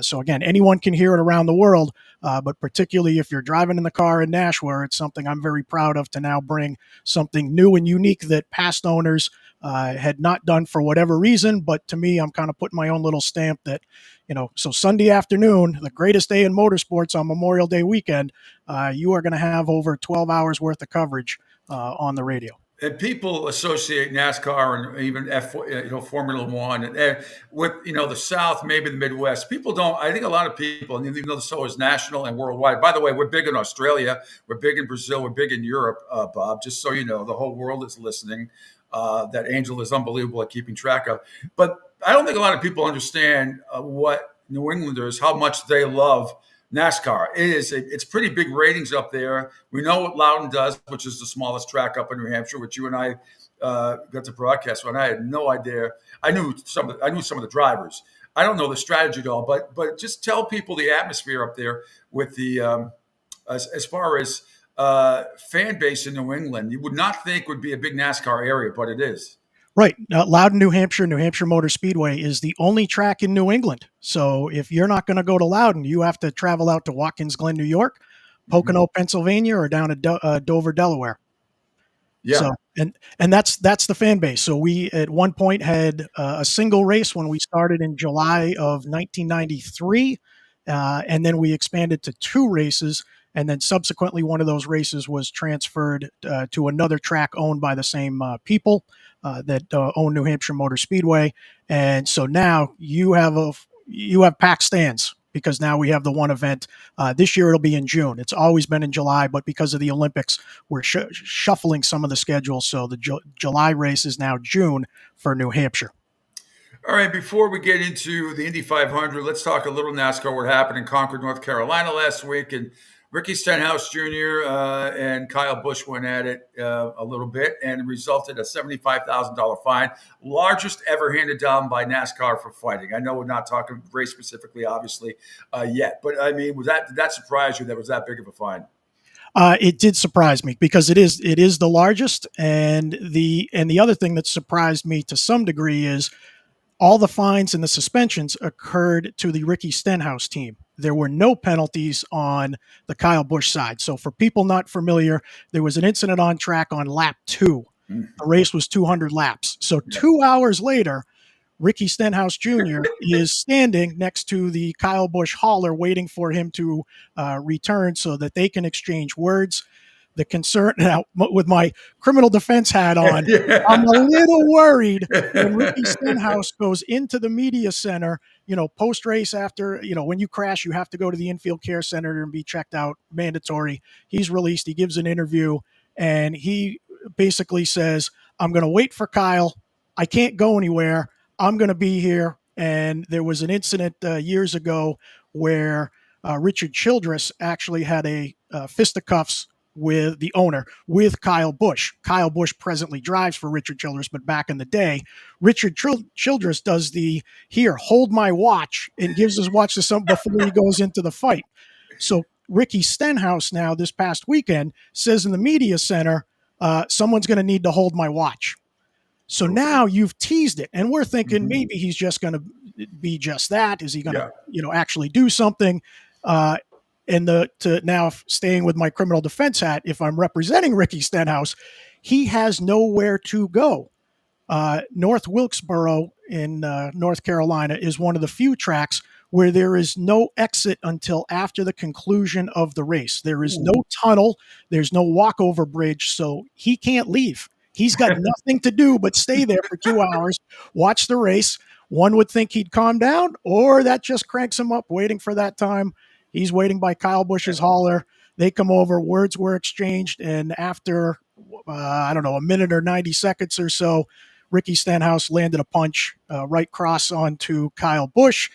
So again, anyone can hear it around the world, but particularly if you're driving in the car in Nashua, it's something I'm very proud of to now bring something new and unique that past owners had not done for whatever reason. But to me, I'm kind of putting my own little stamp that, so Sunday afternoon, the greatest day in motorsports on Memorial Day weekend, you are going to have over 12 hours worth of coverage on the radio. And people associate NASCAR and even Formula One and with the South, maybe the Midwest. People don't. I think a lot of people, and even though the show is national and worldwide. By the way, we're big in Australia, we're big in Brazil, we're big in Europe, Bob. Just so you know, the whole world is listening. That Angel is unbelievable at keeping track of. But I don't think a lot of people understand what New Englanders, how much they love NASCAR. It's pretty big ratings up there. We know what Loudon does, which is the smallest track up in New Hampshire, which you and I got to broadcast on. I had no idea. I knew some of the drivers. I don't know the strategy at all, but just tell people the atmosphere up there with the as far as fan base in New England. You would not think would be a big NASCAR area, but it is. Right. Loudon, New Hampshire Motor Speedway is the only track in New England. So if you're not going to go to Loudon, you have to travel out to Watkins Glen, New York, Pocono, Pennsylvania, or down to Dover, Delaware. Yeah. So, and that's the fan base. So we at one point had a single race when we started in July of 1993, and then we expanded to 2 races. And then subsequently, one of those races was transferred to another track owned by the same people that own New Hampshire Motor Speedway. And so now you have packed stands because now we have the one event. This year it'll be in June. It's always been in July, but because of the Olympics, we're shuffling some of the schedules. So the July race is now June for New Hampshire. All right, before we get into the Indy 500, let's talk a little NASCAR, what happened in Concord, North Carolina last week. And Ricky Stenhouse Jr. And Kyle Busch went at it a little bit and resulted in a $75,000 fine, largest ever handed down by NASCAR for fighting. I know we're not talking race specifically, obviously, yet, but I mean, did that surprise you that was that big of a fine? It did surprise me because it is the largest, and the other thing that surprised me to some degree is all the fines and the suspensions occurred to the Ricky Stenhouse team. There were no penalties on the Kyle Busch side. So for people not familiar, there was an incident on track on lap 2. The race was 200 laps. So 2 hours later, Ricky Stenhouse Jr. is standing next to the Kyle Busch hauler waiting for him to return so that they can exchange words. The concern now with my criminal defense hat on, Yeah. I'm a little worried when Ricky Stenhouse goes into the media center, post race after, when you crash, you have to go to the infield care center and be checked out, mandatory. He's released. He gives an interview and he basically says, I'm going to wait for Kyle. I can't go anywhere. I'm going to be here. And there was an incident years ago where Richard Childress actually had a fisticuffs with the owner, with Kyle Busch. Kyle Busch presently drives for Richard Childress, but back in the day, Richard Childress does the, here, hold my watch, and gives his watch to someone before he goes into the fight. So Ricky Stenhouse now this past weekend says in the media center, someone's going to need to hold my watch. So now you've teased it, and we're thinking maybe he's just going to be just that. Is he going to, actually do something? Now staying with my criminal defense hat, if I'm representing Ricky Stenhouse, he has nowhere to go. North Wilkesboro in North Carolina is one of the few tracks where there is no exit until after the conclusion of the race. There is no tunnel. There's no walkover bridge, so he can't leave. He's got nothing to do but stay there for 2 hours, watch the race. One would think he'd calm down, or that just cranks him up, waiting for that time. He's waiting by Kyle Busch's hauler. They come over, words were exchanged, and after, a minute or 90 seconds or so, Ricky Stenhouse landed a punch right cross onto Kyle Busch.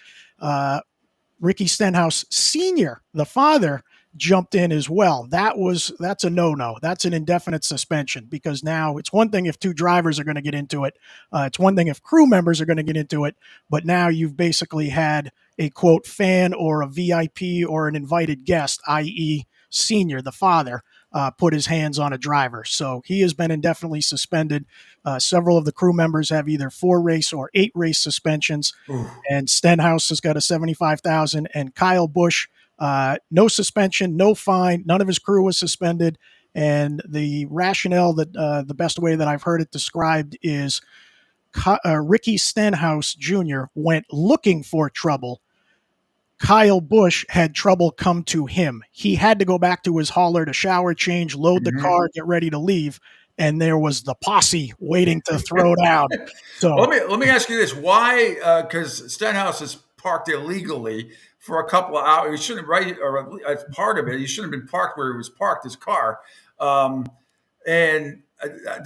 Ricky Stenhouse Sr., the father, jumped in as well. That's a no-no. That's an indefinite suspension, because now it's one thing if two drivers are going to get into it. It's one thing if crew members are going to get into it, but now you've basically had a quote fan or a VIP or an invited guest, i.e. Senior, the father, put his hands on a driver. So he has been indefinitely suspended. Several of the crew members have either 4 race or 8 race suspensions. Ooh. And Stenhouse has got a $75,000, and Kyle Busch, no suspension, no fine. None of his crew was suspended. And the rationale that the best way that I've heard it described is Ricky Stenhouse Jr. went looking for trouble. Kyle Busch had trouble come to him. He had to go back to his hauler to shower, change, load the car, get ready to leave. And there was the posse waiting to throw down. So let me ask you this: why? Because Stenhouse is parked illegally for a couple of hours. He shouldn't, right? Or as part of it, he shouldn't have been parked where he was parked, his car. And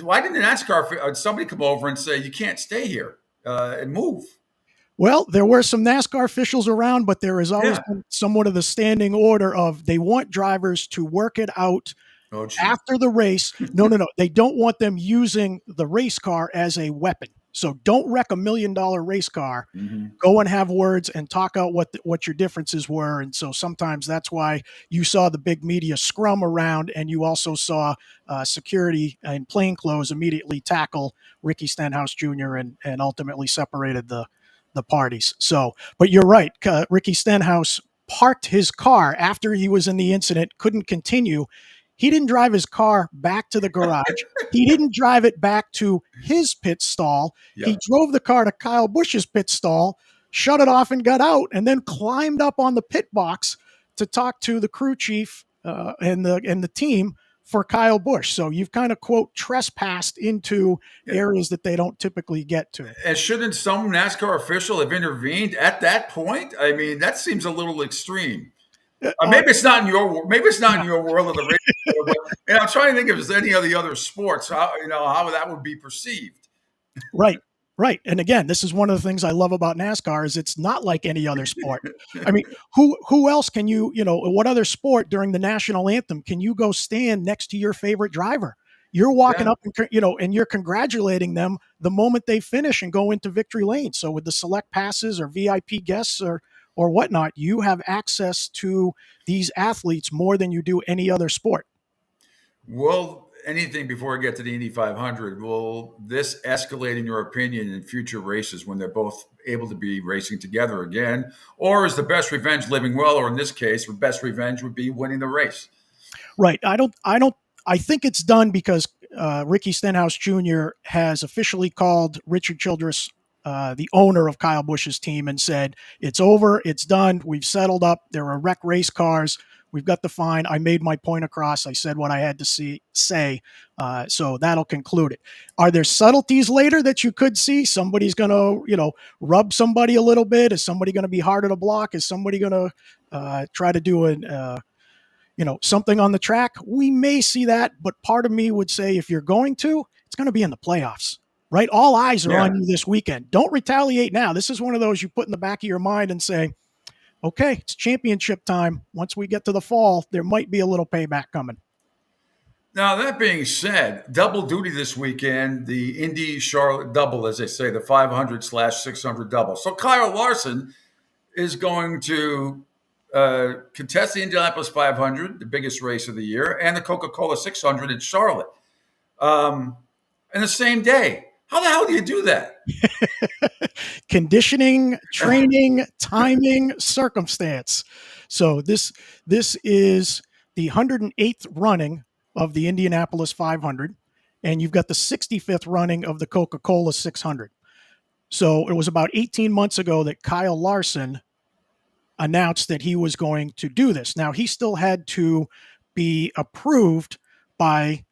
why didn't an NASCAR somebody come over and say you can't stay here and move? Well, there were some NASCAR officials around, but there has always been somewhat of the standing order of they want drivers to work it out after the race. No. They don't want them using the race car as a weapon. So don't wreck $1 million race car. Go and have words and talk out what your differences were. And so sometimes that's why you saw the big media scrum around, and you also saw security in plainclothes immediately tackle Ricky Stenhouse Jr. and ultimately separated the parties. So, but you're right. Ricky Stenhouse parked his car after he was in the incident, couldn't continue. He didn't drive his car back to the garage. He didn't drive it back to his pit stall. Yep. He drove the car to Kyle Busch's pit stall, shut it off and got out, and then climbed up on the pit box to talk to the crew chief and the team for Kyle Busch. So you've kind of, quote, trespassed into areas that they don't typically get to. And shouldn't some NASCAR official have intervened at that point? I mean, that seems a little extreme. Maybe it's not in your world of the race. And I'm trying to think if there's any of the other sports, how that would be perceived. Right. And again, this is one of the things I love about NASCAR is it's not like any other sport. I mean, who else can what other sport during the national anthem can you go stand next to your favorite driver? You're walking up and you're congratulating them the moment they finish and go into victory lane. So with the select passes or VIP guests or whatnot, you have access to these athletes more than you do any other sport. Well, anything before we get to the Indy 500, will this escalate, in your opinion, in future races when they're both able to be racing together again? Or is the best revenge living well? Or in this case, the best revenge would be winning the race? Right. I think it's done because Ricky Stenhouse Jr. has officially called Richard Childress, the owner of Kyle Busch's team, and said, it's over, it's done, we've settled up, there are wreck race cars, We've got the fine. I made my point across. I said what I had to say. So that'll conclude it. Are there subtleties later that you could see? Somebody's going to, rub somebody a little bit. Is somebody going to be harder to block? Is somebody going to try to do something on the track? We may see that, but part of me would say if you're going to, it's going to be in the playoffs, right? All eyes are on you this weekend. Don't retaliate now. This is one of those you put in the back of your mind and say, okay, it's championship time. Once we get to the fall, there might be a little payback coming. Now, that being said, double duty this weekend, the Indy Charlotte double, as they say, the 500/600 double. So Kyle Larson is going to contest the Indianapolis 500, the biggest race of the year, and the Coca-Cola 600 in Charlotte in the same day. How the hell do you do that? Conditioning, training, timing, circumstance. So this is the 108th running of the Indianapolis 500, and you've got the 65th running of the Coca-Cola 600. So it was about 18 months ago that Kyle Larson announced that he was going to do this. Now, he still had to be approved by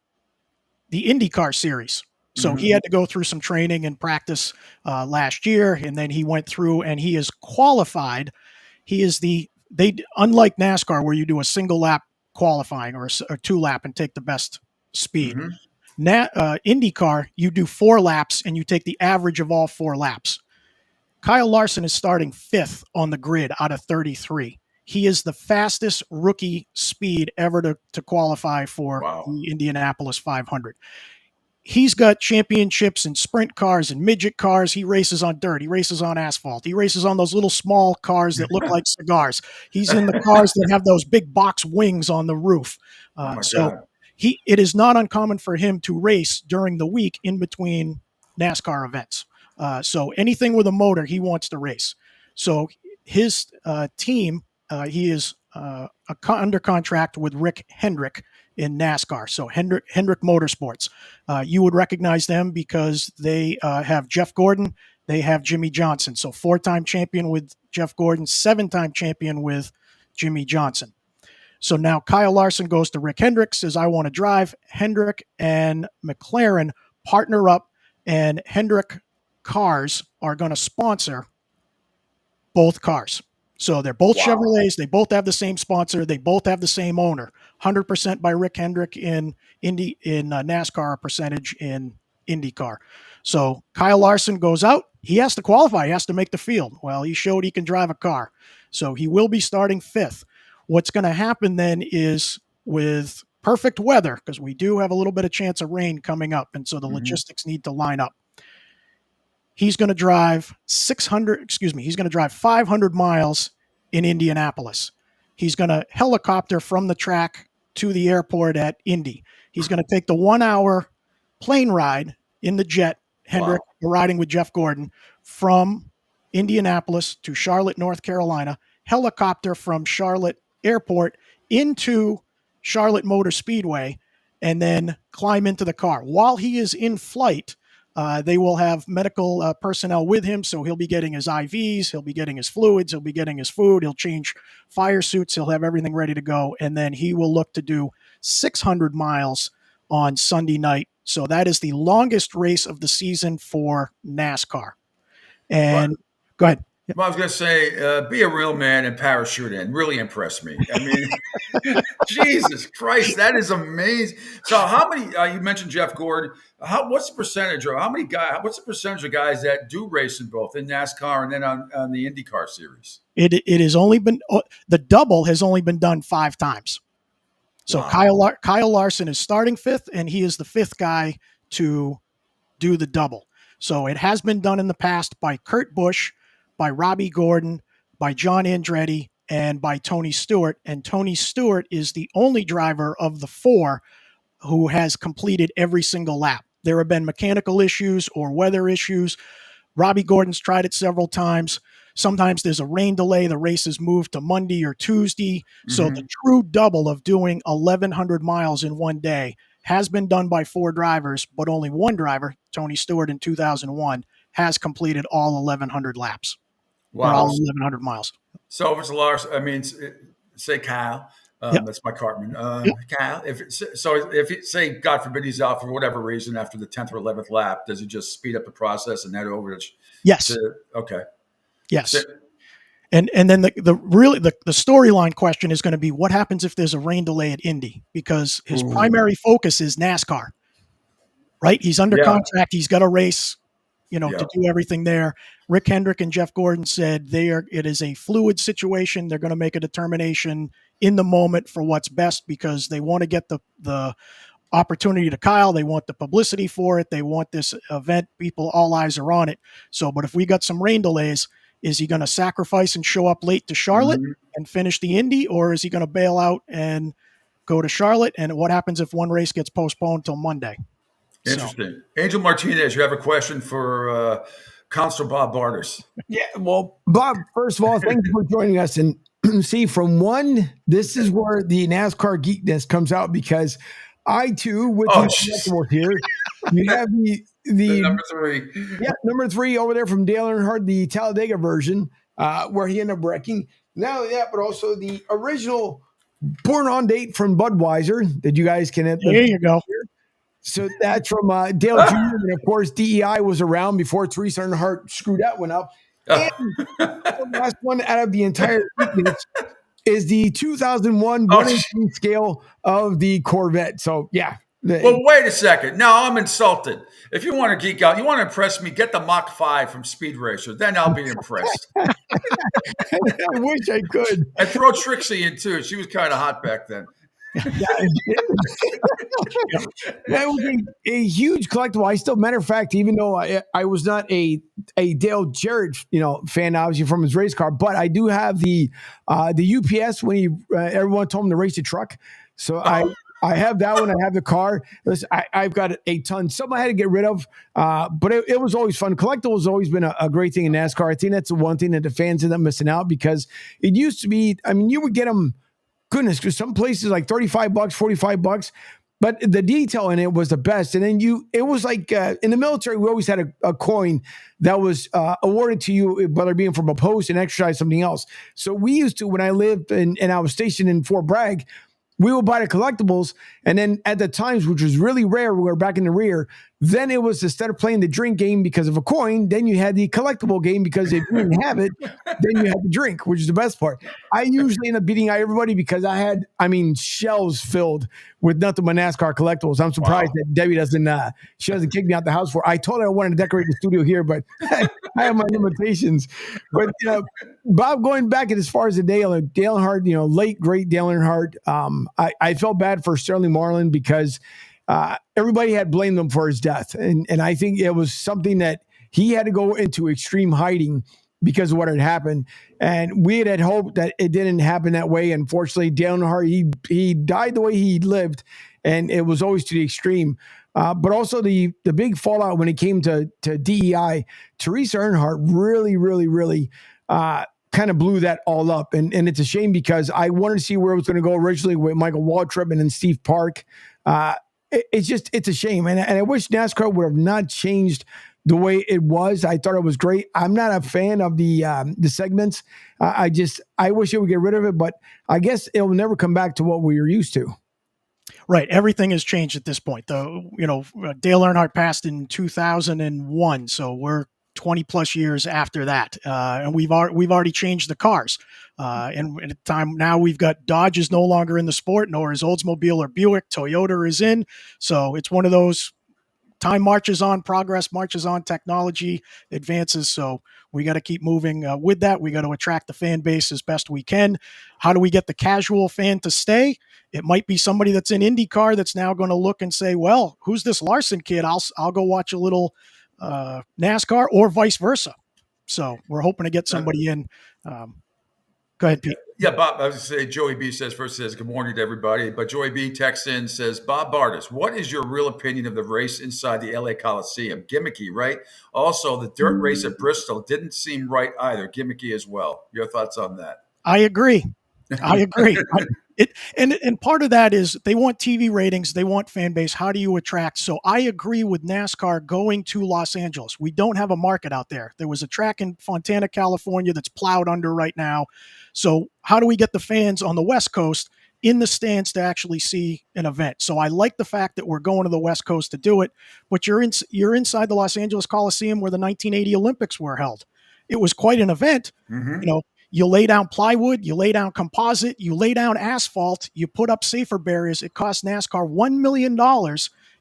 the IndyCar series. So he had to go through some training and practice last year, and then he went through and he is qualified. He is unlike NASCAR where you do a single lap qualifying or a 2-lap and take the best speed. IndyCar, you do 4 laps and you take the average of all 4 laps. Kyle Larson is starting 5th on the grid out of 33. He is the fastest rookie speed ever to qualify for the Indianapolis 500. He's got championships in sprint cars and midget cars. He races on dirt. He races on asphalt. He races on those little small cars that look like cigars. He's in the cars that have those big box wings on the roof. It is not uncommon for him to race during the week in between NASCAR events. So anything with a motor, he wants to race. So his team, he is under contract with Rick Hendrick in NASCAR. So Hendrick Motorsports. You would recognize them because they have Jeff Gordon. They have Jimmy Johnson. So 4-time champion with Jeff Gordon, 7-time champion with Jimmy Johnson. So now Kyle Larson goes to Rick Hendrick, says, I want to drive. Hendrick and McLaren partner up, and Hendrick cars are going to sponsor both cars. So they're both Chevrolets. They both have the same sponsor. They both have the same owner. 100% by Rick Hendrick in NASCAR, a percentage in IndyCar. So Kyle Larson goes out. He has to qualify. He has to make the field. Well, he showed he can drive a car. So he will be starting 5th. What's going to happen then is with perfect weather, because we do have a little bit of chance of rain coming up, and so the logistics need to line up. He's going to drive 500 miles in Indianapolis. He's going to helicopter from the track to the airport at Indy. He's going to take the 1-hour plane ride in the jet, Hendrick riding with Jeff Gordon, from Indianapolis to Charlotte, North Carolina, helicopter from Charlotte Airport into Charlotte Motor Speedway, and then climb into the car. While he is in flight, they will have medical personnel with him, so he'll be getting his IVs, he'll be getting his fluids, he'll be getting his food, he'll change fire suits, he'll have everything ready to go, and then he will look to do 600 miles on Sunday night. So that is the longest race of the season for NASCAR. And go ahead. Well, I was going to say, be a real man and parachute in. Really impressed me. I mean, Jesus Christ, that is amazing. So, how many? You mentioned Jeff Gordon. What's the percentage, or how many guys? What's the percentage of guys that do race in both in NASCAR and then on the IndyCar series? It has only been the double has only been done 5 times. So Kyle Larson is starting 5th, and he is the 5th guy to do the double. So it has been done in the past by Kurt Busch, by Robbie Gordon, by John Andretti, and by Tony Stewart. And Tony Stewart is the only driver of the 4 who has completed every single lap. There have been mechanical issues or weather issues. Robbie Gordon's tried it several times. Sometimes there's a rain delay. The race is moved to Monday or Tuesday. So the true double of doing 1,100 miles in one day has been done by 4 drivers, but only one driver, Tony Stewart in 2001, has completed all 1,100 laps. Or all 1,100 miles. So if it's Larson, I mean, say Kyle, That's my Cartman. Kyle, if say God forbid he's out for whatever reason after the 10th or 11th lap, does he just speed up the process and head over to? Yes. Okay. Yes. So, and then the storyline question is going to be what happens if there's a rain delay at Indy, because his primary focus is NASCAR, right? He's under contract. He's got a race, to do everything there. Rick Hendrick and Jeff Gordon said it is a fluid situation. They're going to make a determination in the moment for what's best, because they want to get the opportunity to Kyle. They want the publicity for it. They want this event. All eyes are on it. So, but if we got some rain delays, is he going to sacrifice and show up late to Charlotte and finish the Indy, or is he going to bail out and go to Charlotte? And what happens if one race gets postponed till Monday? Interesting. So. Angel Martinez, you have a question for Counselor Bob Barters. Yeah, well, Bob, first of all, thank you for joining us. And see, this is where the NASCAR geekness comes out, because I too, with the here, you have the number 3. Yeah, number 3 over there from Dale Earnhardt, the Talladega version, where he ended up wrecking. Not only that, but also the original born on date from Budweiser that you guys can. There you go. So that's from Dale Jr. And of course, DEI was around before Teresa Earnhardt screwed that one up. And the last one out of the entire is the 2001 1/18 scale of the Corvette. So, yeah. Well, wait a second. Now I'm insulted. If you want to geek out, you want to impress me, get the Mach 5 from Speed Racer. Then I'll be impressed. I wish I could. And throw Trixie in, too. She was kind of hot back then. That was a huge collectible. Matter of fact, even though I was not a Dale Jarrett, fan, obviously from his race car, but I do have the UPS when everyone told him to race the truck. So I have that one. I have the car. Listen, I've got a ton. Some I had to get rid of, but it was always fun. Collectible has always been a great thing in NASCAR. I think that's the one thing that the fans end up missing out, because it used to be, you would get them, goodness, because some places like $35, $45, but the detail in it was the best. And then it was like in the military, we always had a coin that was awarded to you, whether being from a post, an exercise, something else. So we used to, when I lived and I was stationed in Fort Bragg, we would buy the collectibles, and then at the times, which was really rare, we were back in the rear, then it was, instead of playing the drink game because of a coin, then you had the collectible game, because if you didn't have it, then you had the drink, which is the best part. I usually end up beating out everybody because I had, shelves filled with nothing but NASCAR collectibles. I'm surprised that Debbie doesn't kick me out the house for. I told her I wanted to decorate the studio here, but I have my limitations. But Bob, going back as far as the Dale Earnhardt, late great Dale Earnhardt. I felt bad for Sterling Marlin because everybody had blamed him for his death, and I think it was something that he had to go into extreme hiding because of what had happened. And we had hoped that it didn't happen that way. Unfortunately, Dale Earnhardt, he died the way he lived, and it was always to the extreme. But also the big fallout when it came to DEI, Teresa Earnhardt really, really, really kind of blew that all up. And it's a shame, because I wanted to see where it was going to go originally with Michael Waltrip and then Steve Park. It's a shame. And I wish NASCAR would have not changed the way it was. I thought it was great. I'm not a fan of the segments. I wish it would get rid of it, but I guess it will never come back to what we were used to. Right. Everything has changed at this point, though. Dale Earnhardt passed in 2001. So we're 20 plus years after that. And we've already changed the cars. And at the time now, we've got Dodge is no longer in the sport, nor is Oldsmobile or Buick. Toyota is in. So it's one of those, time marches on, progress marches on, technology advances. So we got to keep moving with that. We got to attract the fan base as best we can. How do we get the casual fan to stay? It might be somebody that's in IndyCar that's now going to look and say, well, who's this Larson kid? I'll go watch a little NASCAR, or vice versa. So we're hoping to get somebody in. Go ahead, Pete. Yeah, Bob, I was going to say, Joey B says good morning to everybody. But Joey B texts in, says, Bob Barters, what is your real opinion of the race inside the LA Coliseum? Gimmicky, right? Also, the dirt race at Bristol didn't seem right either. Gimmicky as well. Your thoughts on that? I agree. And part of that is they want TV ratings. They want fan base. How do you attract? So I agree with NASCAR going to Los Angeles. We don't have a market out there. There was a track in Fontana, California that's plowed under right now. So how do we get the fans on the West Coast in the stands to actually see an event. So I like the fact that we're going to the West Coast to do it, but you're inside the Los Angeles Coliseum where the 1980 Olympics were held. It was quite an event. Mm-hmm. You know, you lay down plywood, you lay down composite, you lay down asphalt, you put up safer barriers. It cost NASCAR $1 million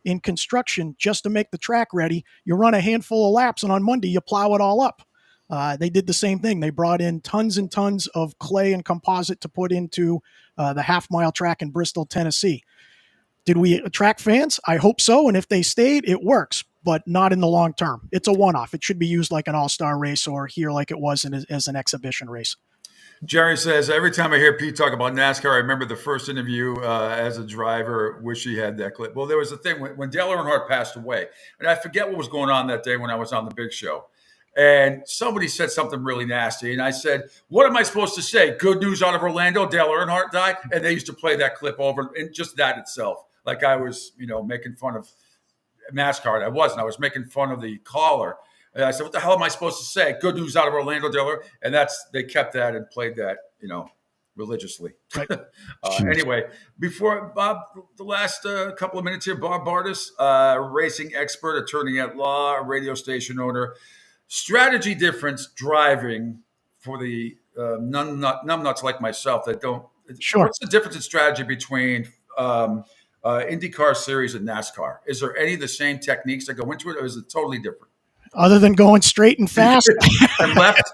in construction just to make the track ready. You run a handful of laps, and on Monday, you plow it all up. They did the same thing. They brought in tons and tons of clay and composite to put into the half-mile track in Bristol, Tennessee. Did we attract fans? I hope so, and if they stayed, it works, but not in the long term. It's a one-off. It should be used like an all-star race or here like it was as an exhibition race. Jerry says, every time I hear Pete talk about NASCAR, I remember the first interview as a driver. Wish he had that clip. Well, there was a thing when Dale Earnhardt passed away, and I forget what was going on that day when I was on the big show. And somebody said something really nasty. And I said, what am I supposed to say? Good news out of Orlando, Dale Earnhardt died. And they used to play that clip over, and just that itself. Like I was, making fun of NASCAR. I wasn't. I was making fun of the caller. And I said, what the hell am I supposed to say? Good news out of Orlando, Dale Earnhardt. And they kept that and played that, religiously. Right. Anyway, before Bob, the last couple of minutes here, Bob Bardis, racing expert, attorney at law, radio station owner. Strategy difference driving for the numbnuts like myself that don't. Sure. What's the difference in strategy between IndyCar Series and NASCAR? Is there any of the same techniques that go into it, or is it totally different? Other than going straight and fast and left,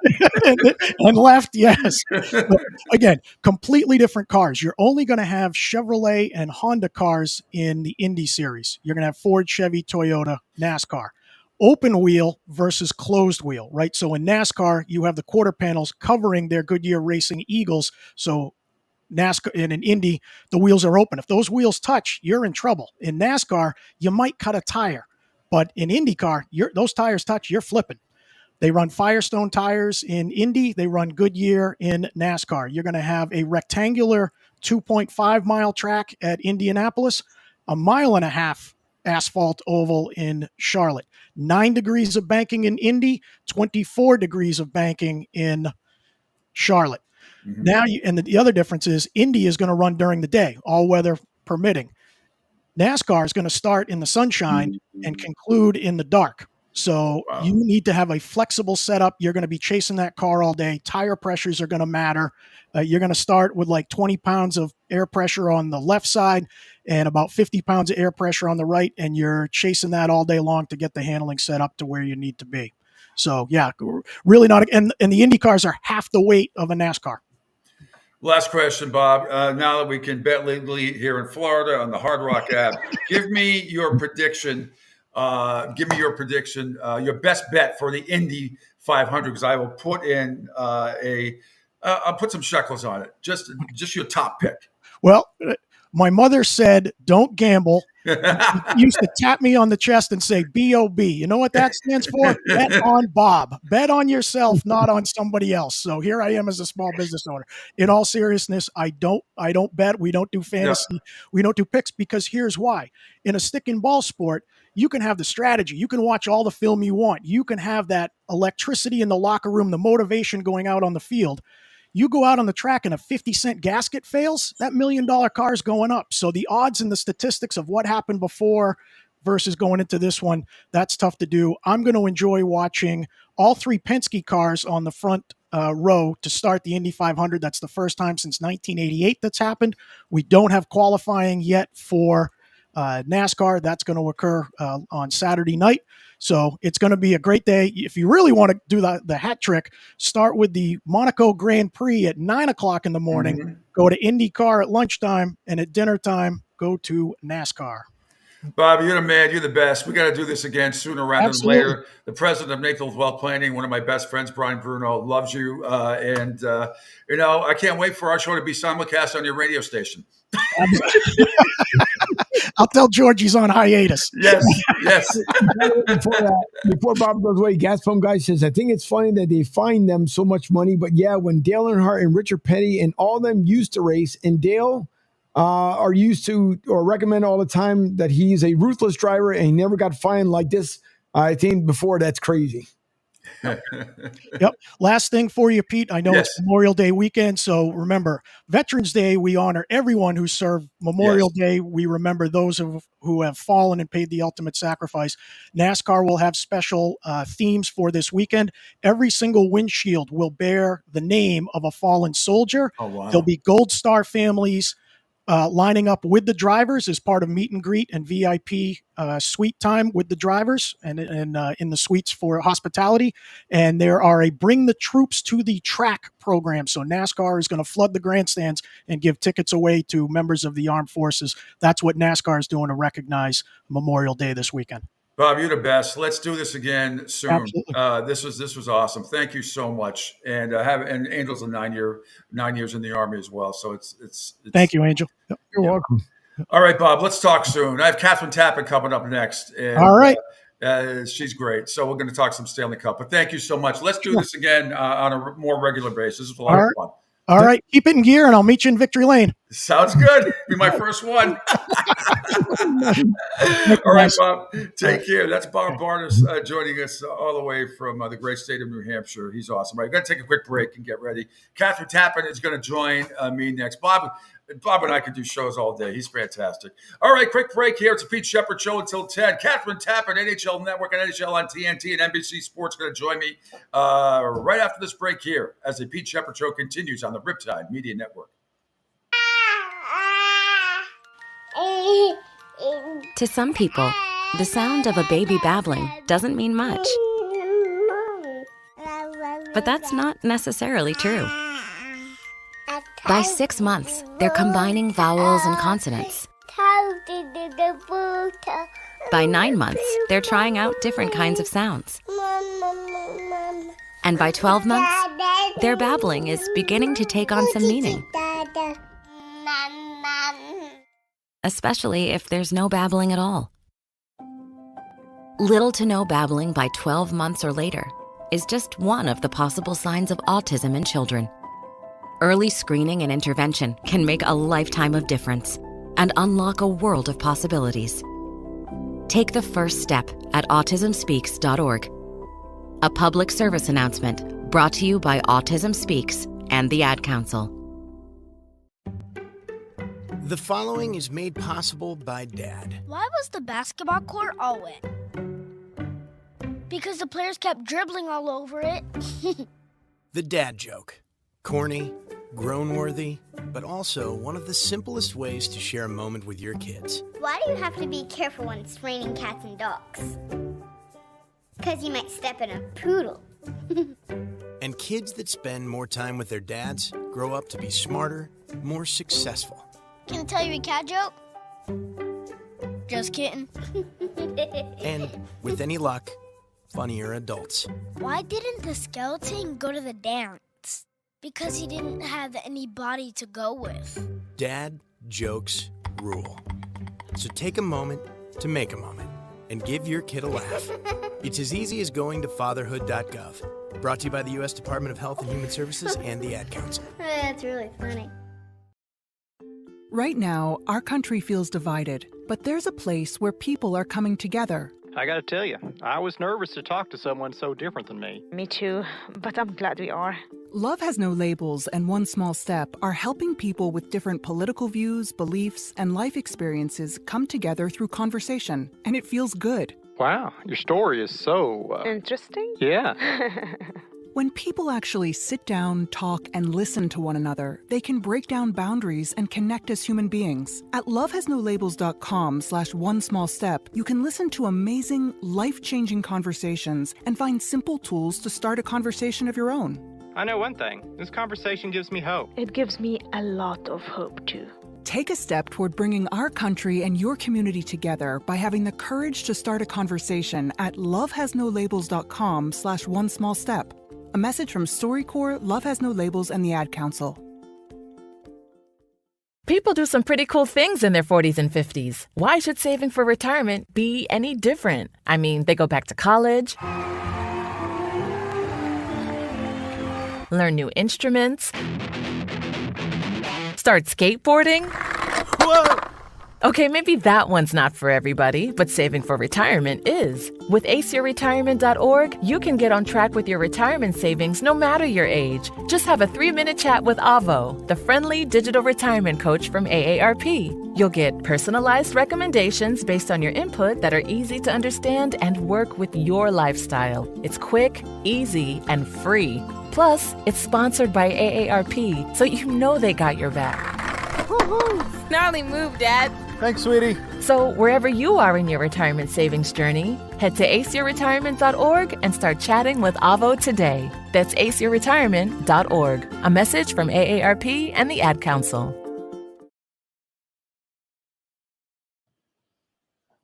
and left, yes. But again, completely different cars. You're only going to have Chevrolet and Honda cars in the Indy Series. You're going to have Ford, Chevy, Toyota, NASCAR. Open wheel versus closed wheel, right? So in NASCAR, you have the quarter panels covering their Goodyear Racing Eagles. So NASCAR and in Indy, the wheels are open. If those wheels touch, you're in trouble. In NASCAR, you might cut a tire, but in IndyCar, those tires touch, you're flipping. They run Firestone tires in Indy. They run Goodyear in NASCAR. You're going to have a rectangular 2.5-mile track at Indianapolis, 1.5 miles asphalt oval in Charlotte. 9 degrees of banking in Indy, 24 degrees of banking in Charlotte. Mm-hmm. Now, the other difference is Indy is going to run during the day, all weather permitting. NASCAR is going to start in the sunshine and conclude in the dark. So you need to have a flexible setup. You're going to be chasing that car all day. Tire pressures are going to matter. You're going to start with like 20 pounds of air pressure on the left side and about 50 pounds of air pressure on the right, and you're chasing that all day long to get the handling set up to where you need to be. So, yeah, really not. And the Indy cars are half the weight of a NASCAR. Last question, Bob. Now that we can bet legally here in Florida on the Hard Rock app, give me your prediction. Your best bet for the Indy 500, because I will put in I'll put some shekels on it. Just your top pick. Well, my mother said, don't gamble. She used to tap me on the chest and say, B-O-B. You know what that stands for? Bet on Bob. Bet on yourself, not on somebody else. So here I am as a small business owner. In all seriousness, I don't bet. We don't do fantasy. Yeah. We don't do picks, because here's why. In a stick and ball sport, you can have the strategy. You can watch all the film you want. You can have that electricity in the locker room, the motivation going out on the field. You go out on the track and a 50-cent gasket fails, that $1 million car is going up. So the odds and the statistics of what happened before versus going into this one, that's tough to do. I'm going to enjoy watching all 3 Penske cars on the front row to start the Indy 500. That's the first time since 1988 that's happened. We don't have qualifying yet for NASCAR. That's going to occur on Saturday night. So it's going to be a great day. If you really want to do the hat trick, start with the Monaco Grand Prix at 9 o'clock in the morning, mm-hmm. Go to IndyCar at lunchtime, and at dinner time, go to NASCAR. Bob, you're the man. You're the best. We got to do this again sooner rather than later. The president of Naples Wealth Planning, one of my best friends, Brian Bruno, loves you. I can't wait for our show to be simulcast on your radio station. I'll tell George he's on hiatus. Yes. Before Bob goes away, Gas Pump Guy says, I think it's funny that they fine them so much money. But yeah, when Dale Earnhardt and Richard Petty and all of them used to race, and Dale are used to or recommend all the time that he's a ruthless driver and he never got fined like this, I think before, that's crazy. Yep. Last thing for you, Pete. I know Yes. it's Memorial Day weekend, so remember, Veterans Day, we honor everyone who served. Memorial Day, we remember those who have fallen and paid the ultimate sacrifice. NASCAR will have special themes for this weekend. Every single windshield will bear the name of a fallen soldier. Oh, wow. There'll be Gold Star families lining up with the drivers as part of meet and greet and VIP suite time with the drivers and in the suites for hospitality. And there are a Bring the Troops to the Track program. So NASCAR is going to flood the grandstands and give tickets away to members of the armed forces. That's what NASCAR is doing to recognize Memorial Day this weekend. Bob, you're the best. Let's do this again soon. Absolutely. This was awesome. Thank you so much. And and Angel's a 9 years in the Army as well. So it's Thank you, Angel. You're welcome. All right, Bob. Let's talk soon. I have Catherine Tappan coming up next. And, all right. She's great. So we're going to talk some Stanley Cup. But thank you so much. Let's do this again on a more regular basis. This was a lot of fun. All right. Keep it in gear, and I'll meet you in Victory Lane. Sounds good. Be my first one. All right, Bob. Take care. That's Bob Barnes joining us all the way from the great state of New Hampshire. He's awesome. Right, we're going to take a quick break and get ready. Catherine Tappan is going to join me next. Bob and I could do shows all day. He's fantastic. All right, quick break here. It's a Pete Sheppard Show until 10. Catherine Tappan, NHL Network and NHL on TNT and NBC Sports, going to join me right after this break here as the Pete Sheppard Show continues on the Riptide Media Network. To some people, the sound of a baby babbling doesn't mean much. But that's not necessarily true. By 6 months, they're combining vowels and consonants. By 9 months, they're trying out different kinds of sounds. And by 12 months, their babbling is beginning to take on some meaning. Especially if there's no babbling at all. Little to no babbling by 12 months or later is just one of the possible signs of autism in children. Early screening and intervention can make a lifetime of difference and unlock a world of possibilities. Take the first step at autismspeaks.org. A public service announcement brought to you by Autism Speaks and the Ad Council. The following is made possible by Dad. Why was the basketball court all wet? Because the players kept dribbling all over it. The dad joke. Corny, grown-worthy, but also one of the simplest ways to share a moment with your kids. Why do you have to be careful when it's raining cats and dogs? Because you might step in a poodle. And kids that spend more time with their dads grow up to be smarter, more successful. Can I tell you a cat joke? Just kidding. And, with any luck, funnier adults. Why didn't the skeleton go to the dance? Because he didn't have anybody to go with. Dad jokes rule. So take a moment to make a moment and give your kid a laugh. It's as easy as going to fatherhood.gov. Brought to you by the U.S. Department of Health and Human Services and the Ad Council. That's really funny. Right now, our country feels divided, but there's a place where people are coming together. I gotta tell you, I was nervous to talk to someone so different than me. Me too, but I'm glad we are. Love Has No Labels and One Small Step are helping people with different political views, beliefs, and life experiences come together through conversation, and it feels good. Wow, your story is so... Interesting? Yeah. When people actually sit down, talk, and listen to one another, they can break down boundaries and connect as human beings. At lovehasnolabels.com/onesmallstep, you can listen to amazing, life-changing conversations and find simple tools to start a conversation of your own. I know one thing. This conversation gives me hope. It gives me a lot of hope, too. Take a step toward bringing our country and your community together by having the courage to start a conversation at lovehasnolabels.com/onesmallstep. A message from StoryCorps, Love Has No Labels, and the Ad Council. People do some pretty cool things in their 40s and 50s. Why should saving for retirement be any different? I mean, they go back to college, learn new instruments, start skateboarding. Whoa! Okay, maybe that one's not for everybody, but saving for retirement is. With aceyourretirement.org, you can get on track with your retirement savings no matter your age. Just have a 3-minute chat with Avo, the friendly digital retirement coach from AARP. You'll get personalized recommendations based on your input that are easy to understand and work with your lifestyle. It's quick, easy, and free. Plus, it's sponsored by AARP, so you know they got your back. Woo-hoo. Gnarly move, Dad. Thanks, sweetie. So wherever you are in your retirement savings journey, head to aceyourretirement.org and start chatting with Avo today. That's aceyourretirement.org. A message from AARP and the Ad Council.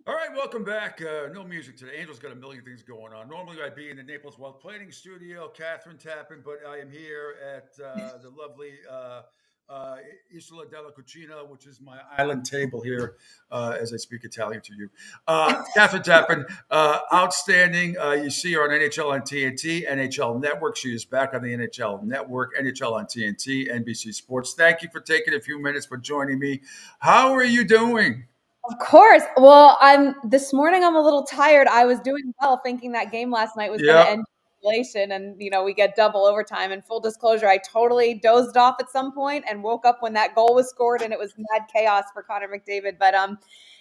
All right, welcome back. No music today. Angel's got a million things going on. Normally I'd be in the Naples Wealth Planning Studio, Catherine Tappan, but I am here at the lovely Isola della Cucina, which is my island table here as I speak Italian to you. Catherine Tappan, outstanding. You see her on NHL on TNT, NHL Network. She is back on the NHL Network, NHL on TNT, NBC Sports. Thank you for taking a few minutes for joining me. How are you doing? Of course. Well, this morning I'm a little tired. I was doing well thinking that game last night was going to end regulation and, we get double overtime. And full disclosure, I totally dozed off at some point and woke up when that goal was scored and it was mad chaos for Connor McDavid. But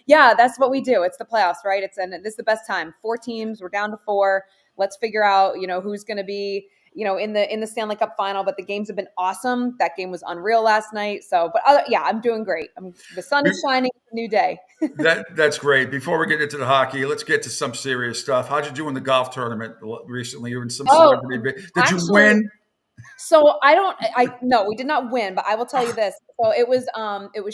yeah, that's what we do. It's the playoffs, right? This is the best time. 4 teams, we're down to 4. Let's figure out, who's going to be in the Stanley Cup final, but the games have been awesome. That game was unreal last night. So, but yeah, I'm doing great. The sun is shining. It's a new day. That's great. Before we get into the hockey, let's get to some serious stuff. How'd you do in the golf tournament recently? You were in some celebrity. Did you win? So no, we did not win, but I will tell you this. So it was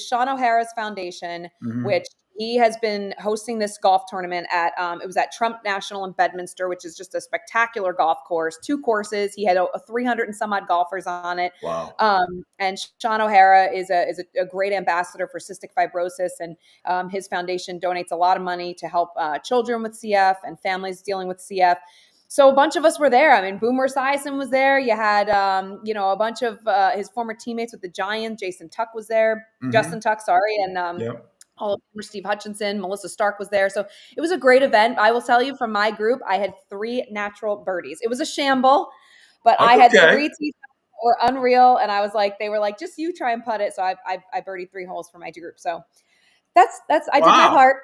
Sean O'Hara's foundation, which he has been hosting this golf tournament at, it was at Trump National in Bedminster, which is just a spectacular golf course, 2 courses. He had a 300 and some odd golfers on it. Wow. And Sean O'Hara is a great ambassador for cystic fibrosis. And his foundation donates a lot of money to help children with CF and families dealing with CF. So a bunch of us were there. I mean, Boomer Esiason was there. You had, a bunch of his former teammates with the Giants. Jason Tuck was there. Justin Tuck, sorry. And Hall of Famer Steve Hutchinson, Melissa Stark was there. So it was a great event. I will tell you, from my group, I had 3 natural birdies. It was a shamble, but I had 3 teams that were unreal. And I was like, they were like, just you try and putt it. So I birdied 3 holes for my group. So that's I did my part.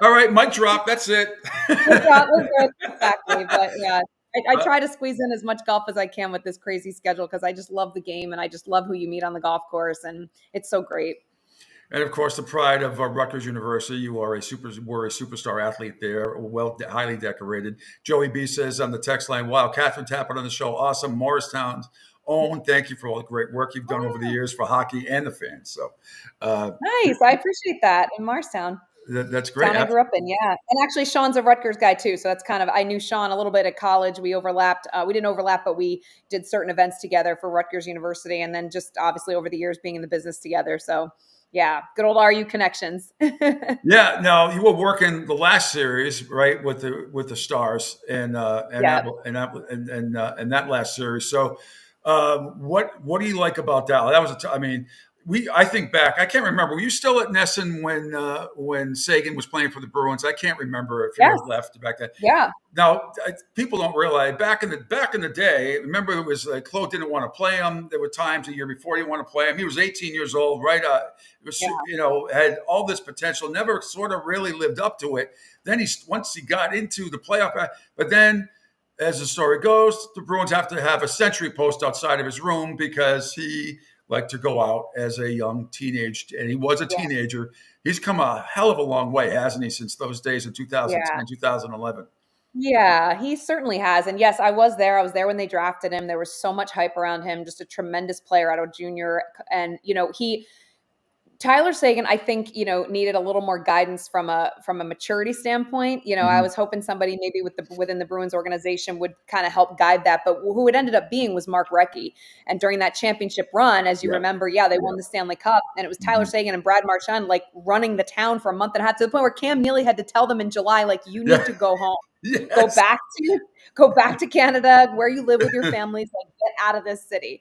All right, mic drop. That's it. Exactly. But yeah, I try to squeeze in as much golf as I can with this crazy schedule because I just love the game and I just love who you meet on the golf course. And it's so great. And of course, the pride of Rutgers University. You are were a superstar athlete there, highly decorated. Joey B says on the text line, "Wow, Catherine Tappan on the show, awesome." Morristown's own. Thank you for all the great work you've done over the years for hockey and the fans. So nice, I appreciate that. In Morristown, that's great. Town I grew up in, yeah. And actually, Sean's a Rutgers guy too, so that's I knew Sean a little bit at college. We overlapped. We didn't overlap, but we did certain events together for Rutgers University, and then just obviously over the years being in the business together. So. Yeah, good old RU connections. Yeah, no, you were working the last series, right, with the Stars and that last series. So, what do you like about that? That was I think back. I can't remember. Were you still at Nesson when Sagan was playing for the Bruins? I can't remember if you were left back then. Yeah. Now, people don't realize back in the day. Remember, it was Claude didn't want to play him. There were times a year before he didn't want to play him. He was 18 years old, right? It was had all this potential. Never sort of really lived up to it. Then once he got into the playoff, but then. As the story goes, the Bruins have to have a sentry post outside of his room because he liked to go out as a young teenager, and he was a teenager. He's come a hell of a long way, hasn't he, since those days in 2010, 2011? Yeah, he certainly has. And yes, I was there. I was there when they drafted him. There was so much hype around him, just a tremendous player out of junior. And, Tyler Sagan, I think, needed a little more guidance from a maturity standpoint. I was hoping somebody maybe within the Bruins organization would kind of help guide that. But who it ended up being was Mark Recchi. And during that championship run, as you remember, they won the Stanley Cup. And it was Tyler Sagan and Brad Marchand running the town for a month and a half, to the point where Cam Neely had to tell them in July, you need to go home. Go back to Canada, where you live with your families. Like, get out of this city.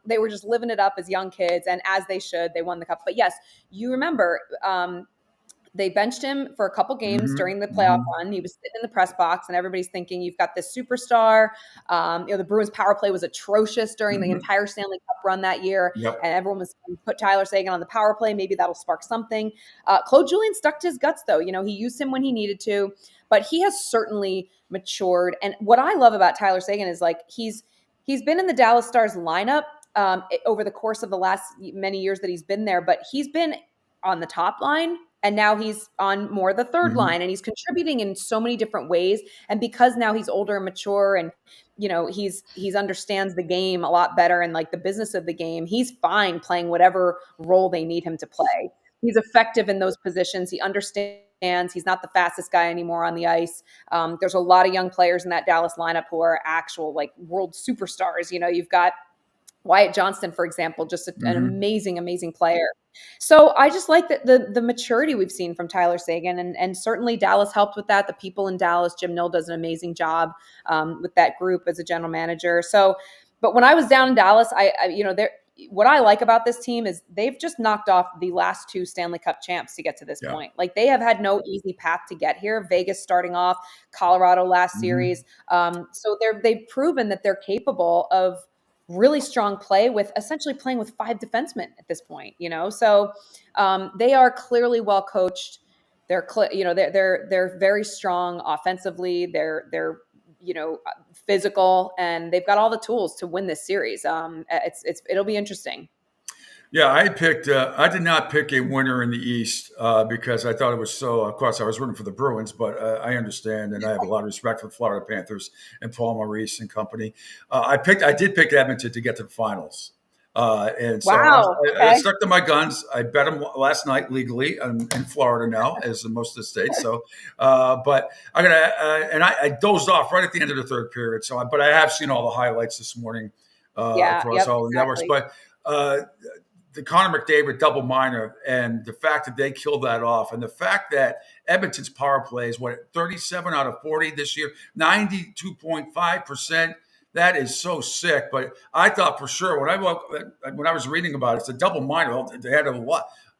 They were just living it up as young kids, and as they should, they won the cup. But yes, you remember. They benched him for a couple games during the playoff run. He was sitting in the press box, and everybody's thinking, you've got this superstar. The Bruins power play was atrocious during the entire Stanley Cup run that year. Yep. And everyone was put Tyler Seguin on the power play. Maybe that'll spark something. Claude Julien stuck to his guts, though. He used him when he needed to, but he has certainly matured. And what I love about Tyler Seguin is he's been in the Dallas Stars lineup over the course of the last many years that he's been there, but he's been on the top line. And now he's on more the third line, and he's contributing in so many different ways. And because now he's older and mature, and he's understands the game a lot better and like the business of the game, he's fine playing whatever role they need him to play. He's effective in those positions. He understands. He's not the fastest guy anymore on the ice. There's a lot of young players in that Dallas lineup who are actual like world superstars. You've got Wyatt Johnston, for example, just an amazing, amazing player. So I just like the maturity we've seen from Tyler Seguin, and certainly Dallas helped with that. The people in Dallas, Jim Nill does an amazing job with that group as a general manager. So, but when I was down in Dallas, what I like about this team is they've just knocked off the last two Stanley Cup champs to get to this point. Like, they have had no easy path to get here. Vegas starting off, Colorado last series. So they've proven that they're capable of really strong play with essentially playing with 5 defensemen at this point, So they are clearly well coached. They're very strong offensively. They're physical, and they've got all the tools to win this series. It'll be interesting. Yeah, I did not pick a winner in the East because I thought it was so, of course, I was rooting for the Bruins, but I understand, and I have a lot of respect for the Florida Panthers and Paul Maurice and company. I did pick Edmonton to get to the finals. And so I stuck to my guns. I bet them last night legally. I'm in Florida now, as in most of the states. So, but I dozed off right at the end of the third period. But I have seen all the highlights this morning across all the networks. But the Connor McDavid double minor, and the fact that they killed that off, and the fact that Edmonton's power play is 37 out of 40 this year, 92.5%. That is so sick. But I thought for sure when I was reading about it, it's a double minor. They had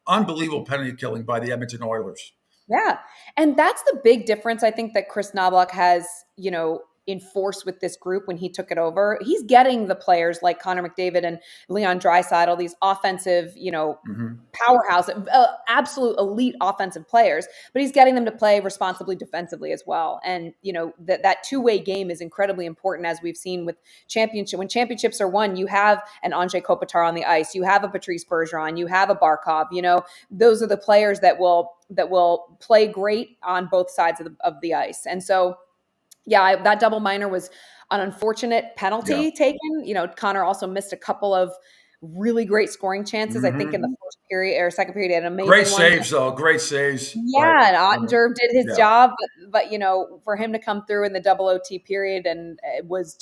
unbelievable penalty killing by the Edmonton Oilers. Yeah, and that's the big difference I think that Chris Knoblauch has, enforced with this group when he took it over. He's getting the players like Connor McDavid and Leon Draisaitl, these offensive, powerhouse, absolute elite offensive players, but he's getting them to play responsibly defensively as well. And, that two-way game is incredibly important, as we've seen with when championships are won, you have an Andrei Kopitar on the ice, you have a Patrice Bergeron, you have a Barkov, those are the players that will play great on both sides of the ice. And so, yeah, that double minor was an unfortunate penalty taken. Connor also missed a couple of really great scoring chances. I think in the first period or second period, he had an amazing saves, though. Great saves. Yeah, and Ottinger did his job, but for him to come through in the double OT period, and it was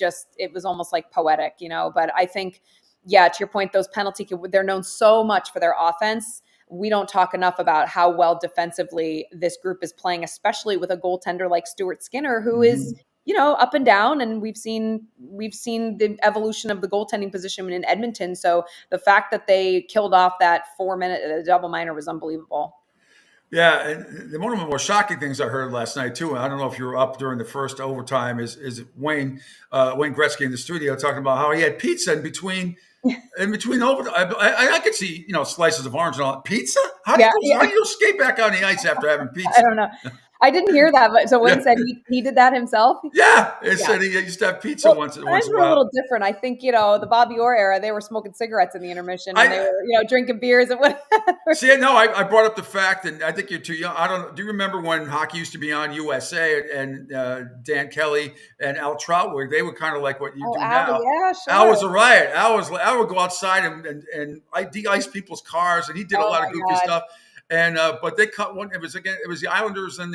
almost like poetic, But I think, to your point, those they're known so much for their offense. We don't talk enough about how well defensively this group is playing, especially with a goaltender like Stuart Skinner, who is, up and down. And we've seen the evolution of the goaltending position in Edmonton. So the fact that they killed off that 4-minute double minor was unbelievable. Yeah, and one of the more shocking things I heard last night too, and I don't know if you were up during the first overtime, is Wayne Gretzky in the studio talking about how he had pizza in between overtime. I could see slices of orange and all. Pizza? How do you skate back on the ice after having pizza? I don't know. I didn't hear that, but so Wayne said he did that himself. Yeah, said he used to have pizza once in a while. Times were a little different. I think the Bobby Orr era, they were smoking cigarettes in the intermission, and they were drinking beers and whatever. See, no, I brought up the fact, and I think you're too young. Do you remember when hockey used to be on USA and Dan Kelly and Al Troutwig? They were kind of like what you do now. Yeah, sure. Al was a riot. Al would go outside and de-ice people's cars, and he did a lot of goofy stuff. And but they cut one. It was the Islanders and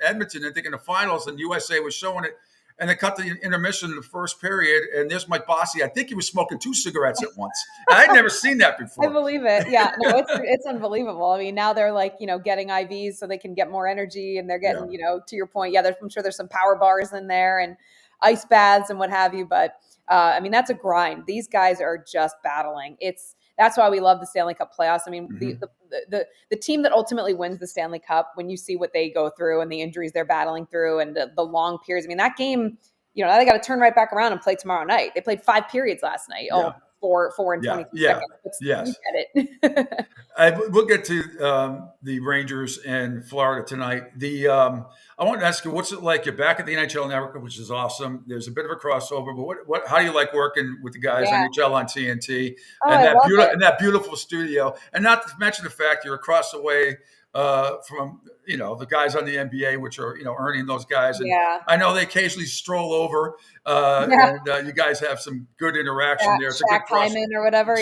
Edmonton, I think, in the finals, and USA was showing it. and they cut the intermission in the first period. And there's Mike Bossy. I think he was smoking 2 cigarettes at once. I'd never seen that before. I believe it. Yeah, no, it's unbelievable. I mean, now they're like, getting IVs so they can get more energy, and they're getting, to your point, I'm sure there's some power bars in there and ice baths and what have you. But I mean, that's a grind. These guys are just battling. That's why we love the Stanley Cup playoffs. I mean, the team that ultimately wins the Stanley Cup, when you see what they go through and the injuries they're battling through and the long periods. I mean, that game, they got to turn right back around and play tomorrow night. They played 5 periods last night. Yeah. 4 and 20 seconds. Yes. You get it. We'll get to the Rangers and Florida tonight. I want to ask you, what's it like? You're back at the NHL Network, which is awesome. There's a bit of a crossover, but how do you like working with the guys NHL on TNT and that beautiful studio? And not to mention the fact you're across the way from the guys on the NBA, which are earning those guys. And I know they occasionally stroll over, and you guys have some good interaction there. It's Shaq Hyman or whatever.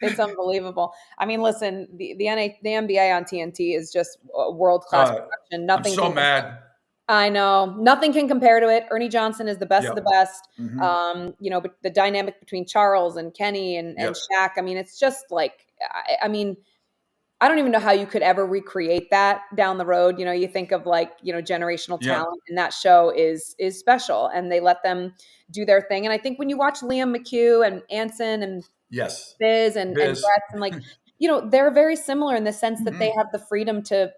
It's unbelievable. I mean, listen, the NBA on TNT is just a world-class production. Nothing. I'm so mad. I know. Nothing can compare to it. Ernie Johnson is the best of the best. Mm-hmm. But the dynamic between Charles and Kenny and Shaq, I mean, it's just like, I mean, I don't even know how you could ever recreate that down the road. You think of generational talent, and that show is special, and they let them do their thing. And I think when you watch Liam McHugh and Anson and Biz and Brett, and they're very similar in the sense that they have the freedom to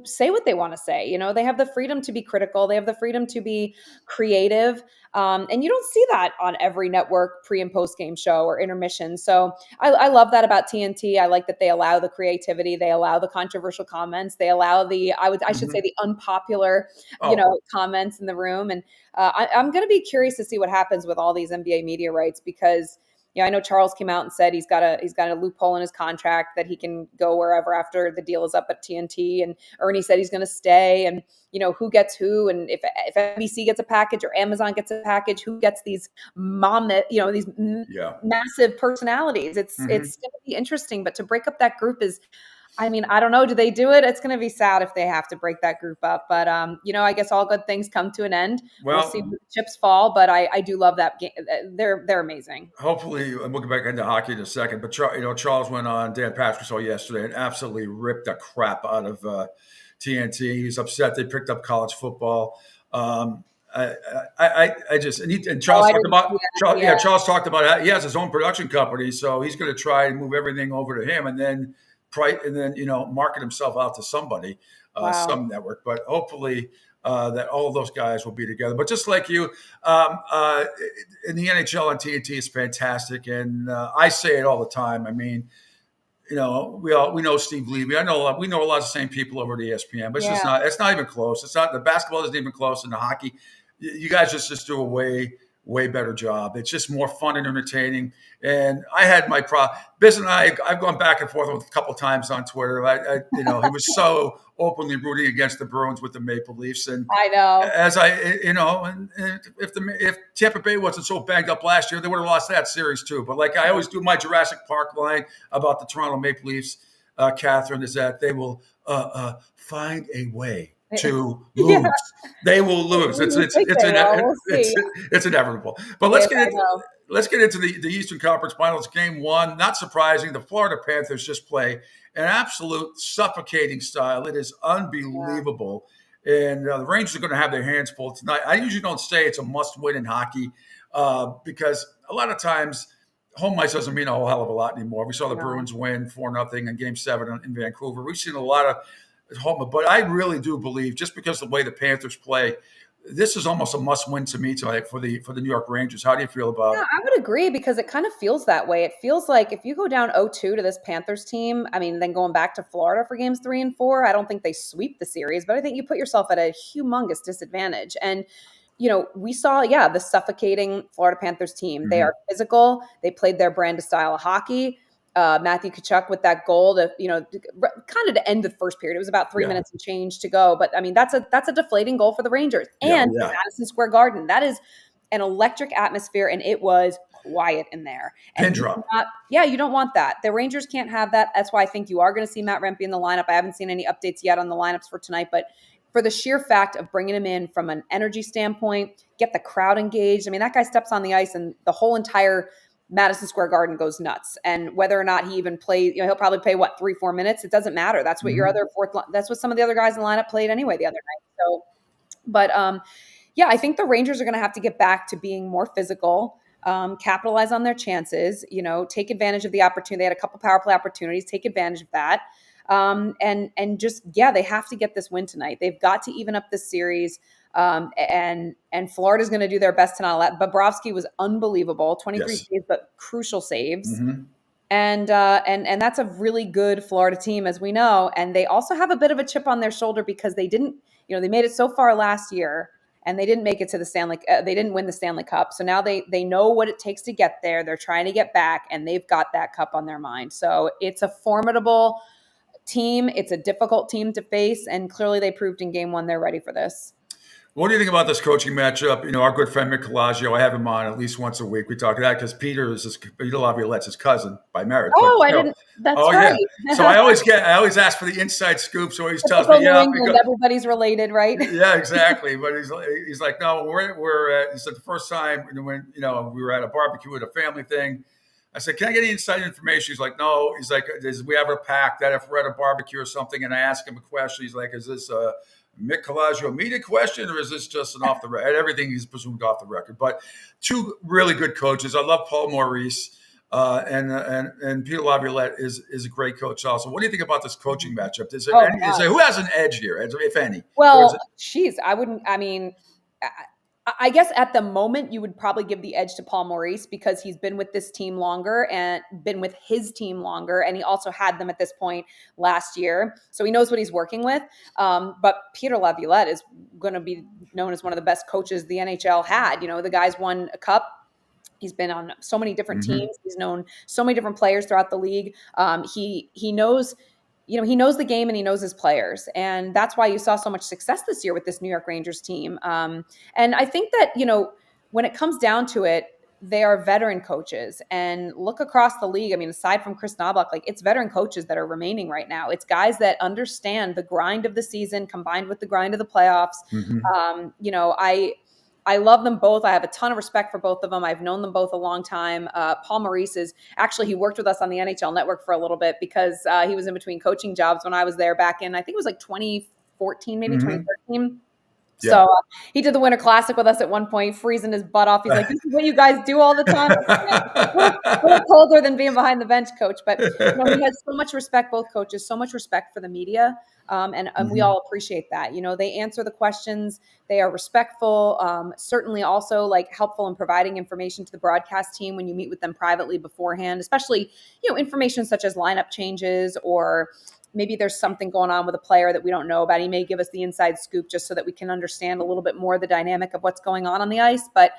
say what they want to say. They have the freedom to be critical. They have the freedom to be creative. And you don't see that on every network pre and post game show or intermission. So I love that about TNT. I like that they allow the creativity. They allow the controversial comments. They allow I should say the unpopular, comments in the room. And I'm going to be curious to see what happens with all these NBA media rights, because I know Charles came out and said he's got a loophole in his contract that he can go wherever after the deal is up at TNT. And Ernie said he's going to stay, and who gets who, and if NBC gets a package or Amazon gets a package, who gets these these massive personalities. It's going to be interesting, but to break up that group is, I mean, I don't know. Do they do it? It's going to be sad if they have to break that group up. But, I guess all good things come to an end. We'll see where the chips fall. But I do love that game. They're amazing. Hopefully, and we'll get back into hockey in a second. But, Charles went on Dan Patrick's show yesterday and absolutely ripped the crap out of TNT. He's upset they picked up college football. Charles talked about how he has his own production company, so he's going to try and move everything over to him, and then market himself out to somebody, some network. But hopefully that all of those guys will be together. But just like you, in the NHL on TNT is fantastic, and I say it all the time. I mean, we know Steve Levy. We know a lot of the same people over at ESPN, but it's not even close. It's not, the basketball isn't even close, and the hockey, you guys just do a way better job. It's just more fun and entertaining. And I had my Biz and I've gone back and forth a couple of times on Twitter. He was so openly rooting against the Bruins with the Maple Leafs. And I know, and if Tampa Bay wasn't so banged up last year, they would have lost that series too. But I always do my Jurassic Park line about the Toronto Maple Leafs, Catherine, is that they will find a way to lose. They will lose. It's inevitable. But let's get into the Eastern Conference Finals. Game 1, not surprising. The Florida Panthers just play an absolute suffocating style. It is unbelievable. And the Rangers are going to have their hands full tonight. I usually don't say it's a must-win in hockey because a lot of times home ice doesn't mean a whole hell of a lot anymore. We saw the Bruins win 4-0 in Game 7 in Vancouver. We've seen a lot of home, but I really do believe, just because of the way the Panthers play, this is almost a must-win to me tonight for the New York Rangers. How do you feel about it? I would agree, because it kind of feels that way. It feels like if you go down 0-2 to this Panthers team, I mean, then going back to Florida for games 3 and 4, I don't think they sweep the series, but I think you put yourself at a humongous disadvantage. And we saw, the suffocating Florida Panthers team. They are physical. They played their brand of style of hockey. Matthew Tkachuk with that goal to, kind of to end the first period. It was about 3 minutes and change to go. But I mean, that's a deflating goal for the Rangers. And Madison Square Garden, that is an electric atmosphere, and it was quiet in there. And pin drop. You don't want that. The Rangers can't have that. That's why I think you are going to see Matt Rempe in the lineup. I haven't seen any updates yet on the lineups for tonight, but for the sheer fact of bringing him in from an energy standpoint, get the crowd engaged. I mean, that guy steps on the ice and the whole entire Madison Square Garden goes nuts. And whether or not he even played, he'll probably play 3-4 minutes. It doesn't matter. That's what your other that's what some of the other guys in the lineup played anyway the other night. So, but yeah, I think the Rangers are going to have to get back to being more physical, capitalize on their chances, take advantage of the opportunity. They had a couple power play opportunities, take advantage of that. And just, they have to get this win tonight. They've got to even up this series. And Florida's going to do their best to not let. Bobrovsky was unbelievable, 23 saves, but crucial saves. And that's a really good Florida team, as we know. And they also have a bit of a chip on their shoulder because they didn't, they made it so far last year and they didn't make it to the they didn't win the Stanley Cup. So now they know what it takes to get there. They're trying to get back and they've got that cup on their mind. So it's a formidable team. It's a difficult team to face. And clearly they proved in game one, they're ready for this. What do you think about this coaching matchup? Our good friend Mick Colagio, I have him on at least once a week. We talk about that because Peter Laviolette's his cousin by marriage. Oh, I didn't. That's right. Yeah. So I always ask for the inside scoop. So he tells me, everybody's related, right? Yeah, exactly. But he's like, no, we're he said the first time when we were at a barbecue at a family thing. I said, can I get any inside information? He's like, no. He's like, we have a pact that if we're at a barbecue or something, and I ask him a question, he's like, is this Mick Colagio media question, or is this just an off the record? Everything is presumed off the record. But two really good coaches. I love Paul Maurice, and Peter Laviolette is a great coach also. What do you think about this coaching matchup? Is there who has an edge here, if any? Well, I guess at the moment you would probably give the edge to Paul Maurice because he's been with this team longer and been with his team longer. And he also had them at this point last year. So he knows what he's working with. But Peter Laviolette is going to be known as one of the best coaches the NHL had. The guy's won a cup. He's been on so many different teams. He's known so many different players throughout the league. He knows he knows the game and he knows his players. And that's why you saw so much success this year with this New York Rangers team. And I think that, when it comes down to it, they are veteran coaches. And look across the league. I mean, aside from Chris Knobloch, it's veteran coaches that are remaining right now. It's guys that understand the grind of the season combined with the grind of the playoffs. I love them both. I have a ton of respect for both of them. I've known them both a long time. Paul Maurice he worked with us on the NHL Network for a little bit because he was in between coaching jobs when I was there back in, I think it was 2014, maybe 2013. Yeah. So he did the Winter Classic with us at one point, freezing his butt off. He's like, this is what you guys do all the time. A little colder than being behind the bench, coach. But he has so much respect, both coaches, so much respect for the media. And we all appreciate that. They answer the questions. They are respectful, certainly also helpful in providing information to the broadcast team when you meet with them privately beforehand, especially, information such as lineup changes or maybe there's something going on with a player that we don't know about. He may give us the inside scoop just so that we can understand a little bit more the dynamic of what's going on the ice. But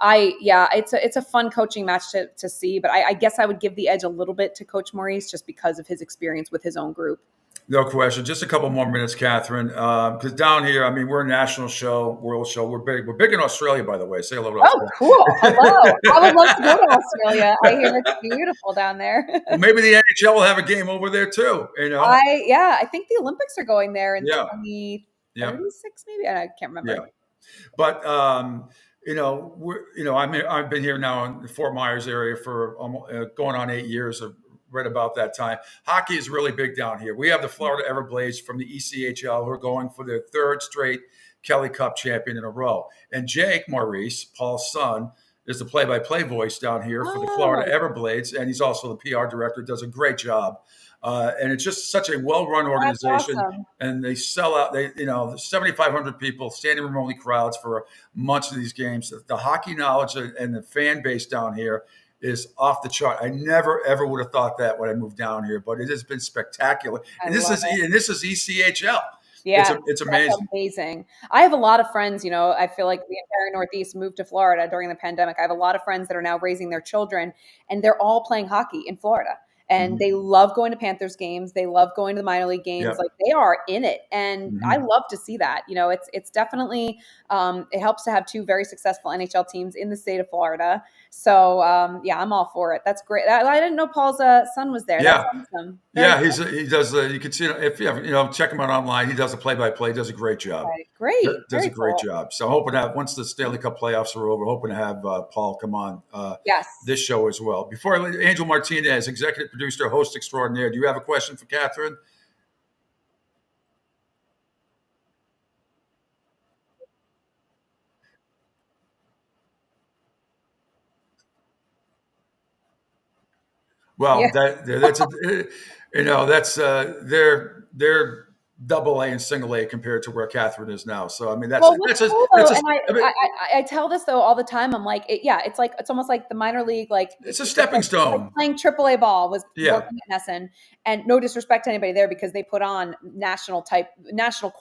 it's a fun coaching match to see. But I guess I would give the edge a little bit to Coach Maurice just because of his experience with his own group. No question. Just a couple more minutes, Catherine. Because down here, we're a national show, world show. We're big. We're big in Australia, by the way. Say hello to Australia. Oh, cool. Hello. I would love to go to Australia. I hear it's beautiful down there. Well, maybe the NHL will have a game over there too. I think the Olympics are going there in 2036, maybe. I can't remember. Yeah. But I've been here now in the Fort Myers area for almost going on 8 years. Right about that time. Hockey is really big down here. We have the Florida Everblades from the ECHL who are going for their third straight Kelly Cup champion in a row. And Jake Maurice, Paul's son, is the play-by-play voice down here for the Florida Everblades, and he's also the PR director, does a great job. And it's just such a well-run organization. Awesome. And they sell out. 7,500 people, standing room only crowds for much of these games. The hockey knowledge and the fan base down here is off the chart. I never ever would have thought that when I moved down here, but it has been spectacular. And this is ECHL. Yeah, it's amazing. That's amazing. I have a lot of friends. I feel like the entire Northeast moved to Florida during the pandemic. I have a lot of friends that are now raising their children, and they're all playing hockey in Florida. And they love going to Panthers games. They love going to the minor league games. Yep. They are in it. And I love to see that. It's definitely, it helps to have two very successful NHL teams in the state of Florida. So, I'm all for it. That's great. I didn't know Paul's son was there. Yeah. That's awesome. Yeah, he does. You can see if you ever, check him out online. He does the play-by-play. Does a great job. Okay, great. Does a Very great cool. job. So hoping to have, once the Stanley Cup playoffs are over, hoping to have Paul come on Yes. this show as well. Before Angel Martinez, executive producer, host extraordinaire. Do you have a question for Catherine? Well, that's they're double A and single A compared to where Catherine is now. So I mean that's Well, that's what's just cool that's though, just and I tell this though all the time. I'm like, it's almost like the minor league, like it's a stepping like stone. playing AAA ball was Yeah. working at Nesson, and no disrespect to anybody there because they put on national quality.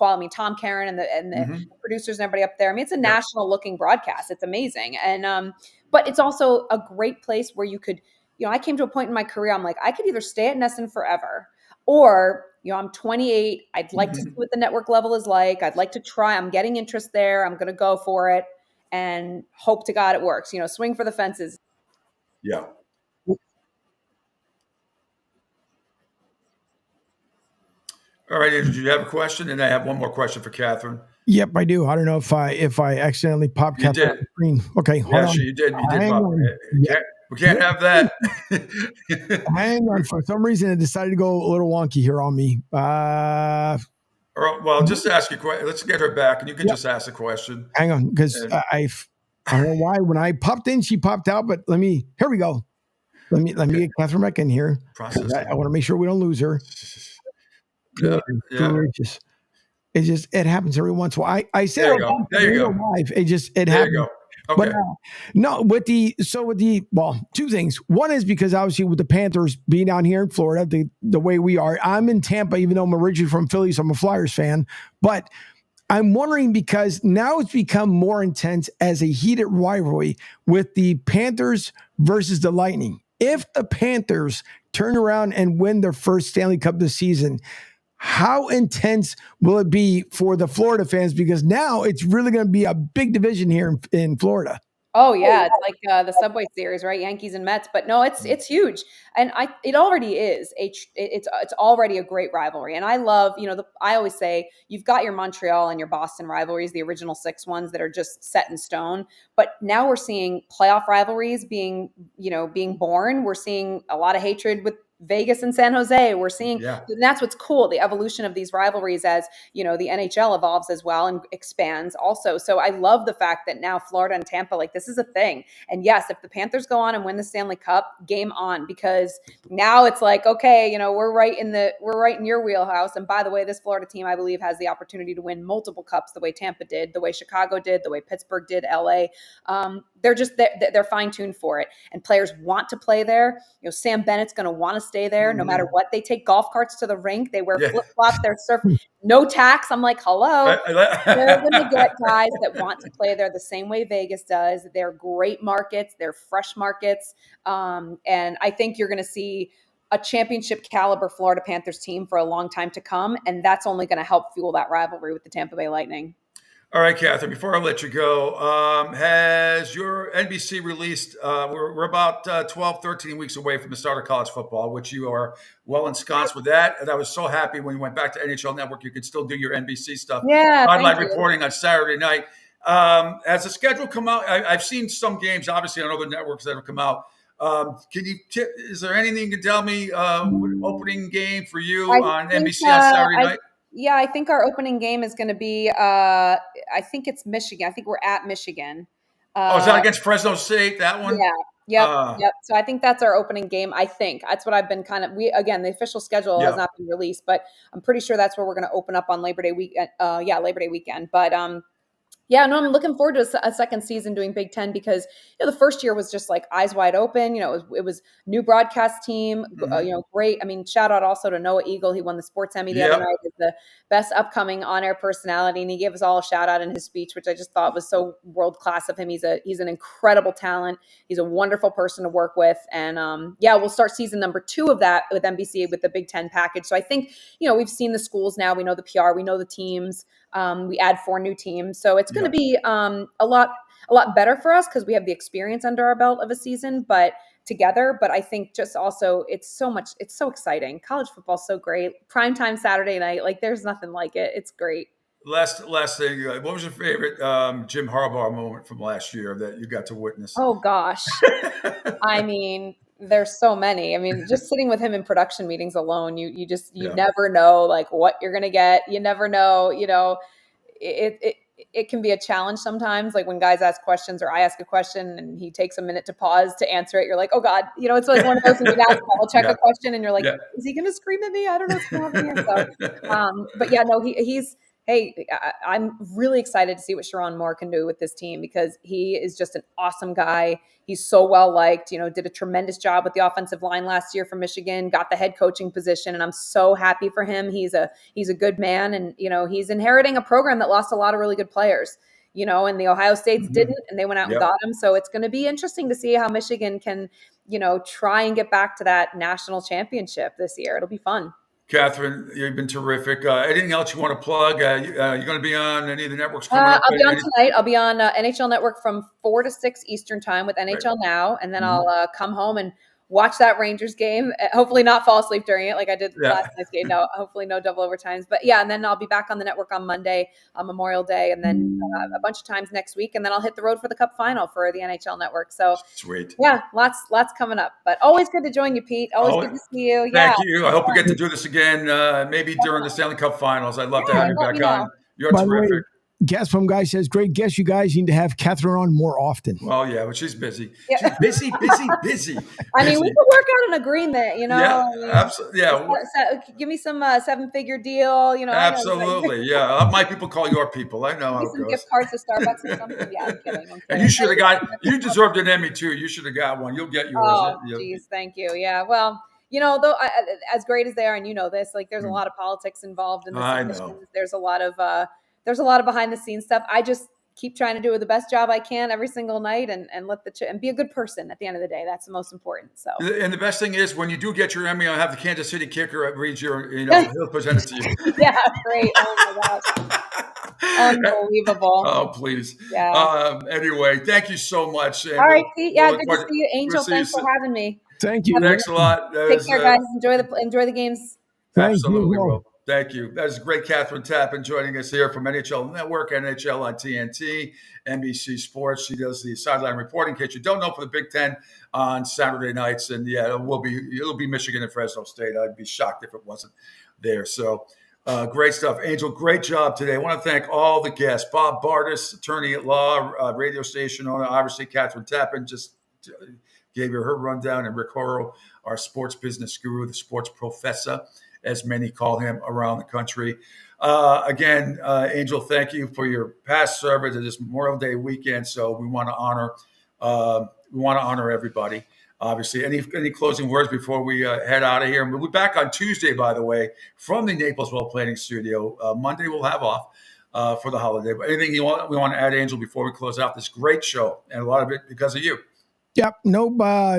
I mean, Tom Karen and the Mhm. producers and everybody up there. I mean, it's a national looking broadcast. It's amazing, and but it's also a great place where you could, I came to a point in my career. I'm like, I could either stay at Nesson forever, or I'm 28. I'd like to see what the network level is like. I'd like to try. I'm getting interest there. I'm going to go for it and hope to God it works. Swing for the fences. Yeah. All right, Andrew, do you have a question? And I have one more question for Catherine. Yep, I do. I don't know if I accidentally popped You Catherine did. on the screen. Okay, hold Yes, on. you did. You did. Hang Bob. on. Yep. We can't have that. Hang on. For some reason, it decided to go a little wonky here on me. Well, just ask your question. Let's get her back, and you can just ask the question. Hang on, because I don't know why when I popped in, she popped out. But here we go. Let me get Catherine back in here. Process. I want to make sure we don't lose her. Yeah. It happens every once in a while. I say There you go. There you go. live. It There happens. you go. Okay. But no, two things. One is because obviously with the Panthers being down here in Florida, the way we are, I'm in Tampa, even though I'm originally from Philly, so I'm a Flyers fan. But I'm wondering because now it's become more intense as a heated rivalry with the Panthers versus the Lightning. If the Panthers turn around and win their first Stanley Cup this season, how intense will it be for the Florida fans? Because now it's really going to be a big division here in Florida. Oh yeah, it's like the Subway Series, right? Yankees and Mets. But no, it's huge, and it already is. It's already a great rivalry, and I love. I always say you've got your Montreal and your Boston rivalries, the original 6 ones that are just set in stone. But now we're seeing playoff rivalries being born. We're seeing a lot of hatred with Vegas and San Jose. We're seeing, and that's what's cool, the evolution of these rivalries as, the NHL evolves as well and expands also. So I love the fact that now Florida and Tampa, like this is a thing. And yes, if the Panthers go on and win the Stanley Cup, game on, because now it's like, okay, we're right in your wheelhouse. And by the way, this Florida team, I believe, has the opportunity to win multiple cups the way Tampa did, the way Chicago did, the way Pittsburgh did, LA. They're fine-tuned for it. And players want to play there. Sam Bennett's going to want to stay there no matter what. They take golf carts to the rink. They wear flip-flops. They're surfing. No tax. I'm like, hello. They're going to get guys that want to play there the same way Vegas does. They're great markets. They're fresh markets. And I think you're going to see a championship caliber Florida Panthers team for a long time to come. And that's only going to help fuel that rivalry with the Tampa Bay Lightning. All right, Catherine, before I let you go, has your NBC released, we're about 12, 13 weeks away from the start of college football, which you are well ensconced with that. And I was so happy when you went back to NHL Network, you could still do your NBC stuff. Yeah, sideline reporting on Saturday night. Has the schedule come out? I've seen some games, obviously, on other networks that have come out. Is there anything you can tell me, opening game for you on NBC on Saturday night? Yeah, I think our opening game is going to be, I think it's Michigan. I think we're at Michigan. Is that against Fresno State, that one? Yeah. Yep. So I think that's our opening game. I think that's what I've been the official schedule has not been released, but I'm pretty sure that's where we're going to open up on Labor Day week. Labor Day weekend. But I'm looking forward to a second season doing Big Ten because the first year was just like eyes wide open. It was new broadcast team. Great. I mean, shout out also to Noah Eagle. He won the Sports Emmy the other night as the best upcoming on-air personality, and he gave us all a shout out in his speech, which I just thought was so world class of him. He's an incredible talent. He's a wonderful person to work with, and we'll start season number 2 of that with NBC with the Big Ten package. So I think we've seen the schools now. We know the PR. We know the teams. We add 4 new teams, so it's going to be a lot better for us because we have the experience under our belt of a season. But together. But I think just also it's so exciting. College football's so great. Primetime Saturday night, like there's nothing like it. It's great. Last thing, what was your favorite Jim Harbaugh moment from last year that you got to witness? Oh gosh. I mean, there's so many. I mean, just sitting with him in production meetings alone, you never know like what you're gonna get. You never know, it can be a challenge sometimes, like when guys ask questions or I ask a question and he takes a minute to pause to answer it. You're like, oh God, it's like one of those when you ask Belichick a question and you're like, is he gonna scream at me? I don't know what's going on here. So, but yeah, no, I'm really excited to see what Sharon Moore can do with this team because he is just an awesome guy. He's so well liked, did a tremendous job with the offensive line last year for Michigan, got the head coaching position. And I'm so happy for him. He's a good man. And, he's inheriting a program that lost a lot of really good players, and the Ohio States didn't, and they went out and got him. So it's going to be interesting to see how Michigan can, try and get back to that national championship this year. It'll be fun. Catherine, you've been terrific. Anything else you want to plug? You're going to be on any of the networks coming up? I'll be on tonight. I'll be on NHL Network from 4 to 6 Eastern time with NHL Now. And then I'll come home and watch that Rangers game. Hopefully not fall asleep during it like I did last night's game. No, hopefully no double overtimes. But yeah, and then I'll be back on the network on Monday, on Memorial Day, and then a bunch of times next week. And then I'll hit the road for the Cup final for the NHL Network. So sweet. Yeah, lots coming up. But always good to join you, Pete. Always good to see you. Thank you. I hope we get to do this again, maybe during the Stanley Cup finals. I'd love to have you back on. You're terrific. Gasp guy says, great guest. You guys need to have Catherine on more often. Well, yeah, but she's busy. Yeah. She's busy. I mean, we could work out an agreement, Yeah, absolutely. Yeah. Give me some 7-figure deal, Absolutely. Yeah. My people call your people. I know how it goes. Gift cards to Starbucks or something. Yeah, I'm kidding. And you should have you deserved an Emmy too. You should have got one. You'll get yours. Oh, geez. Thank you. Yeah. Well, though, as great as they are, and this, like there's a lot of politics involved in this. I know. There's a lot of behind the scenes stuff. I just keep trying to do the best job I can every single night and and be a good person at the end of the day. That's the most important. So, and the best thing is when you do get your Emmy, I'll have the Kansas City kicker read he'll present it to you. Yeah, great. Oh my gosh. Unbelievable. Oh, please. Yeah. Anyway, thank you so much. All right, Pete. Yeah, good to see you. Angel, thanks for having me. Thank you. Thanks a lot. Take care, guys. Enjoy the games. Absolutely will. Thank you. That is great. Catherine Tappan joining us here from NHL Network, NHL on TNT, NBC Sports. She does the sideline reporting, in case you don't know, for the Big Ten on Saturday nights. And yeah, it'll be Michigan and Fresno State. I'd be shocked if it wasn't there. So great stuff. Angel, great job today. I want to thank all the guests. Bob Bardis, attorney at law, radio station owner, obviously Catherine Tappan just gave you her rundown, and Rick Horrow, our sports business guru, the sports professor, as many call him around the country. Again, Angel, thank you for your past service at this Memorial Day weekend. So we want to honor everybody. Obviously, any closing words before we head out of here? And we'll be back on Tuesday, by the way, from the Naplesville Planning Studio. Monday we'll have off for the holiday. But anything we want to add, Angel, before we close out this great show, and a lot of it because of you. Yep. Nope.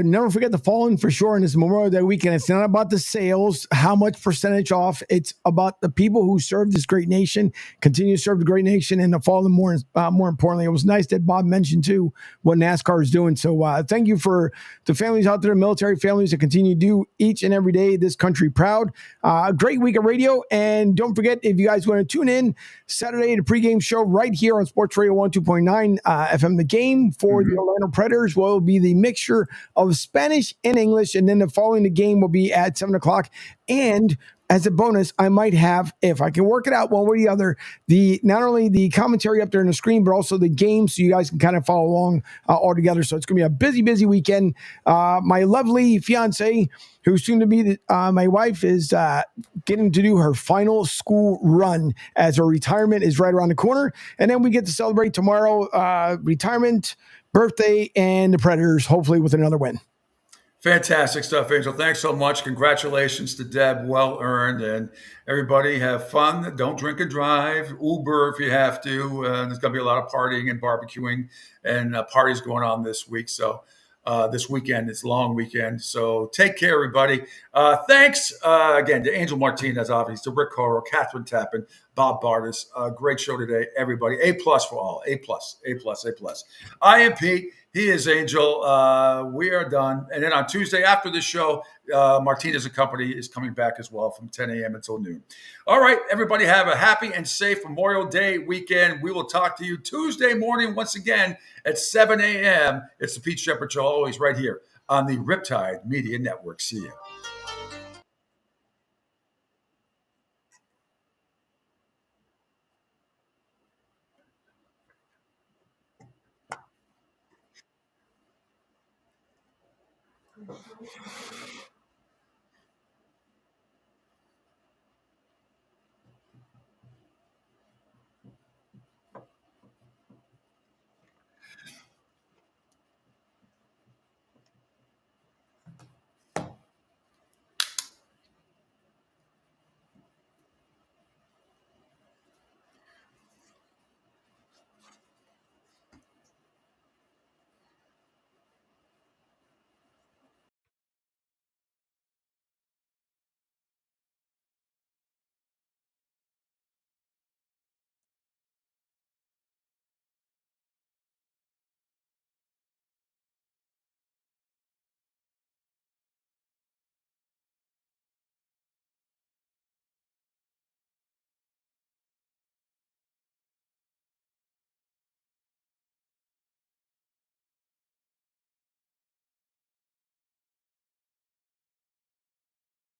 Never forget the fall-in for sure in this Memorial Day weekend. It's not about the sales, how much percentage off. It's about the people who serve this great nation, continue to serve the great nation, and the fall-in more importantly. It was nice that Bob mentioned too what NASCAR is doing. So thank you for the families out there, military families that continue to do each and every day this country proud. A great week of radio. And don't forget, if you guys want to tune in Saturday, the pregame show right here on Sports Radio 102.9 FM, The Game for the Orlando Predators will be the mixture of Spanish and English, and then the following the game will be at 7:00. And as a bonus, I might have, if I can work it out one way or the other, not only the commentary up there on the screen, but also the game, so you guys can kind of follow along all together. So it's going to be a busy, busy weekend. My lovely fiance, who's soon to be my wife, is getting to do her final school run as her retirement is right around the corner. And then we get to celebrate tomorrow, retirement, birthday, and the Predators, hopefully with another win. Fantastic stuff, Angel. Thanks so much. Congratulations to Deb. Well earned. And everybody have fun. Don't drink and drive. Uber if you have to. There's going to be a lot of partying and barbecuing and parties going on this week. So this weekend, it's a long weekend. So take care, everybody. Thanks again to Angel Martinez, obviously, to Rick Horrow, Catherine Tappan, Bob Bardis. Great show today, everybody. A+ for all. A+. I am Pete. He is Angel. We are done. And then on Tuesday after the show, Martinez and Company is coming back as well from 10 a.m. until noon. All right, everybody have a happy and safe Memorial Day weekend. We will talk to you Tuesday morning once again at 7 a.m. It's the Pete Sheppard Show, always right here on the Riptide Media Network. See you.